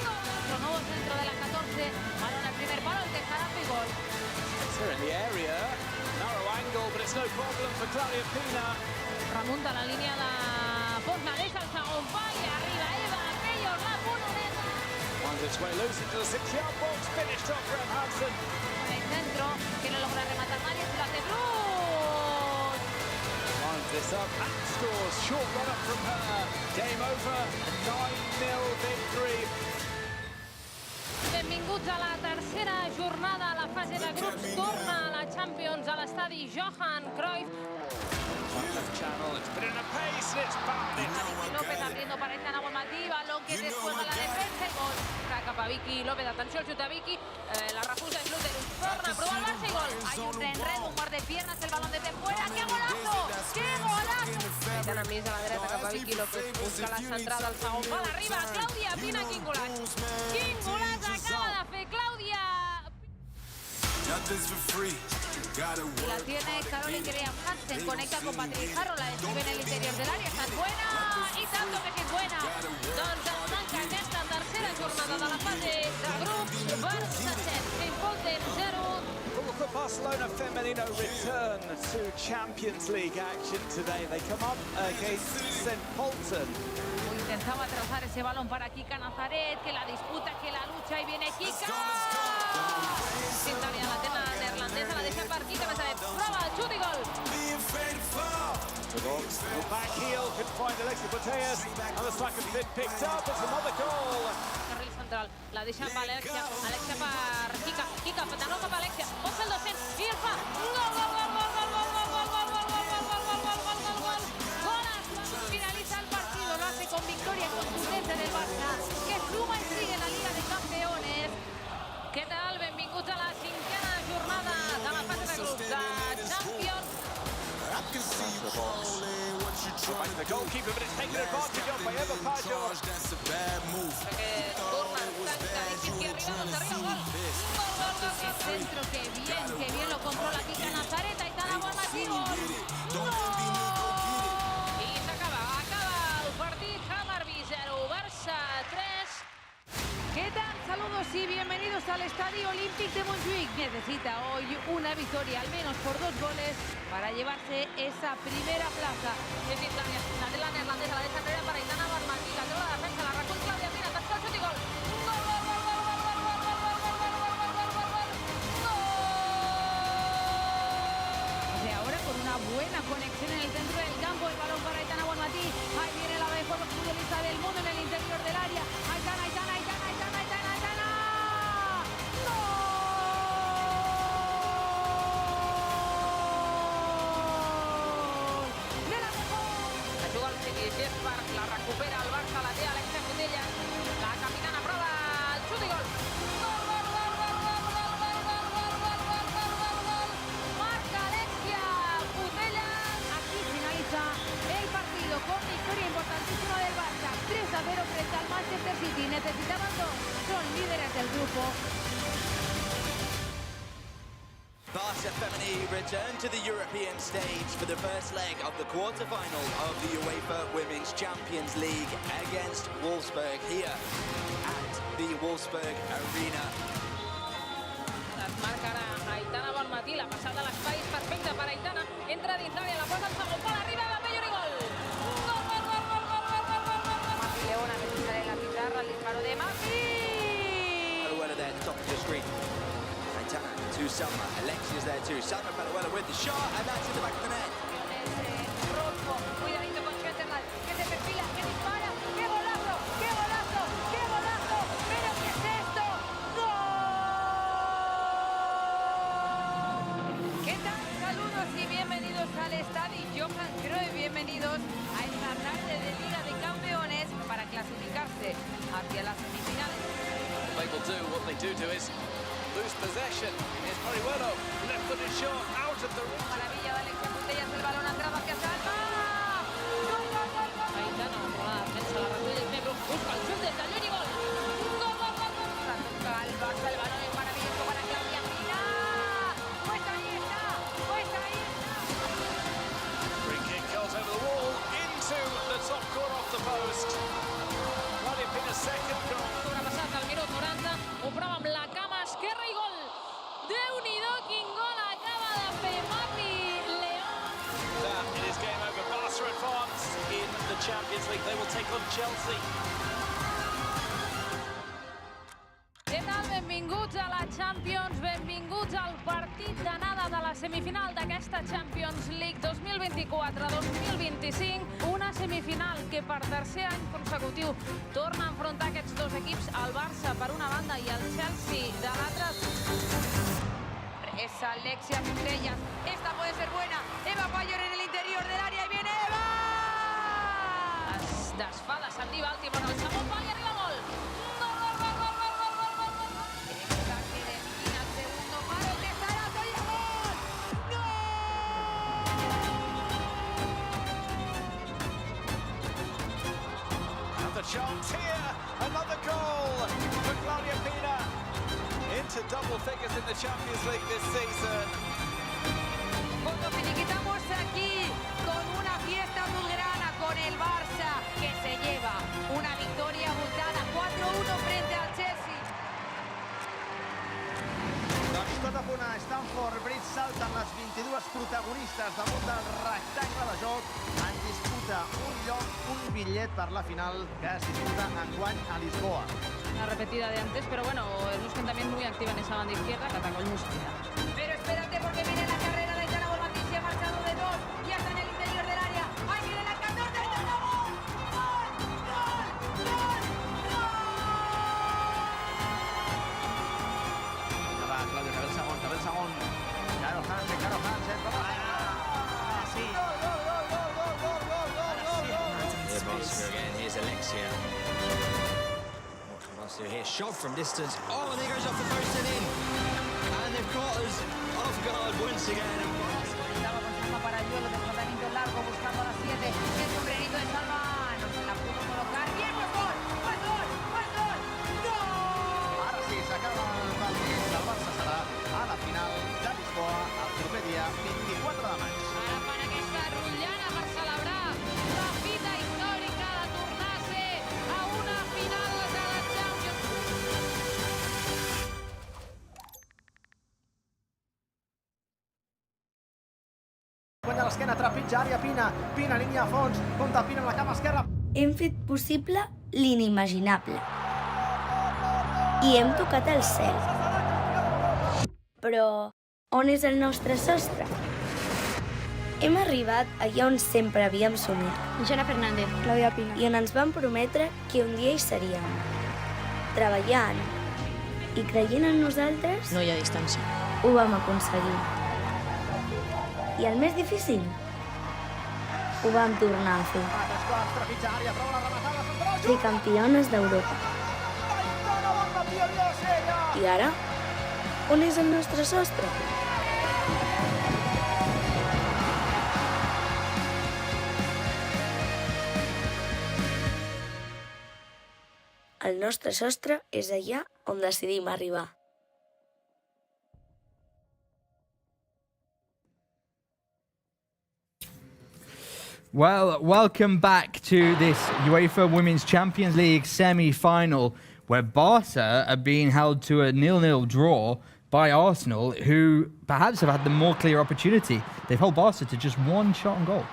Gol. Nuestro nuevo centro de la 14. Balón al primer palo. El Tejada y gol. It's here in the area. Narrow angle, but it's no problem for Claudia Pina. Remunta la línia de Pogna. Deixa el segon pal i arriba Eva. Pello, la polonesa. Finds its way loose into the 6-yard box. Finished off Graham Hansen. En el centro, que no logra rematar nadie, se lo hace Bruce. Lines this up and scores. Short run up from her. Game over. A 9-0 victory. Benvinguts a la tercera jornada a la fase de grups. Torna a la Champions a l'estadi Johan Cruyff. Channel, it's been in a pace, it's bound it. Vicky López abriendo para esta Nahuel Matí, balón que descuelga la defensa y gol. Cap a Vicky López, atenció el xut a Vicky, la refusa el Gluten, torna, prova el Barça y gol. Hay un reenredo, un par de piernas, el balón desde fuera, ¡qué golazo! ¡Qué golazo! Aitana Mies a la dreta, cap a Vicky López, busca la centrada al segon pal, arriba, Claudia Pina, quin golaç! Quin golaç acaba de fer Claudia! Y la tiene Caroline Graham Hansen, conecta con Patrick Harrow, la describe en el interior del área, esta es buena, y tanto que es buena. Doncs el tanca aquesta tercera jornada de la fase de grups, Barça 7, Midfield 0. Barcelona Femenino return to Champions League action today. They come up against St. Polten. Intentaba trazar ese balón para Kika Nazareth, que la disputa, que la lucha, y viene Kika. Victoria la tela neerlandesa, la deixa per Kika Nazareth. Prova, el xut i gol. The back heel can find Alexia Putellas, and the second been picked up. It's another goal. Carril central, la deixa per Alexia. Alexia per Kika. Kika, de nou cap a Alexia. Pot fer el 200 i el fa. Gol, gol, gol, gol, gol, gol, gol, gol, gol, gol, gol, gol, gol, gol, gol, gol. Finaliza el partido, lo hace con victoria contundente del Barça, que suma y sigue la Liga de Campeones. Què tal? Benvinguts a la 5a jornada de la fase de grups de Champions. The goalkeeper, but it's taken advantage of by Eva Pajor. Que torna, tanca, que arriba, donde arriba, gol. Gol, gol, gol, gol. Centro, que bien lo controla Kika Nazareth. Ahí está la buena, gol. I s'acaba, el partit. Hammarby 0, Barça 3. ¿Qué tal? Saludos y bienvenidos al Estadio Olímpic de Montjuïc. Necesita hoy una victoria, al menos por 2 goles, para llevarse esa primera plaza. Es Victoria, la de la neerlandesa, la deja enrere para Aitana Barmati, la de la defensa, la recull Claudia Pina, tasca el xut i gol. Gol, gol, gol, gol, gol, gol, gol, gol, gol, gol, gol, gol, gol, gol, gol. Y ahora con una buena conexión en el centro del campo, el balón para Aitana Barmati. Ahí viene la mejor futbolista del mundo en el interior del área. Aitana, Aitana, Aitana, Aitana, Aitana, Aitana. La recupera el Barça, la té Alexia Putellas, la capitana prova el xut i gol. Gol, gol, gol, gol, gol, gol, gol, gol, gol, gol, gol, gol, gol, gol. Marca Alexia Putellas. Aquí finaliza el partido con victoria importantísima del Barça. 3-0 frente al Manchester City. Necesitaban 2, son líderes del grupo. Barça Femení return to the European stage for the first leg of the quarter-final of the UEFA Women's Champions League against Wolfsburg here at the Wolfsburg Arena. Es marcarà Aitana Barmati, la passada a l'espai és perfecta per Aitana, entra dins l'àrea, la posa al segon pal, arriba de Mellor i gol! Gol, gol, gol, gol, gol, gol, gol, gol, gol, gol! Mapi Leona, que sale en la pizarra, el disparo de Mapi! Paruella there at the top of the screen. Aitana to Salma, Alexia's there too. Salma Paruella with the shot, and that's in the back of the net. Rolfo, cuidadito con Schetterland, que se perfila, que dispara, ¡qué golazo, qué golazo, qué golazo! ¿Pero qué es esto? ¡Gol! ¿Qué tal? Saludos y bienvenidos al estadio Johan Cruyff, bienvenidos a esta tarde de Liga de Campeones para clasificarse hacia las semifinales. They will do what they do is lose possession. It's Paruella, left-footed shot out of the reach. Maravilla de Alexia Putellas, el balón ha entrado hacia Salma. ¡Gol, gol, gol, gol! Aitana, la defensa, la recull el Negro, busca el chute, el tallón y gol. ¡Gol, gol, gol, gol! La toca al Barça, el balón es maravilloso para Claudia Pina. Pues ahí está, pues ahí está. Free kick goes over the wall into the top corner off the post. Claudia Pina's second goal. Sobrepassat al minut 90, ho prova amb la cama esquerra i gol. Déu-n'hi-do, quin gol acaba de fer Mapi León. That it is game over. Barça advance in the Champions League. They will take on Chelsea. Què tal? Benvinguts a la Champions, benvinguts al partit d'anada de la semifinal d'aquesta Champions League 2024-2025. Una semifinal que per tercer any consecutiu torna a enfrontar aquests dos equips, el Barça per una banda i el Chelsea de l'altra. Es Alexia Putellas, esta puede ser buena. Eva Pajor en el interior del área y viene Eva! Es desfà de Sandy Baltimore al segon pal i arriba el gol. Gol, gol, gol, gol, gol, gol, gol, gol, gol. Saque de esquina, el segundo palo, que estará y el gol. ¡Gol! And the chance here, another goal for Claudia Pina. Into double figures in the Champions League this season. Cuando finiquitamos aquí con una fiesta azulgrana con el Barça, que se lleva una victoria abultada 4-1 frente al Chelsea. Doncs tot a punt a Stamford Bridge salten les 22 protagonistes damunt del rectangle de joc en disputa un lloc, un bitllet per la final que es disputa enguany a Lisboa. Una repetida de antes, pero bueno, el Musken también muy activa en esa banda izquierda, que atacó el Musken. Pero espérate porque viene la carrera de Aitana Bonmatí, se ha marchado de 2, ya está en el interior del área. ¡Ahí viene la 14! ¡Aitana! ¡Gol! ¡Gol! ¡Gol! ¡Gol! Ja va, Claudia, que ve el segon, que ve el segon. Caro Hansen, sí. Here's Barca again, here's Alexia. What can Barca do here? Shot from distance. Oh, and there goes off the post and in. And they've caught us off guard once again. Estaba con Salva para el duelo, desplazamiento largo, buscando a las 7. El sombrerito de Salva no se la pudo colocar. ¡Bien, pues gol! ¡Pues gol! ¡Pues gol! ¡Gol! Ara sí, s'acaba el partit. El Barça serà a la final de Lisboa el proper dia 24 de maig. Ara fan aquesta rotllana per celebrar la fita històrica de tornar a ser a una final de la Champions. Guanya l'esquena, trepitja àrea Pina. Pina, línia a fons. Compta Pina amb la cama esquerra. Hem fet possible l'inimaginable. I hem tocat el cel. Però on és el nostre sostre? Hem arribat allà on sempre havíem somiat. Jana Fernández, Claudia Pina. I on ens van prometre que un dia hi seríem. Treballant i creient en nosaltres, No hi ha distància. ho vam aconseguir. I el més difícil, ho vam tornar a fer. Trepitja àrea, prova la rematada, central. Ser campiones d'Europa. I ara, on és el nostre sostre? El nostre sostre és allà on decidim arribar. Well, welcome back to this UEFA Women's Champions League semi-final, where Barca are being held to a 0-0 draw by Arsenal, who perhaps have had the more clear opportunity. They've held Barca to just one shot on goal.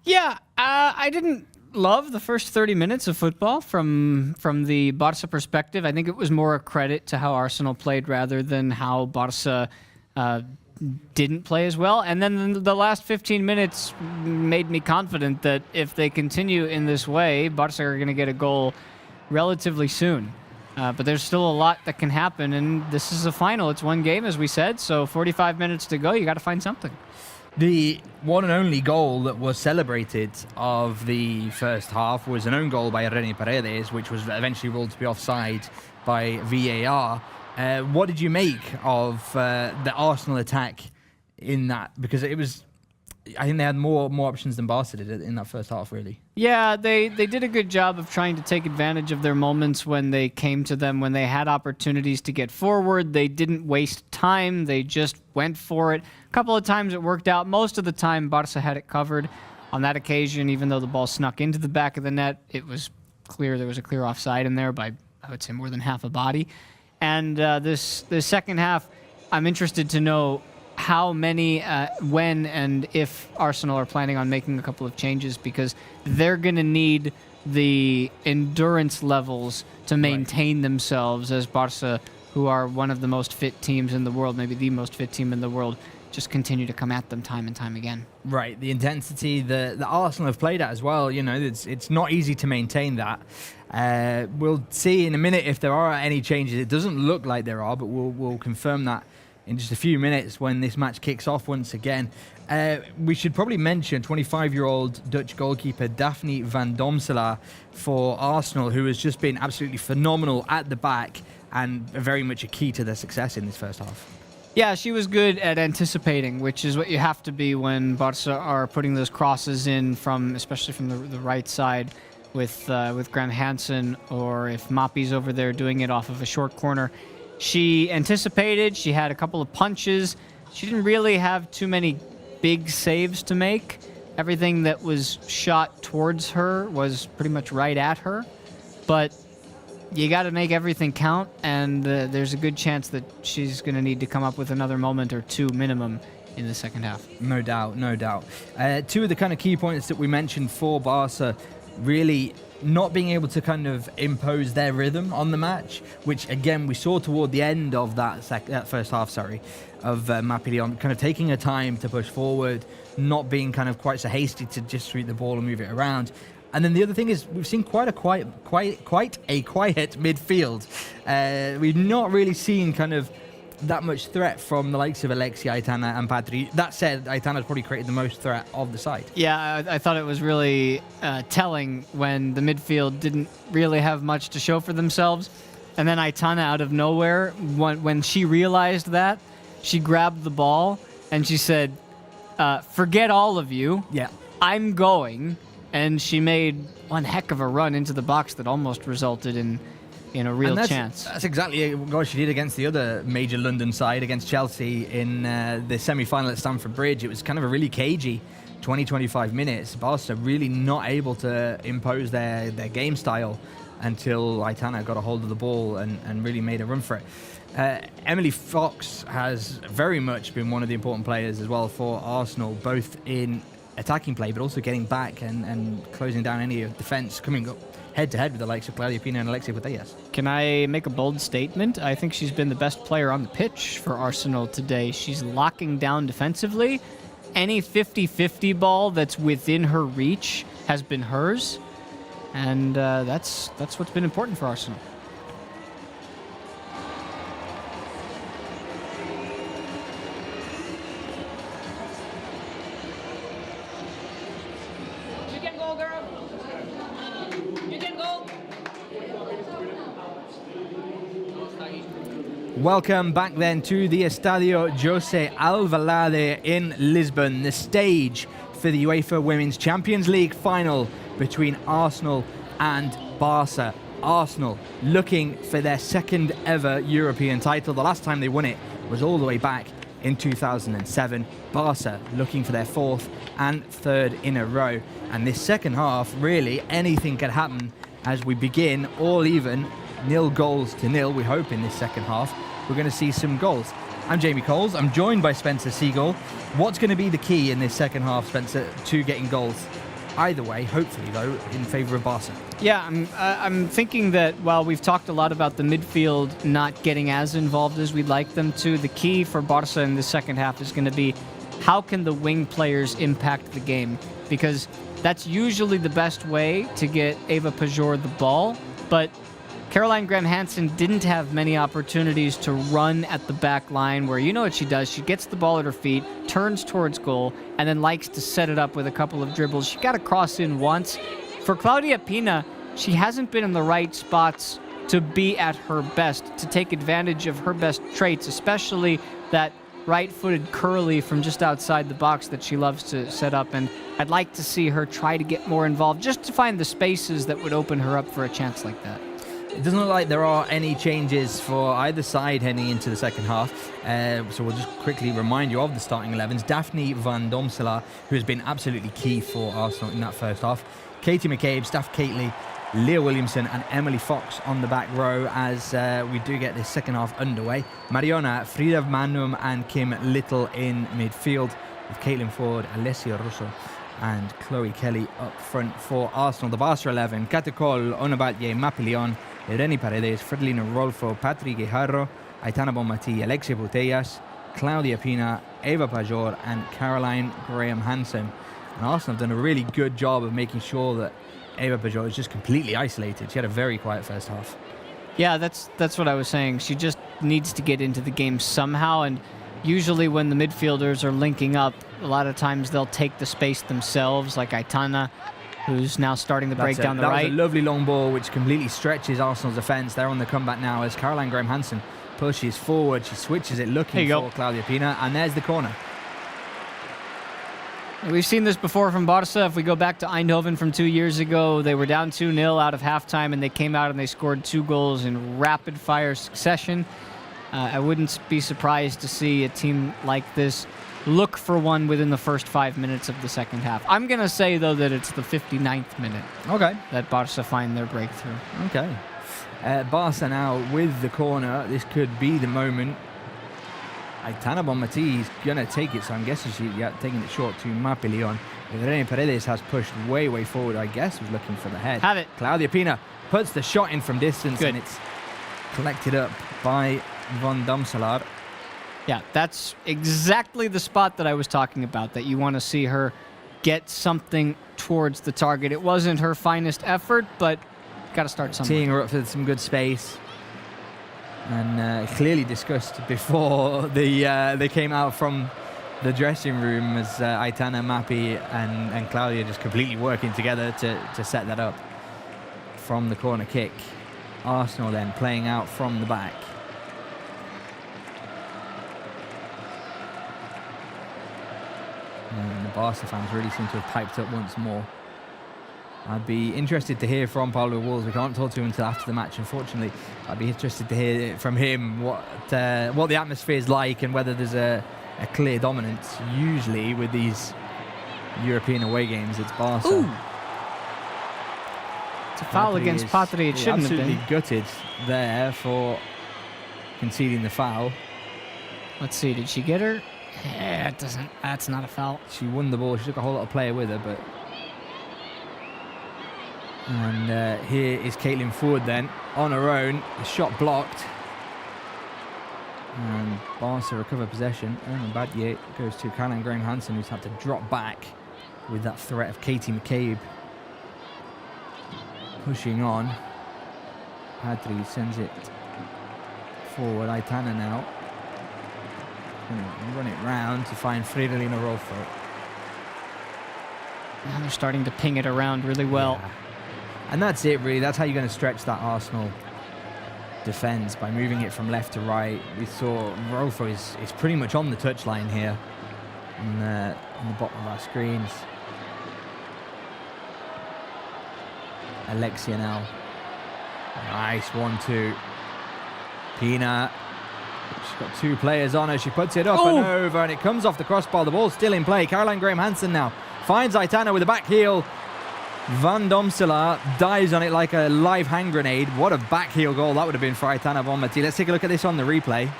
Yeah, I didn't love the first 30 minutes of football from the Barca perspective. I think it was more a credit to how Arsenal played rather than how Barca didn't play as well. And then the last 15 minutes made me confident that if they continue in this way, Barca are going to get a goal relatively soon. But there's still a lot that can happen, and this is a final. It's one game, as we said, so 45 minutes to go. You got to find something. The one and only goal that was celebrated of the first half was an own goal by Reni Paredes, which was eventually ruled to be offside by VAR. What did you make of the Arsenal attack in that? Because it was, I think they had more options than Barca did in that first half, really. Yeah, they did a good job of trying to take advantage of their moments when they came to them, when they had opportunities to get forward. They didn't waste time. They just went for it. A couple of times it worked out. Most of the time, Barca had it covered. On that occasion, even though the ball snuck into the back of the net, it was clear there was a clear offside in there by, I would say, more than half a body. And this second half, I'm interested to know how many, when and if Arsenal are planning on making a couple of changes, because they're going to need the endurance levels to maintain themselves as Barca, who are one of the most fit teams in the world, maybe the most fit team in the world, just continue to come at them time and time again. Right, the intensity that Arsenal have played at as well, you know, it's not easy to maintain that. We'll see in a minute if there are any changes. It doesn't look like there are, but we'll confirm that in just a few minutes when this match kicks off once again. We should probably mention 25-year-old Dutch goalkeeper Daphne van Domselaar for Arsenal, who has just been absolutely phenomenal at the back and very much a key to their success in this first half. Yeah, she was good at anticipating, which is what you have to be when Barca are putting those crosses in from, especially from the right side with Graham Hansen, or if Mappy's over there doing it off of a short corner. She anticipated, she had a couple of punches. She didn't really have too many big saves to make. Everything that was shot towards her was pretty much right at her. But you got to make everything count, and there's a good chance that she's going to need to come up with another moment or two minimum in the second half. No doubt, no doubt. Two of the kind of key points that we mentioned for Barca, really not being able to kind of impose their rhythm on the match, which again we saw toward the end of that first half, of Mapillon, kind of taking her time to push forward, not being kind of quite so hasty to just shoot the ball and move it around. And then the other thing is we've seen quite a quiet midfield. We've not really seen kind of that much threat from the likes of Alexia, Aitana and Patri. That said, Aitana's probably created the most threat of the side. Yeah, I thought it was really telling when the midfield didn't really have much to show for themselves. And then Aitana, out of nowhere, when she realized that, she grabbed the ball and she said, forget all of you. Yeah. I'm going. And she made one heck of a run into the box that almost resulted in a real chance. That's exactly what she did against the other major London side, against Chelsea in the semi-final at Stamford Bridge. It was kind of a really cagey 20-25 minutes. Barca really not able to impose their game style until Aitana got a hold of the ball and really made a run for it. Emily Fox has very much been one of the important players as well for Arsenal, both in attacking play, but also getting back and closing down any defence, coming up head-to-head with the likes of Claudia Pina and Alexia Putellas. Can I make a bold statement? I think she's been the best player on the pitch for Arsenal today. She's locking down defensively. Any 50-50 ball that's within her reach has been hers, and that's what's been important for Arsenal. Welcome back then to the Estadio José Alvalade in Lisbon, the stage for the UEFA Women's Champions League final between Arsenal and Barca. Arsenal looking for their second ever European title. The last time they won it was all the way back in 2007. Barca looking for their fourth and third in a row. And this second half, really, anything could happen as we begin all even, 0-0. We hope in this second half we're going to see some goals. I'm Jamie Coles. I'm joined by Spencer Seagull. What's going to be the key in this second half, Spencer, to getting goals? Either way, hopefully, though, in favour of Barca. Yeah, I'm thinking that while we've talked a lot about the midfield not getting as involved as we'd like them to, the key for Barca in the second half is going to be how can the wing players impact the game? Because that's usually the best way to get Eva Pajor the ball, but Caroline Graham-Hansen didn't have many opportunities to run at the back line where you know what she does. She gets the ball at her feet, turns towards goal, and then likes to set it up with a couple of dribbles. She got to cross in once. For Claudia Pina, she hasn't been in the right spots to be at her best, to take advantage of her best traits, especially that right-footed curly from just outside the box that she loves to set up. And I'd like to see her try to get more involved just to find the spaces that would open her up for a chance like that. It doesn't look like there are any changes for either side heading into the second half. So we'll just quickly remind you of the starting 11s. Daphne van Domselaar, who has been absolutely key for Arsenal in that first half. Katie McCabe, Steph Catley, Leah Williamson and Emily Fox on the back row as we do get this second half underway. Mariona, Frida Manum and Kim Little in midfield, with Caitlin Ford, Alessia Russo and Chloe Kelly up front for Arsenal. The Barca 11, Catacol, Onabatye, Mapillon, Irene Paredes, Fredlina Rolfo, Patri Guijarro, Aitana Bonmatí, Alexia Putellas, Claudia Pina, Eva Pajor and Caroline Graham-Hansen. And Arsenal have done a really good job of making sure that Eva Pajor is just completely isolated. She had a very quiet first half. Yeah, that's what I was saying. She just needs to get into the game somehow, and usually when the midfielders are linking up, a lot of times they'll take the space themselves, like Aitana, who's now starting to break down the right. That was a lovely long ball which completely stretches Arsenal's defence. They're on the comeback now as Caroline Graham-Hansen pushes forward. She switches it looking for Claudia Pina, and there's the corner. We've seen this before from Barca. If we go back to Eindhoven from 2 years ago, they were down 2-0 out of halftime, and they came out and they scored 2 goals in rapid-fire succession. I wouldn't be surprised to see a team like this look for one within the first 5 minutes of the second half. I'm going to say, though, that it's the 59th minute that Barca find their breakthrough. Okay. Barça now with the corner. This could be the moment. Aitana Bonmatí is going to take it, so I'm guessing she's taking it short to Mapi Leon. Irene Paredes has pushed way forward, I guess, was looking for the head. Have it. Claudia Pina puts the shot in from distance, and it's collected up by Van Damselaar. Yeah, that's exactly the spot that I was talking about, that you want to see her get something towards the target. It wasn't her finest effort, but got to start somewhere. Teeing her up for some good space. And clearly discussed before they came out from the dressing room, as Aitana, Mapi and Claudia just completely working together to set that up from the corner kick. Arsenal then playing out from the back. And the Barca fans really seem to have piped up once more. I'd be interested to hear from Pablo Walls. We can't talk to him until after the match, unfortunately. I'd be interested to hear from him what the atmosphere is like and whether there's a clear dominance. Usually with these European away games, it's Barca. Ooh. It's a foul against Patri. It shouldn't have been. Absolutely gutted there for conceding the foul. Let's see, did she get her? Yeah, it doesn't. That's not a foul. She won the ball. She took a whole lot of player with her, but... And here is Caitlin Ford then, on her own. The shot blocked. And Barca recover possession. And Badye goes to Caroline Graham-Hansen, who's had to drop back with that threat of Katie McCabe pushing on. Padri sends it forward. Aitana now. Run it round to find Fridolina Rolfo. Now they're starting to ping it around really well. Yeah. And that's it, really. That's how you're going to stretch that Arsenal defence, by moving it from left to right. We saw Rolfo is pretty much on the touchline here on the bottom of our screens. Alexia now. Nice 1-2. Pina. She's got two players on her. She puts it up and over, and it comes off the crossbar. The ball's still in play. Caroline Graham-Hansen now finds Aitana with a back heel. Van Domselaar dives on it like a live hand grenade. What a back heel goal that would have been for Aitana Bonmatí. Let's take a look at this on the replay.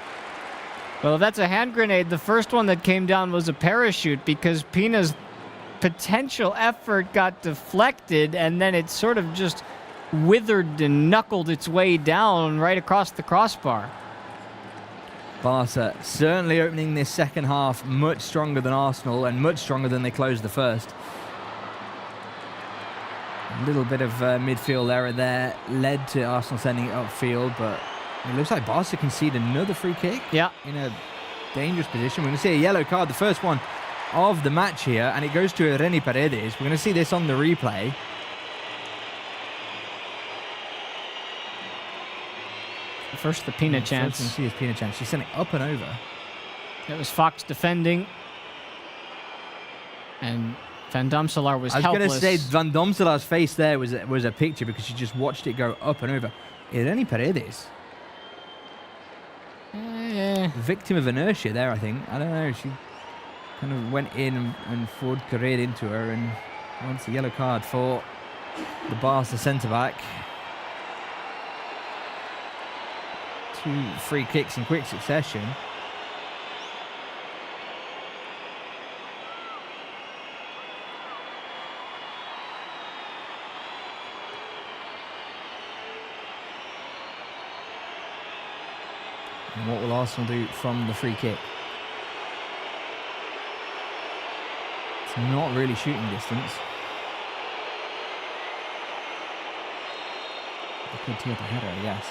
Well, if that's a hand grenade, the first one that came down was a parachute, because Pina's potential effort got deflected, and then it sort of just withered and knuckled its way down right across the crossbar. Barca certainly opening this second half much stronger than Arsenal, and much stronger than they closed the first. A little bit of midfield error there led to Arsenal sending it upfield, but it looks like Barca concede another free kick. Yeah. In a dangerous position. We're going to see a yellow card, the first one of the match here, and it goes to Irene Paredes. We're going to see this on the replay. First, the Pina chance. First, see his Pina chance. She sent it up and over. It was Fox defending, and Van Domselaar was helpless. I was going to say Van Domselaar's face there was a picture, because she just watched it go up and over. Irene Paredes. Victim of inertia there, I think. I don't know. She kind of went in and Ford careered into her, and wants a yellow card for the Barca centre-back. 2 free kicks in quick succession. And what will Arsenal do from the free kick? It's not really shooting distance. They could tee up a header, I guess.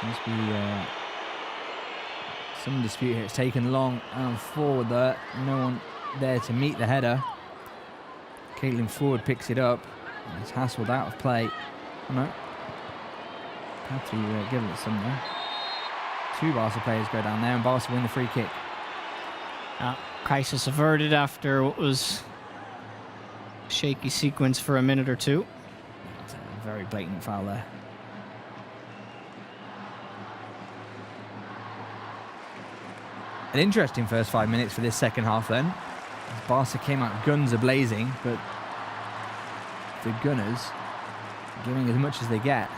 Seems to be some dispute here. It's taken long and forward there. No one there to meet the header. Caitlin Ford picks it up. It's hassled out of play. Oh no. Had to give it somewhere. 2 Barca players go down there, and Barca win the free kick. Crisis averted after what was a shaky sequence for a minute or two. It's a very blatant foul there. an interesting first 5 minutes for this second half then. Barca came out guns a-blazing, but the Gunners giving as much as they get.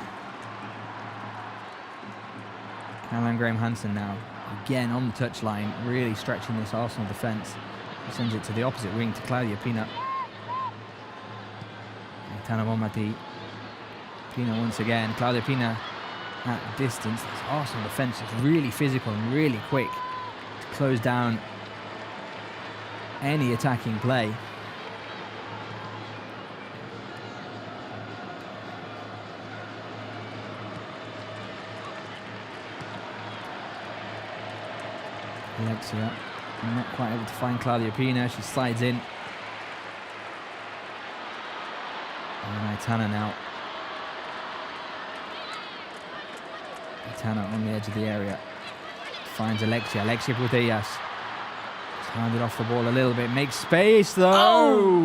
Caroline Graham-Hansen now, again on the touchline, really stretching this Arsenal defence. He sends it to the opposite wing to Claudia Pina. Aitana Bonmatí. Pina once again. Claudia Pina at distance. This Arsenal defence is really physical and really quick to close down any attacking play. Alexia not quite able to find Claudia Pina. She slides in. And Aitana now. Aitana on the edge of the area. Finds Alexia. Alexia Putellas. Handed off the ball a little bit. Makes space though. Oh!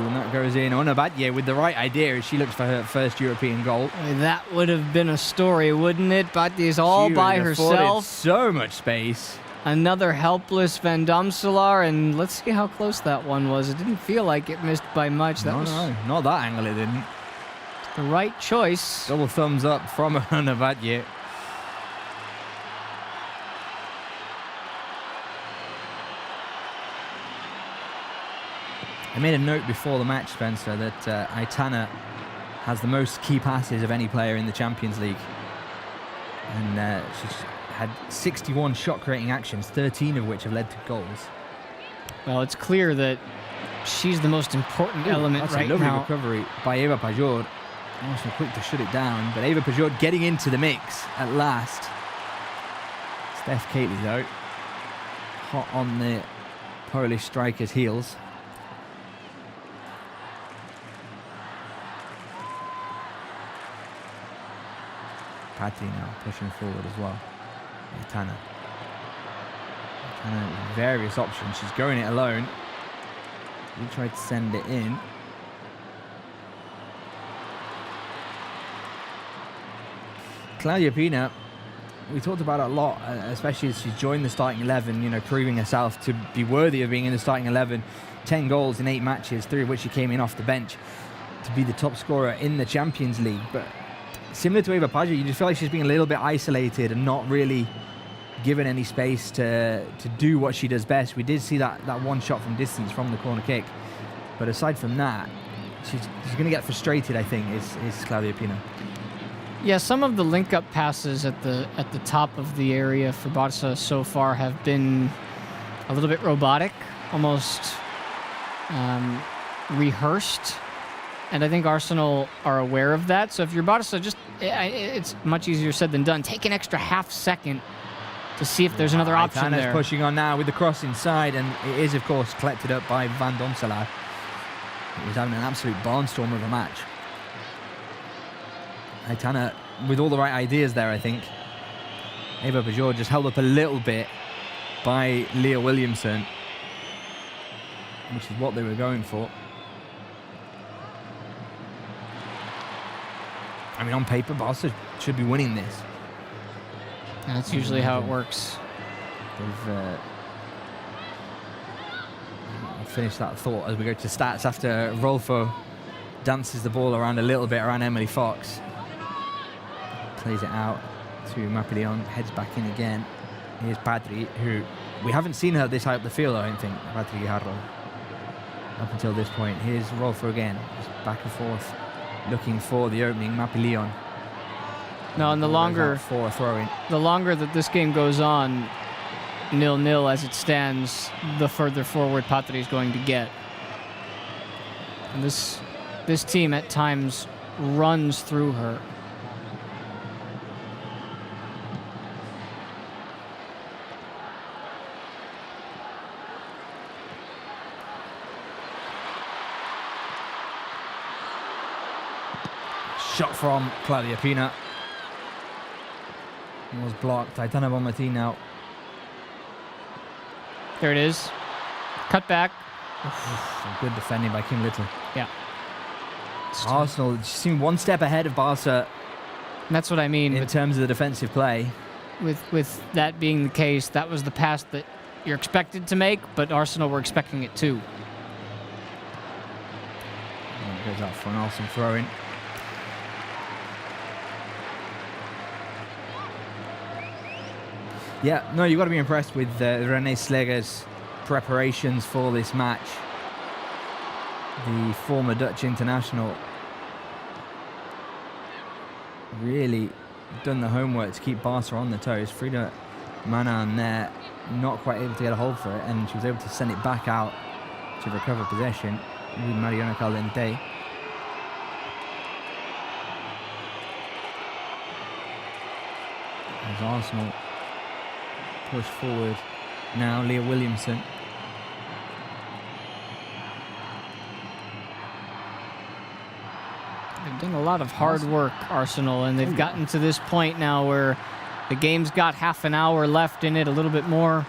And that goes in. Onabatje with the right idea as she looks for her first European goal. That would have been a story, wouldn't it? Batje is all by herself. So much space. Another helpless Van Damselaar, and let's see how close that one was. It didn't feel like it missed by much. No, not that angle it didn't. The right choice. Double thumbs up from Onabatje. I made a note before the match, Spencer, that Aitana has the most key passes of any player in the Champions League. And she's had 61 shot-creating actions, 13 of which have led to goals. Well, it's clear that she's the most important element right now. That's a lovely recovery by Eva Pajor. Also quick to shut it down, but Eva Pajor getting into the mix at last. Steph Catley, though, hot on the Polish striker's heels. Patty now pushing forward as well. Aitana. Aitana, various options. She's going it alone. We tried to send it in. Claudia Pina, we talked about it a lot, especially as she's joined the starting 11, you know, proving herself to be worthy of being in the starting 11. 10 goals in 8 matches, 3 of which she came in off the bench to be the top scorer in the Champions League. But similar to Eva Pajor, you just feel like she's being a little bit isolated and not really given any space to do what she does best. We did see that one shot from distance from the corner kick. But aside from that, she's going to get frustrated, I think, is Claudia Pina. Yeah, some of the link-up passes at the top of the area for Barça so far have been a little bit robotic, almost rehearsed. And I think Arsenal are aware of that. So if you're Barça, it's much easier said than done. Take an extra half second to see if there's another option there. Aitana's pushing on now with the cross inside, and it is, of course, collected up by Van Domselaar. He was having an absolute barnstorm of a match. Aitana with all the right ideas there, I think. Eva Pajor just held up a little bit by Leah Williamson, which is what they were going for. I mean, on paper, Barca should be winning this. And that's usually how it works. I'll finish that thought as we go to stats after Rolfo dances the ball around a little bit around Emily Fox. Plays it out to Mapillon, heads back in again. Here's Patri, who we haven't seen her this high up the field, I don't think, Patri Guijarro, up until this point. Here's Rolfo again, just back and forth, looking for the opening. Mapillon. No, and the longer that this game goes on, 0-0 as it stands, the further forward Patri is going to get. And this team at times runs through her. Shot from Claudia Pina. It was blocked. Aitana Bonmatí now. There it is. Cut back. Some good defending by Kim Little. Yeah. Arsenal seem one step ahead of Barca. That's what I mean. In terms of the defensive play. With that being the case, that was the pass that you're expected to make, but Arsenal were expecting it too. Goes out for an Arsenal throw-in. Yeah, no, you've got to be impressed with René Sleger's preparations for this match. The former Dutch international really done the homework to keep Barca on the toes. Frida Manan there, not quite able to get a hold for it, and she was able to send it back out to recover possession with Mariona Caldente. As Arsenal push forward now, Leah Williamson. They've done a lot of hard work, Arsenal, and they've gotten to this point now where the game's got half an hour left in it, a little bit more.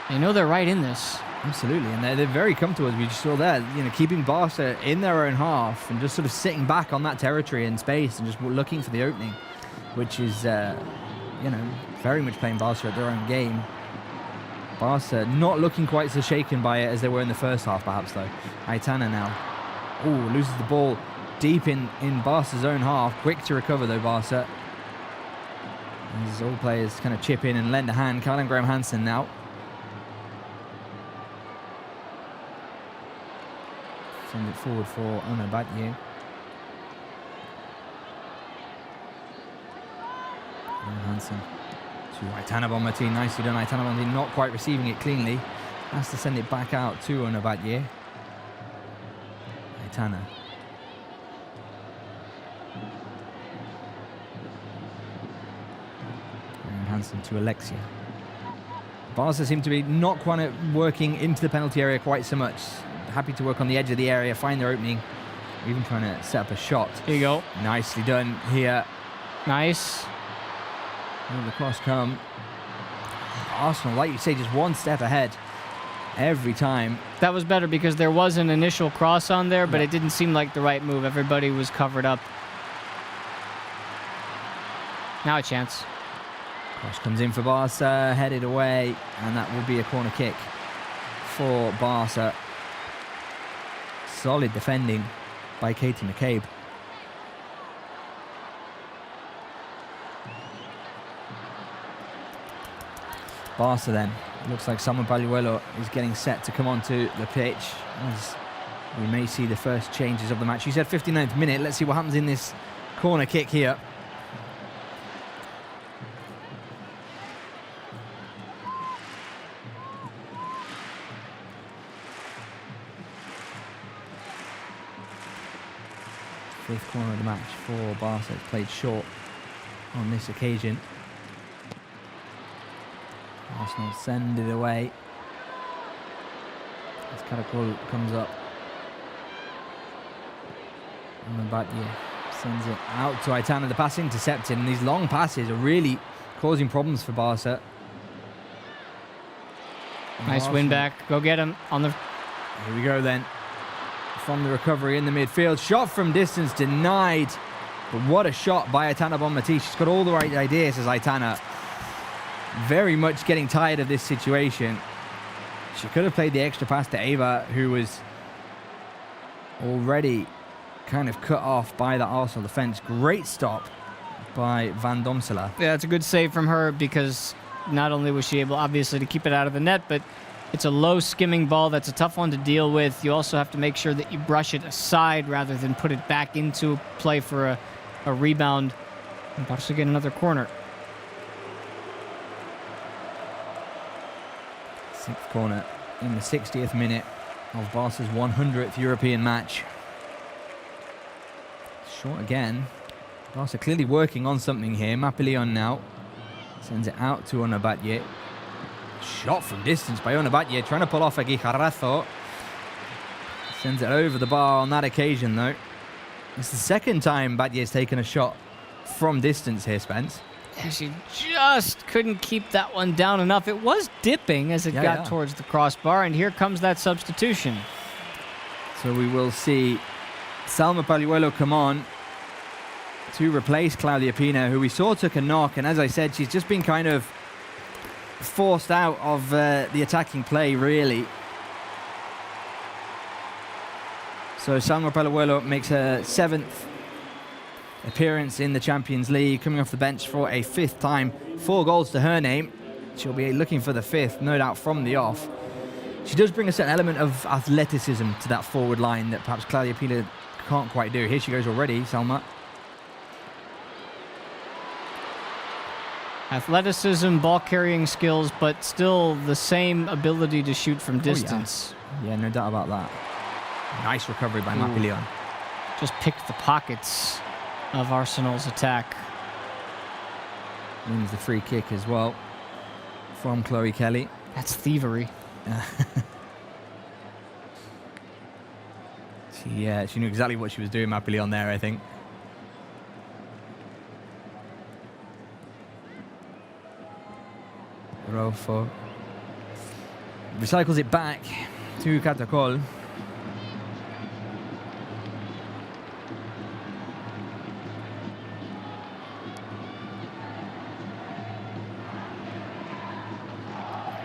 They know they're right in this. Absolutely, and they're very comfortable, as we just saw there, you know, keeping Barca in their own half and just sort of sitting back on that territory and space and just looking for the opening, which is, you know, very much playing Barca at their own game. Barca not looking quite so shaken by it as they were in the first half, perhaps, though. Aitana now. Oh, loses the ball deep in Barca's own half. Quick to recover, though, Barca. As all players kind of chip in and lend a hand. Karen Graham Hansen now. Send it forward for Ona Batye. Hansen to Aitana Bonmatí. Nicely done. Aitana Bonmatí not quite receiving it cleanly. Has to send it back out to Ona Batye. Aitana. Hansen to Alexia. Barca seem to be not quite working into the penalty area quite so much. Happy to work on the edge of the area, find their opening, even trying to set up a shot. Here you go. Nicely done here. Nice. Will the cross come? Arsenal, like you say, just one step ahead every time. That was better because there was an initial cross on there, but it didn't seem like the right move. Everybody was covered up. Now a chance. Cross comes in for Barca, headed away, and that will be a corner kick for Barca. Solid defending by Katie McCabe. Barca then. Looks like Salma Pagliuelo is getting set to come onto the pitch as we may see the first changes of the match. You said 59th minute. Let's see what happens in this corner kick here. Fifth corner of the match for Barca. It's played short on this occasion. Arsenal send it away. As Caracol comes up. And Batye sends it out to Aitana. The pass intercepted, and these long passes are really causing problems for Barca. Nice win back. Go get him on the... Here we go then. From the recovery in the midfield. Shot from distance denied. But what a shot by Aitana Bonmatí. She's got all the right ideas, as Aitana. Very much getting tired of this situation. She could have played the extra pass to Eva, who was already kind of cut off by the Arsenal defence. Great stop by Van Domsela. Yeah, it's a good save from her because not only was she able, obviously, to keep it out of the net, but it's a low skimming ball that's a tough one to deal with. You also have to make sure that you brush it aside rather than put it back into play for a rebound. And Barca get another corner. Sixth corner in the 60th minute of Barca's 100th European match. Short again. Barca clearly working on something here. Mapillon now sends it out to Ona Batye. Shot from distance by Ona Batye, trying to pull off a Guijarrazo. Sends it over the bar on that occasion, though. It's the second time Batye's taken a shot from distance here, Spence. Yeah, she just couldn't keep that one down enough. It was dipping as it got towards the crossbar, and here comes that substitution. So we will see Salma Pagliuelo come on to replace Claudia Pina, who we saw took a knock, and as I said, she's just been kind of forced out of the attacking play, really. So Salma Palahuelo makes her 7th appearance in the Champions League, coming off the bench for a 5th time. 4 goals to her name. She'll be looking for the 5th, no doubt, from the off. She does bring a certain element of athleticism to that forward line that perhaps Claudia Pina can't quite do. Here she goes already, Salma. Athleticism, ball-carrying skills, but still the same ability to shoot from distance. Yeah, no doubt about that. Nice recovery by Mapi Leon. Just picked the pockets of Arsenal's attack. Wins the free kick as well from Chloe Kelly. That's thievery. She knew exactly what she was doing, Mapi Leon, there, I think. Rolfo recycles it back to Catacol.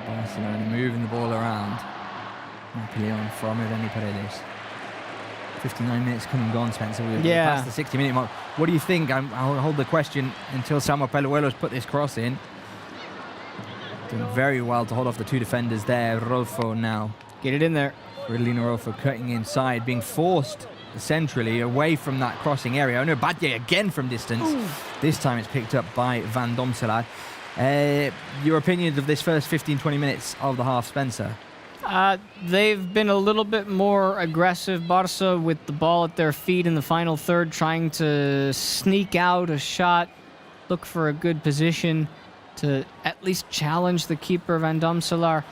Barcelona moving the ball around. Mapi Leon from Evgeny Paredes. 59 minutes come and gone, Spencer. We're past the 60-minute mark. What do you think? I'll hold the question until Salma Palahuelo's put this cross in. Doing very well to hold off the 2 defenders there. Rolfo now. Get it in there. Ridlina Rolfo cutting inside, being forced centrally away from that crossing area. Oh no, Badje again from distance. Ooh. This time it's picked up by Van Domselaar. Your opinions of this first 15-20 minutes of the half, Spencer? They've been a little bit more aggressive, Barça, with the ball at their feet in the final third, trying to sneak out a shot, look for a good position to at least challenge the keeper, Van Domselaar.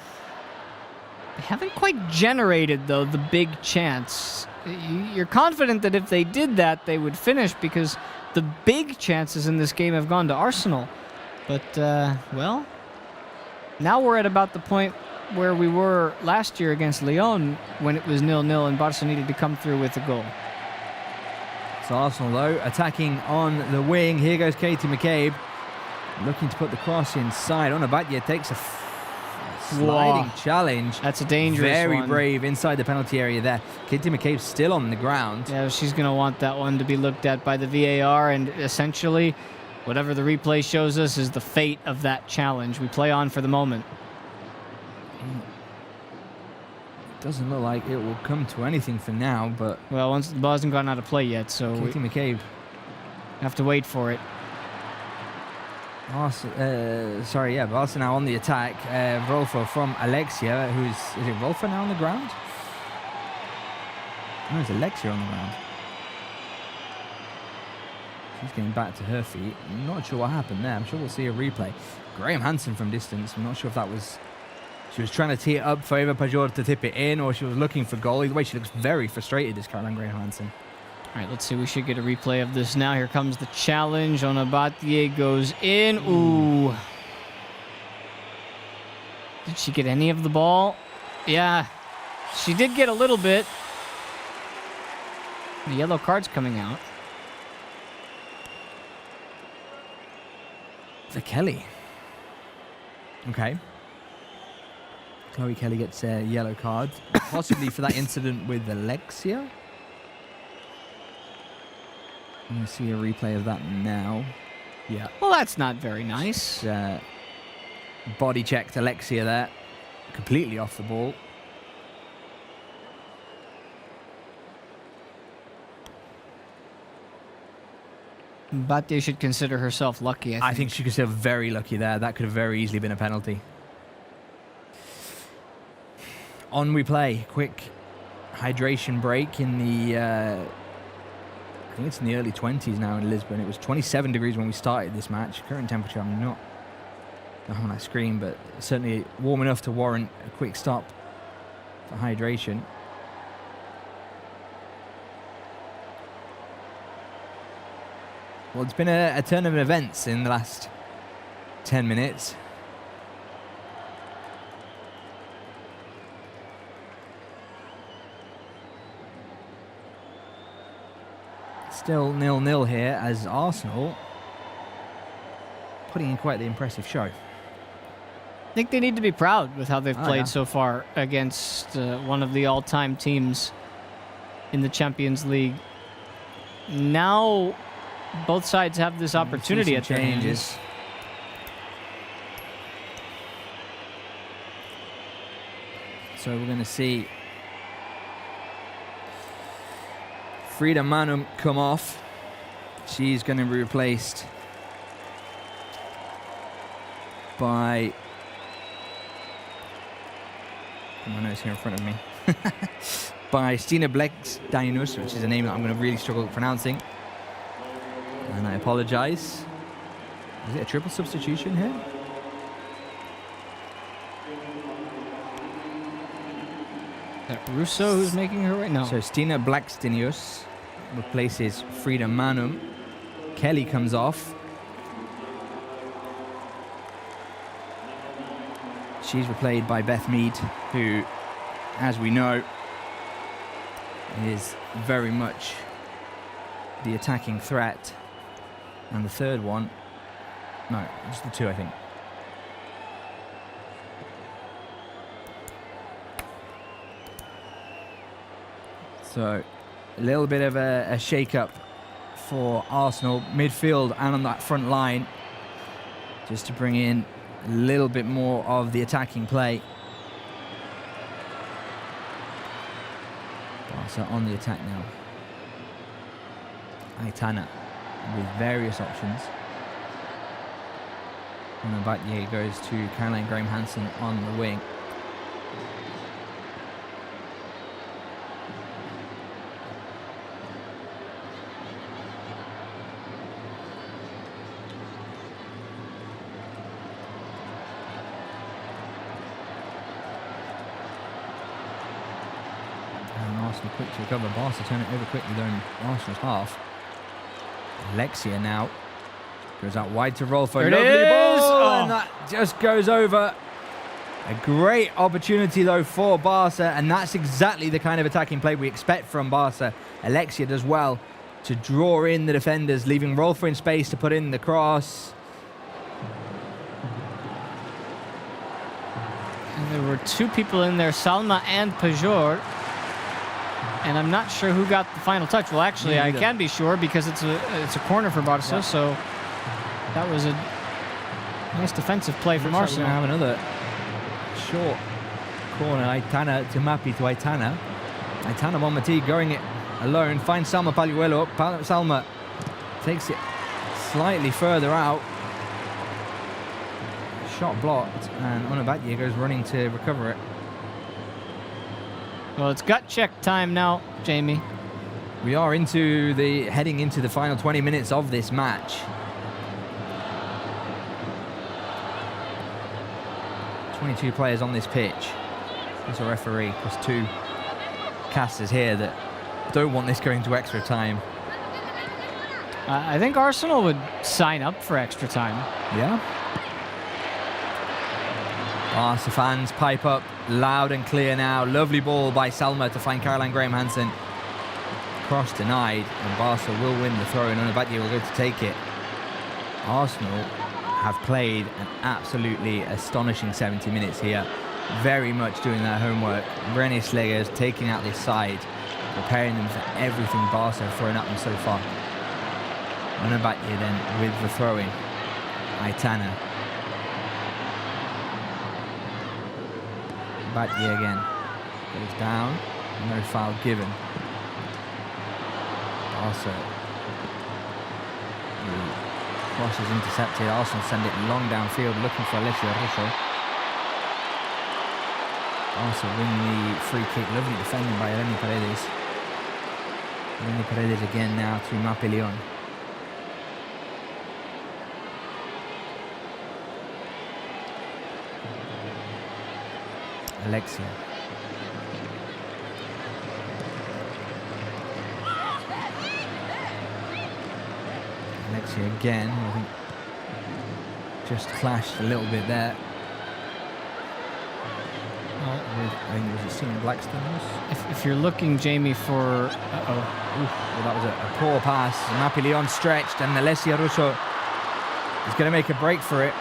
They haven't quite generated, though, the big chance. You're confident that if they did that, they would finish, because the big chances in this game have gone to Arsenal. But, well, now we're at about the point where we were last year against Lyon when it was 0-0 and Barca needed to come through with a goal. So Arsenal, though, attacking on the wing. Here goes Katie McCabe, looking to put the cross inside. Onabatje takes a sliding challenge. That's a dangerous Very one. brave inside the penalty area there. Katie McCabe's still on the ground. Yeah, she's going to want that one to be looked at by the VAR, and essentially whatever the replay shows us is the fate of that challenge. We play on for the moment. Doesn't look like it will come to anything for now, but... Well, once the ball hasn't gone out of play yet, so... Katie McCabe. Have to wait for it. Barca now on the attack. Rolfo from Alexia, is it Rolfo now on the ground? No, it's Alexia on the ground. She's getting back to her feet. I'm not sure what happened there. I'm sure we'll see a replay. Graham Hansen from distance. I'm not sure if that was... She was trying to tee it up for Eva Pajor to tip it in, or she was looking for goal. Either way, she looks very frustrated, this Caroline Graham Hansen. All right, let's see. We should get a replay of this now. Here comes the challenge. Onabatje goes in. Ooh. Did she get any of the ball? Yeah, she did get a little bit. The yellow card's coming out. For Kelly. Okay. Chloe Kelly gets a yellow card, possibly for that incident with Alexia. I'm going to see a replay of that now. Yeah. Well, that's not very nice. Body checked Alexia there. Completely off the ball. Batye should consider herself lucky, I think she could feel very lucky there. That could have very easily been a penalty. On we play. Quick hydration break in the... I think it's in the early 20s now in Lisbon. It was 27 degrees when we started this match. Current temperature, I'm not on that screen, but certainly warm enough to warrant a quick stop for hydration. Well, it's been a turn of events in the last 10 minutes. Still 0-0 here as Arsenal putting in quite the impressive show. I think they need to be proud with how they've played so far against one of the all-time teams in the Champions League. Now, both sides have this opportunity at their hands. So we're going to see Frida Manum come off. She's going to be replaced by... My notes here in front of me. By Stina Blex-Dainus, which is a name that I'm going to really struggle pronouncing. And I apologize. Is it a triple substitution here? Is that Russo who's making her way? No. So Stina Blackstenius replaces Frida Manum. Kelly comes off. She's replayed by Beth Mead, who, as we know, is very much the attacking threat. And the third one, no, just the two, I think. So a little bit of a shake-up for Arsenal midfield and on that front line, just to bring in a little bit more of the attacking play. Barca on the attack now. Aitana with various options. And then Batye goes to Caroline Graham-Hansen on the wing. Arsenal quick to recover. Barca turn it over quickly though in Arsenal's half. Alexia now goes out wide to Rolfo. There it Lovely is! ball, and that just goes over. A great opportunity though for Barca, and that's exactly the kind of attacking play we expect from Barca. Alexia does well to draw in the defenders, leaving Rolfo in space to put in the cross. And there were two people in there, Salma and Pajor. And I'm not sure who got the final touch. Well, actually, I can be sure because it's a corner for Barca. Yeah. So that was a nice defensive play from Arsenal. We're going to have another short corner. Aitana to Mapi to Aitana. Aitana Monmati going it alone. Finds Salma Pagliuelo. Salma takes it slightly further out. Shot blocked, and Onabatye goes running to recover it. Well, it's gut check time now, Jamie. We are heading into the final 20 minutes of this match. 22 players on this pitch. There's a referee, plus two casters here that don't want this going to extra time. I think Arsenal would sign up for extra time. Yeah. Barca fans pipe up loud and clear now. Lovely ball by Salma to find Caroline Graham-Hansen. Cross denied, and Barca will win the throw, and Onabatye will go to take it. Arsenal have played an absolutely astonishing 70 minutes here. Very much doing their homework. René Slegers taking out this side, preparing them for everything Barca have thrown at them so far. Onabatye then with the throw-in. Aitana. Batye again. Goes down. No foul given. Barca. The cross is intercepted. Arsenal send it long downfield looking for Alessia Russo. Barca win the free kick. Lovely defending by Eleni Paredes. Eleni Paredes again now to Mapi Leon. Alexia. Alexia again, I think just clashed a little bit there. I think it was Stina Blackstone. If you're looking, Jamie, for... Well, that was a poor pass. Mapi Leon stretched, and Alessia Russo is going to make a break for it.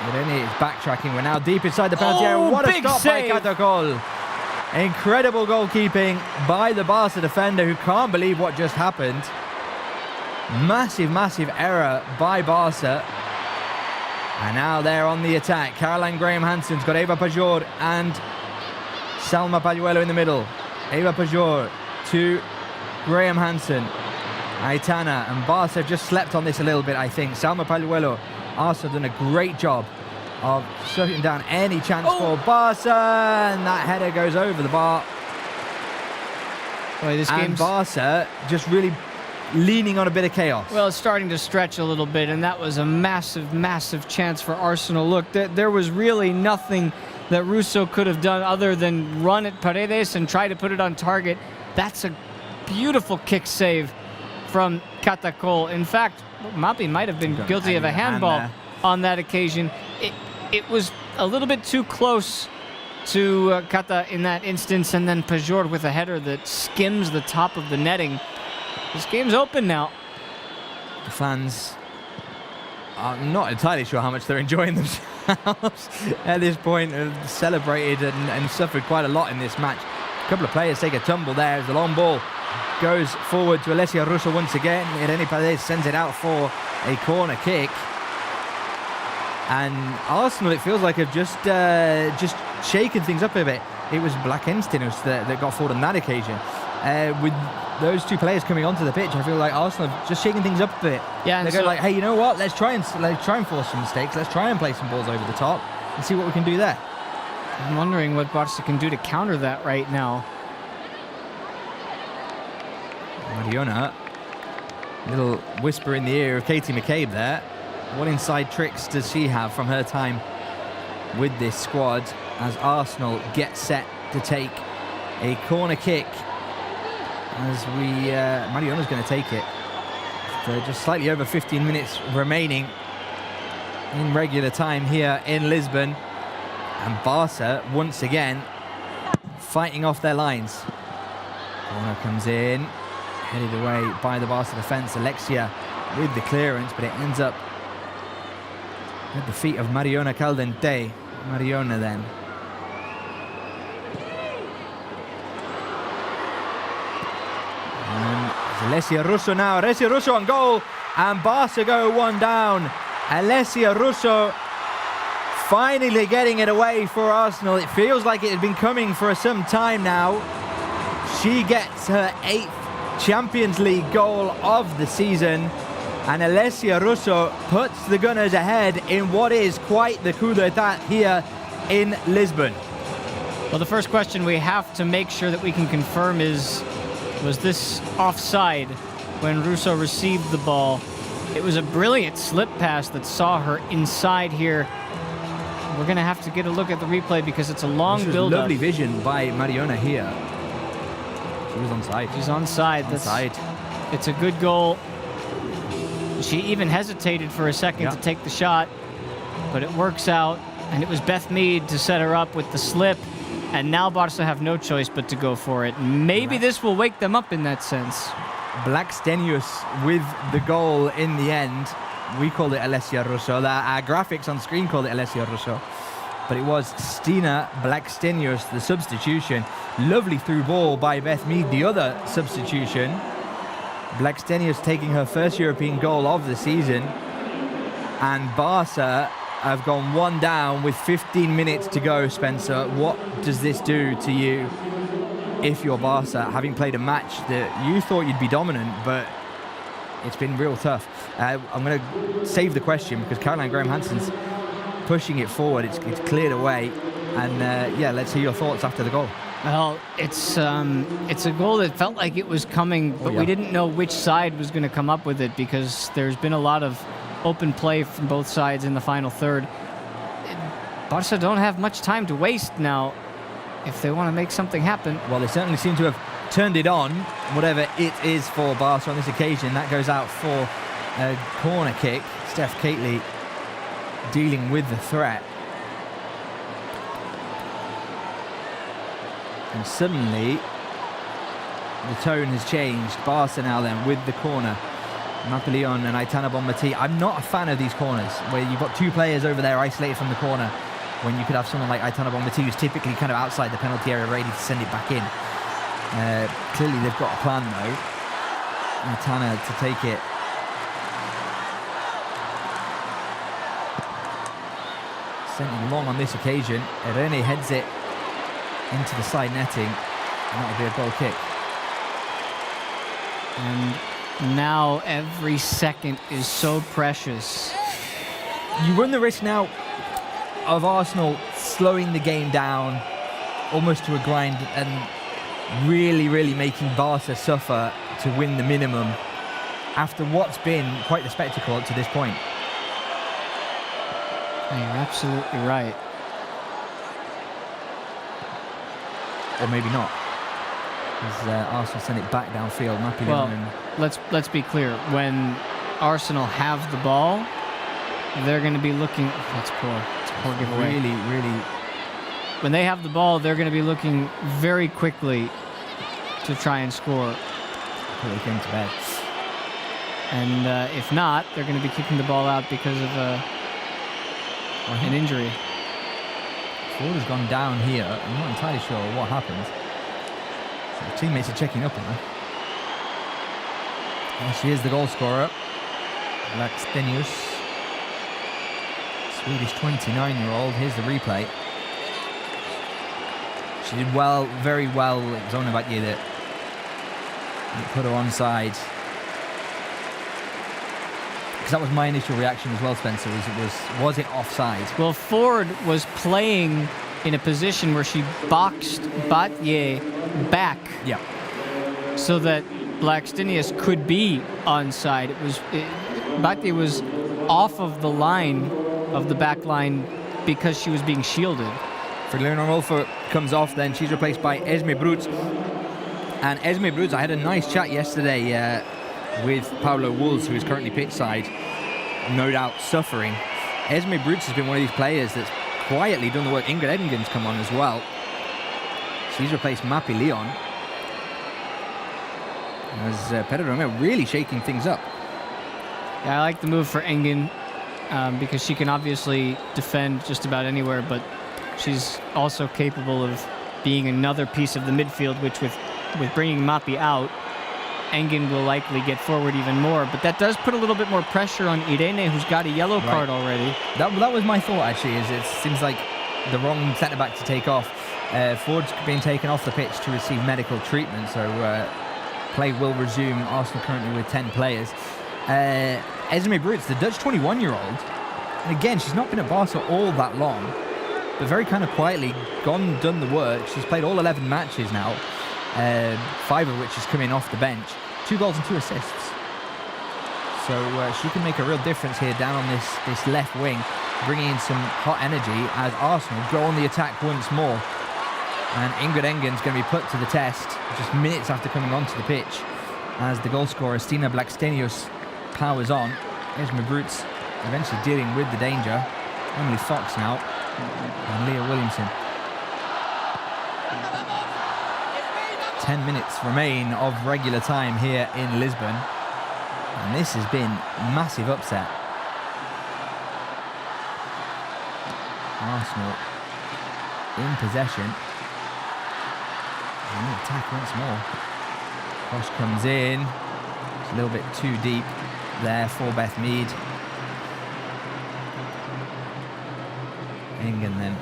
Irene is backtracking. We're now deep inside the penalty area. What a big stop save. by Catacol. Incredible goalkeeping by the Barca defender who can't believe what just happened. Massive, massive error by Barca. And now they're on the attack. Caroline Graham-Hansen's got Eva Pajor and Salma Pagliuelo in the middle. Eva Pajor to Graham-Hansen. Aitana and Barca have just slept on this a little bit, I think. Salma Pagliuelo, Arsenal done a great job of shutting down any chance for Barca, and that header goes over the bar. Boy, this and game's... Barca just really leaning on a bit of chaos. Well, it's starting to stretch a little bit, and that was a massive, massive chance for Arsenal. Look, there was really nothing that Russo could have done other than run at Paredes and try to put it on target. That's a beautiful kick save from Catacol. In fact, Mapi might have been guilty of a handball on that occasion. It was a little bit too close to Kata in that instance, and then Pajor with a header that skims the top of the netting. This game's open now. The fans are not entirely sure how much they're enjoying themselves at this point. Have celebrated and suffered quite a lot in this match. A couple of players take a tumble there as the long ball goes forward to Alessia Russo once again. Irene Paredes sends it out for a corner kick. And Arsenal, it feels like, have just shaken things up a bit. It was Black-Enstinos that got forward on that occasion. With those two players coming onto the pitch, I feel like Arsenal have just shaken things up a bit. Yeah, they're going like, hey, you know what? Let's try and force some mistakes. Let's try and play some balls over the top and see what we can do there. I'm wondering what Barca can do to counter that right now. Mariona, little whisper in the ear of Katie McCabe there. What inside tricks does she have from her time with this squad as Arsenal get set to take a corner kick? As Mariona's going to take it. Just slightly over 15 minutes remaining in regular time here in Lisbon. And Barca, once again, fighting off their lines. Corner comes in, headed away by the Barca defence. Alexia with the clearance, but it ends up at the feet of Mariona Caldente. Mariona then. And Alessia Russo now. Alessia Russo on goal, and Barca go one down. Alessia Russo finally getting it away for Arsenal. It feels like it had been coming for some time now. She gets her 8th Champions League goal of the season. And Alessia Russo puts the Gunners ahead in what is quite the coup d'etat here in Lisbon. Well, the first question we have to make sure that we can confirm is, was this offside when Russo received the ball? It was a brilliant slip pass that saw her inside here. We're going to have to get a look at the replay because it's a long build-up. Lovely vision by Mariona here. She was onside. She's onside. Onside. It's a good goal. She even hesitated for a second to take the shot, but it works out. And it was Beth Mead to set her up with the slip. And now Barca have no choice but to go for it. Maybe this will wake them up in that sense. Black-Stenius with the goal in the end. We called it Alessia Russo. Our graphics on screen called it Alessia Russo. But it was Stina Black-Stenius, the substitution. Lovely through ball by Beth Mead, the other substitution. Black-Stenius taking her first European goal of the season. And Barca have gone one down with 15 minutes to go, Spencer. What does this do to you if you're Barca, having played a match that you thought you'd be dominant, but it's been real tough? I'm going to save the question because Caroline Graham-Hansen's pushing it forward. It's cleared away. And yeah, let's hear your thoughts after the goal. Well, it's a goal that felt like it was coming, but we didn't know which side was going to come up with it because there's been a lot of open play from both sides in the final third. Barca don't have much time to waste now if they want to make something happen. Well, they certainly seem to have turned it on, whatever it is for Barca on this occasion. That goes out for a corner kick. Steph Catley dealing with the threat. And suddenly, the tone has changed. Barca now then with the corner. Leon and Aitana Bonmati. I'm not a fan of these corners where you've got two players over there isolated from the corner when you could have someone like Aitana Bonmati who's typically kind of outside the penalty area ready to send it back in. Clearly they've got a plan though. Aitana to take it. Sent it long on this occasion. Irene heads it into the side netting, and that would be a goal kick. And now every second is so precious. You run the risk now of Arsenal slowing the game down almost to a grind and really making Barca suffer to win the minimum after what's been quite the spectacle up to this point. You're absolutely right. Or maybe not. As Arsenal send it back downfield. Well, let's be clear. When Arsenal have the ball, they're going to be looking. That's poor. It's a poor giveaway. Really. When they have the ball, they're going to be looking very quickly to try and score. Put the game to bed. And if not, they're going to be kicking the ball out because of an injury. Ford has gone down here. I'm not entirely sure what happened. So teammates are checking up on her. There she is, the goal scorer. Blackstenius. Swedish 29-year-old. Here's the replay. She did well, very well. It was only about you that put her onside. Because that was my initial reaction as well, Spencer, was it offside? Well, Ford was playing in a position where she boxed Batye back. Yeah. So that Blackstenius could be onside. Batye was off of the line of the back line because she was being shielded. Fridolina Rolfo comes off then. She's replaced by Esme Brutz. And Esme Brutz, I had a nice chat yesterday with Paulo Wolves, who is currently pitch side, no doubt suffering. Esme Brutz has been one of these players that's quietly done the work. Ingrid Edingen's come on as well. She's replaced Mappy Leon. As Pedro Romero really shaking things up. Yeah, I like the move for Engen because she can obviously defend just about anywhere, but she's also capable of being another piece of the midfield, which with bringing Mappy out, Engen will likely get forward even more, but that does put a little bit more pressure on Irene, who's got a yellow card already. That was my thought, actually, is it seems like the wrong centre-back to take off. Ford's being taken off the pitch to receive medical treatment, so play will resume. Arsenal currently with 10 players. Esme Brutz, the Dutch 21-year-old, and again, she's not been at Barca all that long, but very kind of quietly done the work. She's played all 11 matches now. 5 of which is coming off the bench. 2 goals and 2 assists. So she can make a real difference here down on this left wing, bringing in some hot energy as Arsenal go on the attack once more. And Ingrid Engen's going to be put to the test just minutes after coming onto the pitch as the goal scorer Stina Blackstenius powers on. Esme Brutz eventually dealing with the danger. Emily Fox now and Leah Williamson. 10 minutes remain of regular time here in Lisbon, and this has been a massive upset. Arsenal in possession. And the attack once more. Cross comes in. It's a little bit too deep there for Beth Mead. Engen then.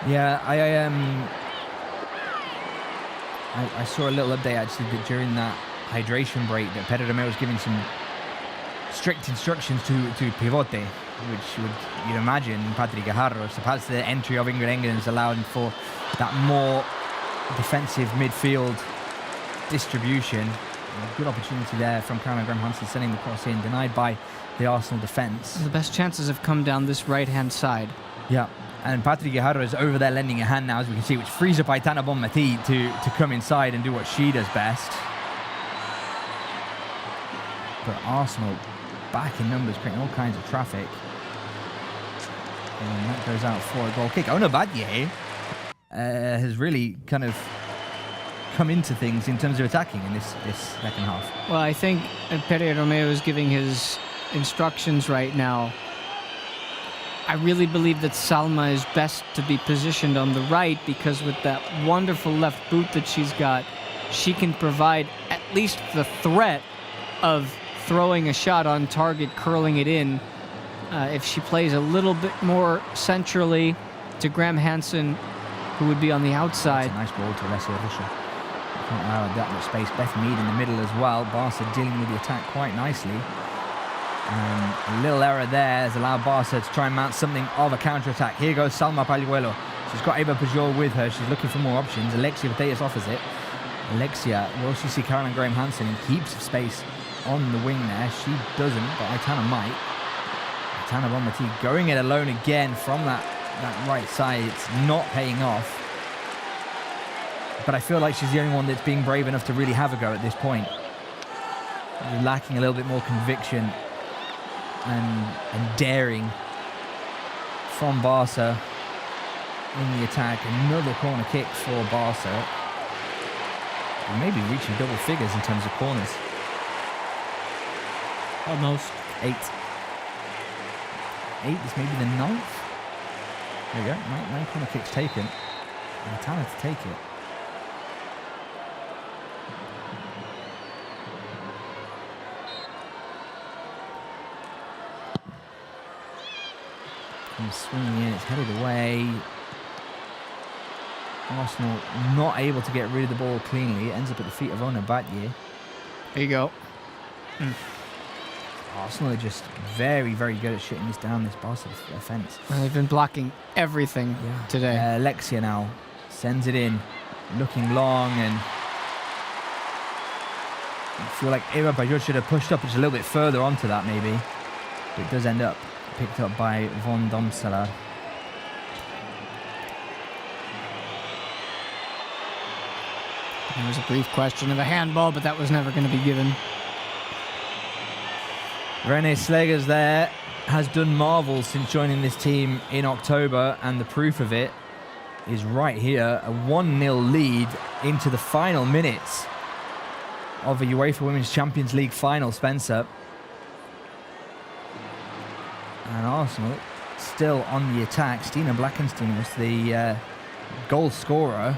Yeah, I saw a little update actually that during that hydration break that Pedro Romero was giving some strict instructions to Pivote, which you'd imagine Patrick Guijarro. So perhaps the entry of Ingrid Engen is allowing for that more defensive midfield distribution. A good opportunity there from Caroline Graham-Hansen sending the cross in, denied by the Arsenal defence. The best chances have come down this right-hand side. Yeah. And Patrick Guijarro is over there lending a hand now, as we can see, which frees up Aitana Bonmati to come inside and do what she does best. But Arsenal back in numbers, creating all kinds of traffic. And that goes out for a goal kick. Onabadye has really kind of come into things in terms of attacking in this second half. Well, I think Pere Romeo is giving his instructions right now. I really believe that Salma is best to be positioned on the right, because with that wonderful left boot that she's got, she can provide at least the threat of throwing a shot on target, curling it in. If she plays a little bit more centrally to Graham Hansen, who would be on the outside. That's a nice ball to Alessia Russo. Can't allow that much space. Beth Mead in the middle as well. Barca dealing with the attack quite nicely. A little error there has allowed Barca to try and mount something of a counter-attack. Here goes Salma Pagliuelo. She's got Eva Pujol with her. She's looking for more options. Alexia Mateus offers it. Alexia, will she see Caroline Graham Hansen in heaps of space on the wing there? She doesn't, but Aitana might. Aitana Bonmati going it alone again from that right side. It's not paying off. But I feel like she's the only one that's being brave enough to really have a go at this point. She's lacking a little bit more conviction and daring from Barca in the attack. Another corner kick for Barca. They may be reaching double figures in terms of corners. Almost. 8 is maybe the 9th. There you go. 9 corner kicks taken. And the talent to take it. Comes swinging in. It's headed away. Arsenal not able to get rid of the ball cleanly. It ends up at the feet of Onabadye. There you go. Arsenal are just very, very good at shutting this down, this Barca offence. They've been blocking everything today. Alexia now sends it in, looking long, and I feel like Eva Bajor should have pushed up just a little bit further onto that maybe. But it does end up picked up by Von Domsala. There was a brief question of a handball, but that was never going to be given. René Slegers there has done marvels since joining this team in October, and the proof of it is right here. A 1-0 lead into the final minutes of a UEFA Women's Champions League final, Spencer. And Arsenal still on the attack. Stina Blackenstein was the goal scorer,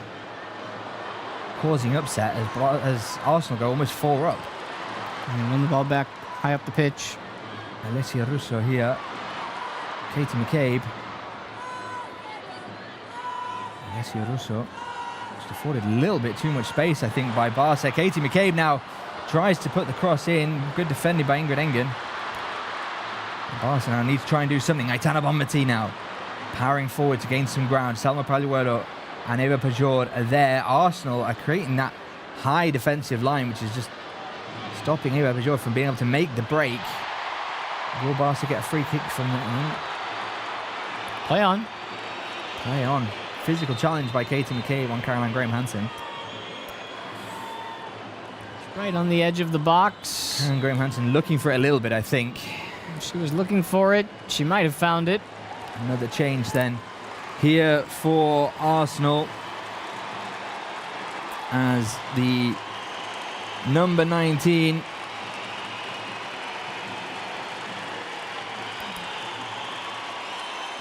causing upset as Arsenal go almost 4 up. And win the ball back high up the pitch. Alessia Russo here. Katie McCabe. Alessia Russo just afforded a little bit too much space, I think, by Barca. Katie McCabe now tries to put the cross in. Good defending by Ingrid Engen. Barca now needs to try and do something. Aitana Bonmati now powering forward to gain some ground. Salma Pagliuelo and Eva Pajor are there. Arsenal are creating that high defensive line, which is just stopping Eva Pajor from being able to make the break. Will Barca get a free kick from that? Play on. Play on. Physical challenge by Katie McCabe on Caroline Graham Hansen. Right on the edge of the box. Caroline Graham Hansen looking for it a little bit, I think. She was looking for it. She might have found it. Another change then here for Arsenal, as the number 19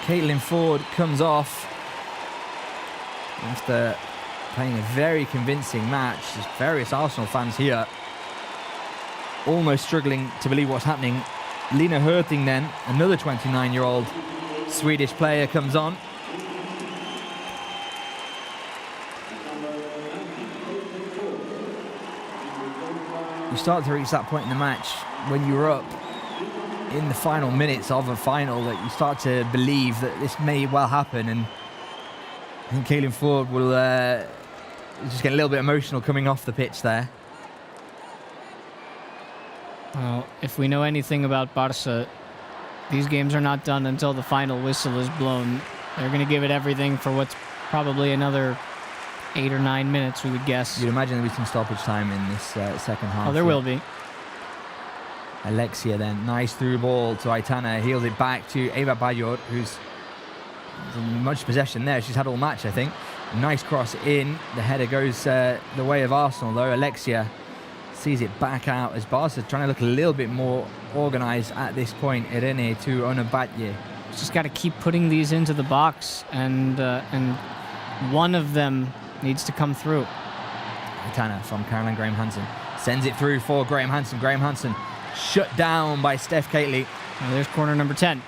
Caitlin Ford comes off after playing a very convincing match. There's various Arsenal fans here almost struggling to believe what's happening. Lina Hurting then, another 29-year-old Swedish player, comes on. You start to reach that point in the match when you're up in the final minutes of a final that you start to believe that this may well happen, and I think Caitlin Ford will just get a little bit emotional coming off the pitch there. Well, if we know anything about Barca, these games are not done until the final whistle is blown. They're going to give it everything for what's probably another 8 or 9 minutes, we would guess. You'd imagine there'll be some stoppage time in this second half. Oh, there will be. Alexia then, nice through ball to Aitana, heels it back to Eva Bajor, who's Much possession there. She's had all match, I think. Nice cross in. The header goes the way of Arsenal, though. Alexia sees it back out as Barca trying to look a little bit more organised at this point. Irene to Onabatye. Just got to keep putting these into the box, and one of them needs to come through. Aitana from Caroline Graham Hansen sends it through for Graham Hansen. Graham Hansen shut down by Steph Catley. And there's corner number 10.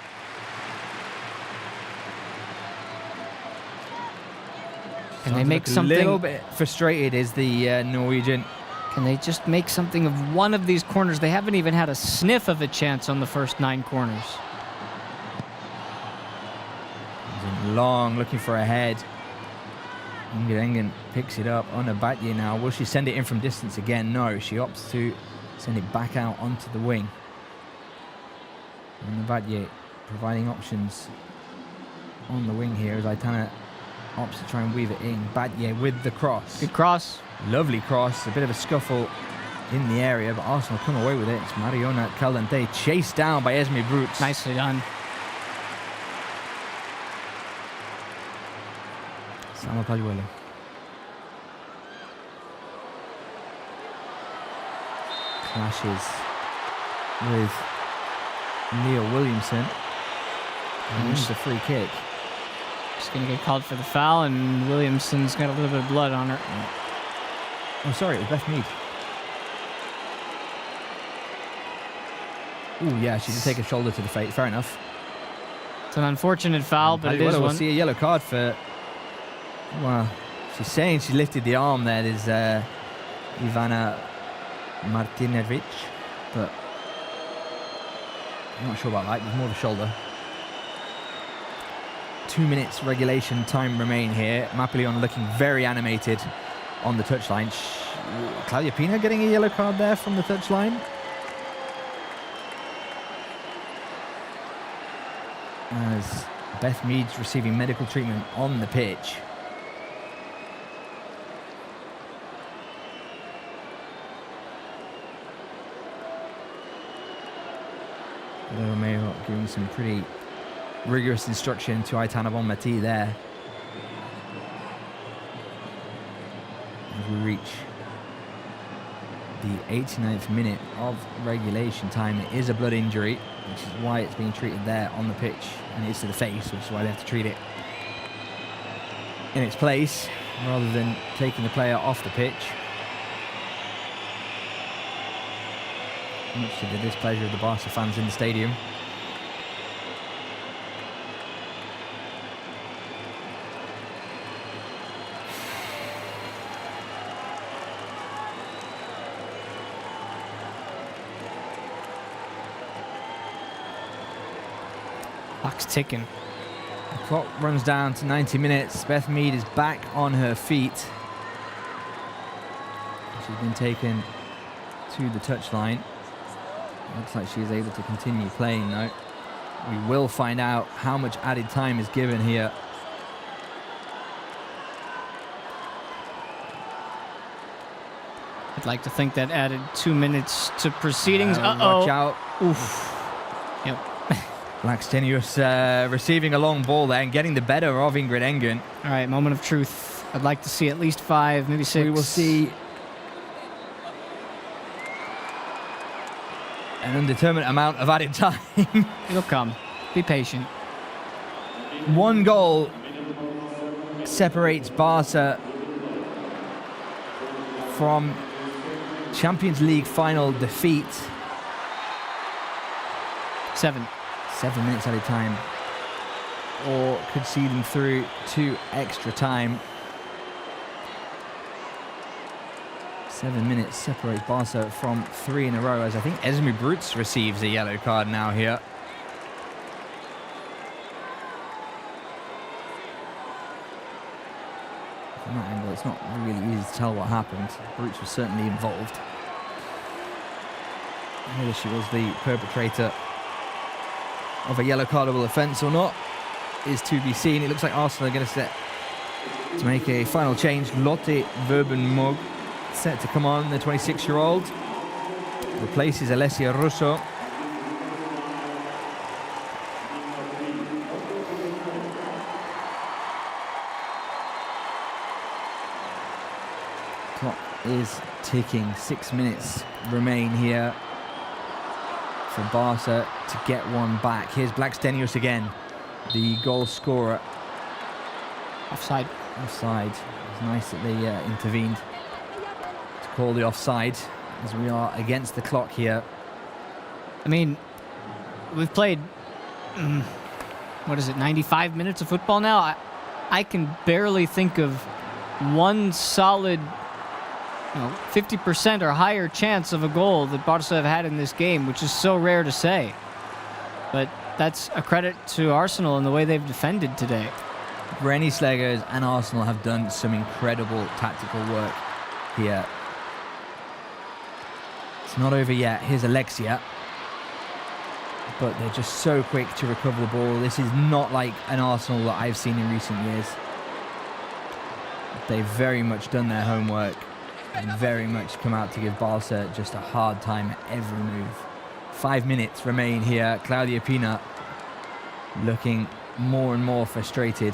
Can they make something? A little bit frustrated is the Norwegian. Can they just make something of one of these corners? They haven't even had a sniff of a chance on the first 9 corners. Long, looking for a head. Ingrid Engen picks it up on Abatye now. Will she send it in from distance again? No, she opts to send it back out onto the wing. And Abatye providing options on the wing here as Aitana opts to try and weave it in. Batye with the cross. Good cross. Lovely cross. A bit of a scuffle in the area, but Arsenal come away with it. It's Mariona Caldente chased down by Esme Brutes. Nicely done. Salma Pagliuelo. Clashes with Neil Williamson. And wins the free kick. She's going to get called for the foul, and Williamson's got a little bit of blood on her. Oh, sorry, it was Beth Mead. Oh, yeah, she did take a shoulder to the face. Fair enough. It's an unfortunate foul, but it is one. We'll see a yellow card for... Well, she's saying she lifted the arm there. There's Ivana Martinovic, but I'm not sure about that. There's more of a shoulder. 2 minutes regulation time remain here. Mappilion looking very animated on the touchline. Claudia Pina getting a yellow card there from the touchline. As Beth Mead's receiving medical treatment on the pitch. Romeo giving some pretty rigorous instruction to Aitana Bonmati there. As we reach the 89th minute of regulation time, it is a blood injury, which is why it's being treated there on the pitch, and it's to the face, which is why they have to treat it in its place rather than taking the player off the pitch. Much to the displeasure of the Barca fans in the stadium. Clock's ticking. The clock runs down to 90 minutes. Beth Mead is back on her feet. She's been taken to the touchline. Looks like she is able to continue playing though. We will find out how much added time is given here. I'd like to think that added 2 minutes to proceedings. Watch out. Oof. Yep. Blackstenius receiving a long ball there and getting the better of Ingrid Engen. All right, moment of truth. I'd like to see at least 5, maybe 6. We will see an undetermined amount of added time. It'll come. Be patient. 1 goal separates Barca from Champions League final defeat. 7 minutes added time, or conceding through to extra time. 7 minutes separates Barca from 3 in a row, as I think Esme Brutes receives a yellow card now here. From that angle, it's not really easy to tell what happened. Brutes was certainly involved. Whether she was the perpetrator of a yellow cardable offence or not is to be seen. It looks like Arsenal are going to set to make a final change. Lotte Verbenmog set to come on, the 26-year-old. Replaces Alessia Russo. is ticking. 6 minutes remain here for Barca to get one back. Here's Blackstenius again, the goal scorer. Offside. Offside. It's nice that they intervened to call the offside, as we are against the clock here. I mean, we've played, 95 minutes of football now? I can barely think of one solid 50% or higher chance of a goal that Barca have had in this game, which is so rare to say. But that's a credit to Arsenal and the way they've defended today. Rennie Slegers and Arsenal have done some incredible tactical work here. It's not over yet. Here's Alexia. But they're just so quick to recover the ball. This is not like an Arsenal that I've seen in recent years. They've very much done their homework and very much come out to give Barca just a hard time at every move. 5 minutes remain here. Claudia Pina looking more and more frustrated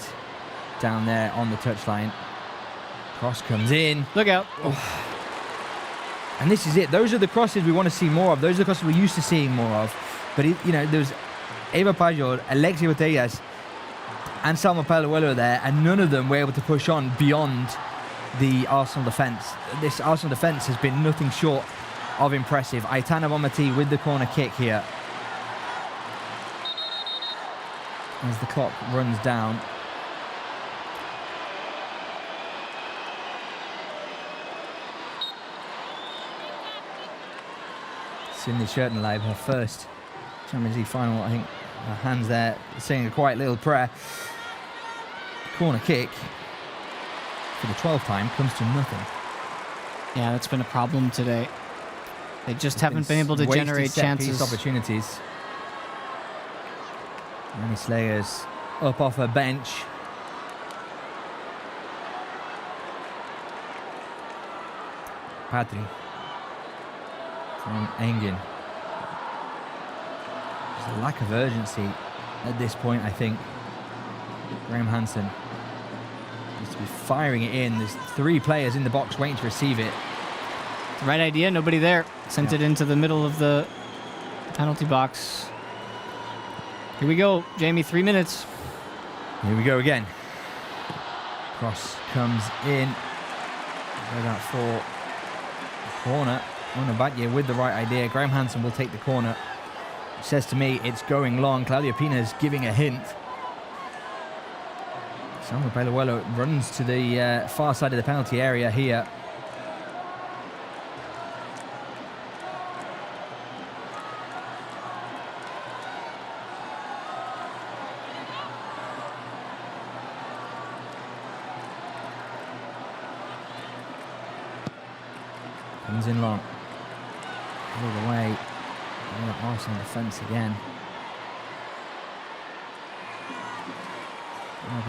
down there on the touchline. Cross comes in. Look out. Oh. And this is it. Those are the crosses we want to see more of. Those are the crosses we're used to seeing more of. But, there was Eva Pajor, Alexia Botellas, and Salma Palahuelo there, and none of them were able to push on beyond the Arsenal defence. This Arsenal defence has been nothing short of impressive. Aitana Bonmatí with the corner kick here. As the clock runs down. Cindy Schertenleib, her first Champions League final, I think. Her hands there, saying a quiet little prayer. Corner kick for the 12th time comes to nothing. Yeah, that's been a problem today. They just haven't been able to generate chances. Opportunities. Rennie Slegers up off her bench. Patri from Engin. There's a lack of urgency at this point, I think. Graham Hansen needs to be firing it in. There's 3 players in the box waiting to receive it. Right idea, nobody there. Sent it into the middle of the penalty box. Here we go, Jamie, 3 minutes. Here we go again. Cross comes in. Right out for the corner. Onabatye with the right idea. Graham Hansen will take the corner. It says to me it's going long. Claudia Pina is giving a hint. Salma Palahuelo runs to the far side of the penalty area here. Comes in long. All the way. Arsenal defence again.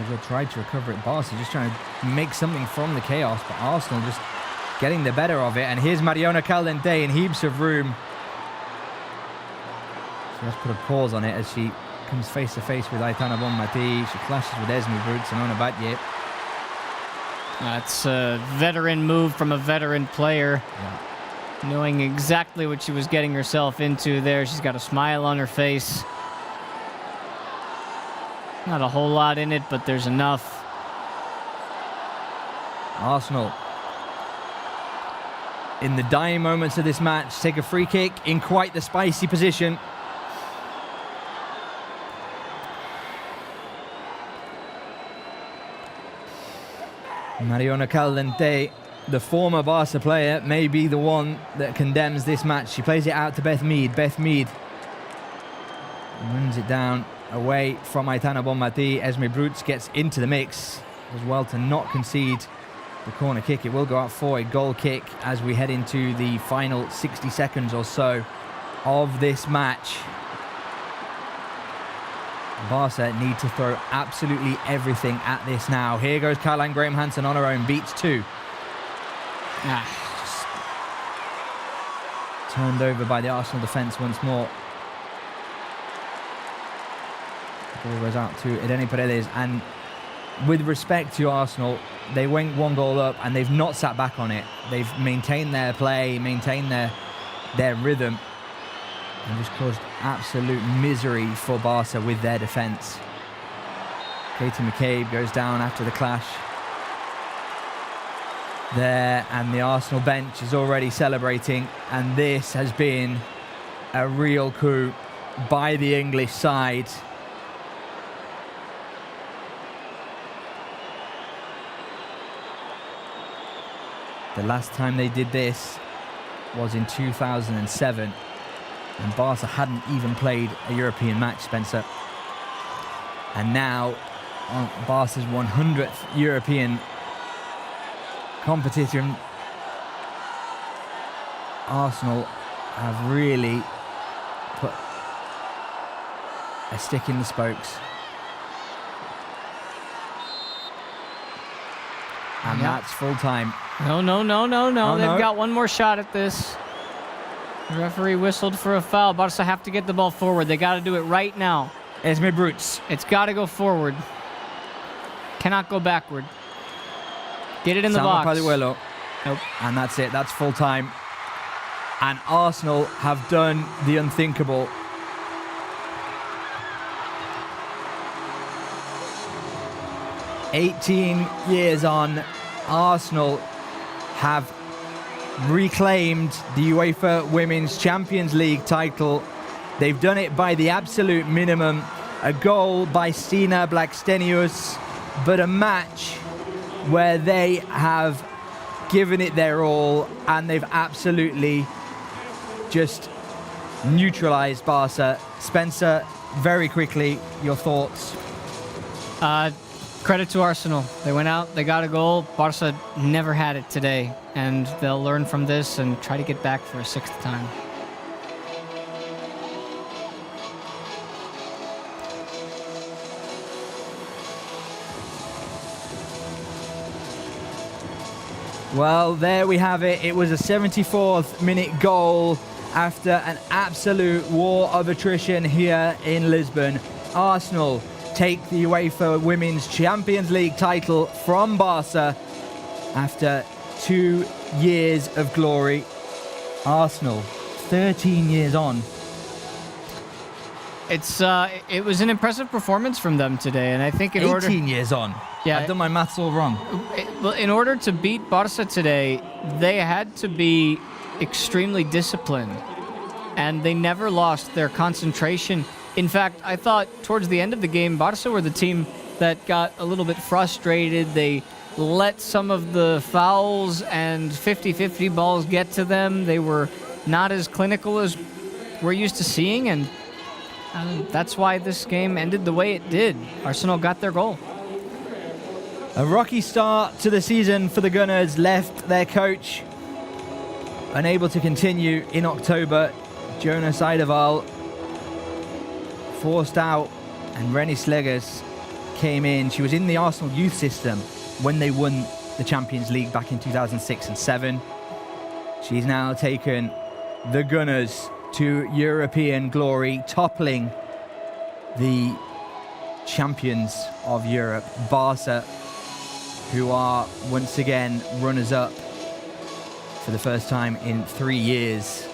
They tried to recover it. Barca just trying to make something from the chaos, but Arsenal just getting the better of it. And here's Mariona Caldente in heaps of room. She has put a pause on it as she comes face to face with Aitana Bonmatí. She clashes with Esme Brutes and Onabatye. That's a veteran move from a veteran player. Yeah. Knowing exactly what she was getting herself into there. She's got a smile on her face. Not a whole lot in it, but there's enough. Arsenal, in the dying moments of this match, take a free kick in quite the spicy position. Mariona Caldente, the former Barca player, may be the one that condemns this match. She plays it out to Beth Mead. Beth Mead runs it down away from Aitana Bonmatí. Esme Brutes gets into the mix as well to not concede the corner kick. It will go out for a goal kick as we head into the final 60 seconds or so of this match. Barca need to throw absolutely everything at this now. Here goes Caroline Graham Hansen on her own, beats 2. Just turned over by the Arsenal defence once more. The ball goes out to Irene Paredes, and with respect to Arsenal, they went 1 goal up and they've not sat back on it. They've maintained their play, maintained their rhythm, and just caused absolute misery for Barca with their defence. Katie McCabe goes down after the clash there, and the Arsenal bench is already celebrating, and this has been a real coup by the English side. The last time they did this was in 2007, and Barca hadn't even played a European match, Spencer. And now, on Barca's 100th European competition, Arsenal have really put a stick in the spokes. And that's full time. No. Oh, They've no. got one more shot at this. The referee whistled for a foul. Barca have to get the ball forward. They got to do it right now. Esme Brutes. It's got to go forward. Cannot go backward. Get it in the box. Paduelo. Nope. And that's it. That's full time. And Arsenal have done the unthinkable. "18 years on, Arsenal have reclaimed the UEFA Women's Champions League title. They've done it by the absolute minimum. A goal by Stina Blackstenius, but a match where they have given it their all, and they've absolutely just neutralized Barca. Spencer, very quickly, your thoughts? Credit to Arsenal. They went out, they got a goal. Barca never had it today, and they'll learn from this and try to get back for a 6th time. Well, there we have it. It was a 74th minute goal after an absolute war of attrition here in Lisbon. Arsenal take the UEFA Women's Champions League title from Barca after 2 years of glory. Arsenal, 13 years on. It was an impressive performance from them today, and I think 18 years on. Yeah, I've done my maths all wrong. Well, in order to beat Barca today, they had to be extremely disciplined, and they never lost their concentration. In fact, I thought towards the end of the game, Barca were the team that got a little bit frustrated. They let some of the fouls and 50-50 balls get to them. They were not as clinical as we're used to seeing, and that's why this game ended the way it did. Arsenal got their goal. A rocky start to the season for the Gunners left their coach unable to continue in October. Jonas Eideval forced out, and Rennie Slegers came in. She was in the Arsenal youth system when they won the Champions League back in 2006 and 7. She's now taken the Gunners to European glory, toppling the champions of Europe, Barca, who are once again runners-up for the first time in 3 years.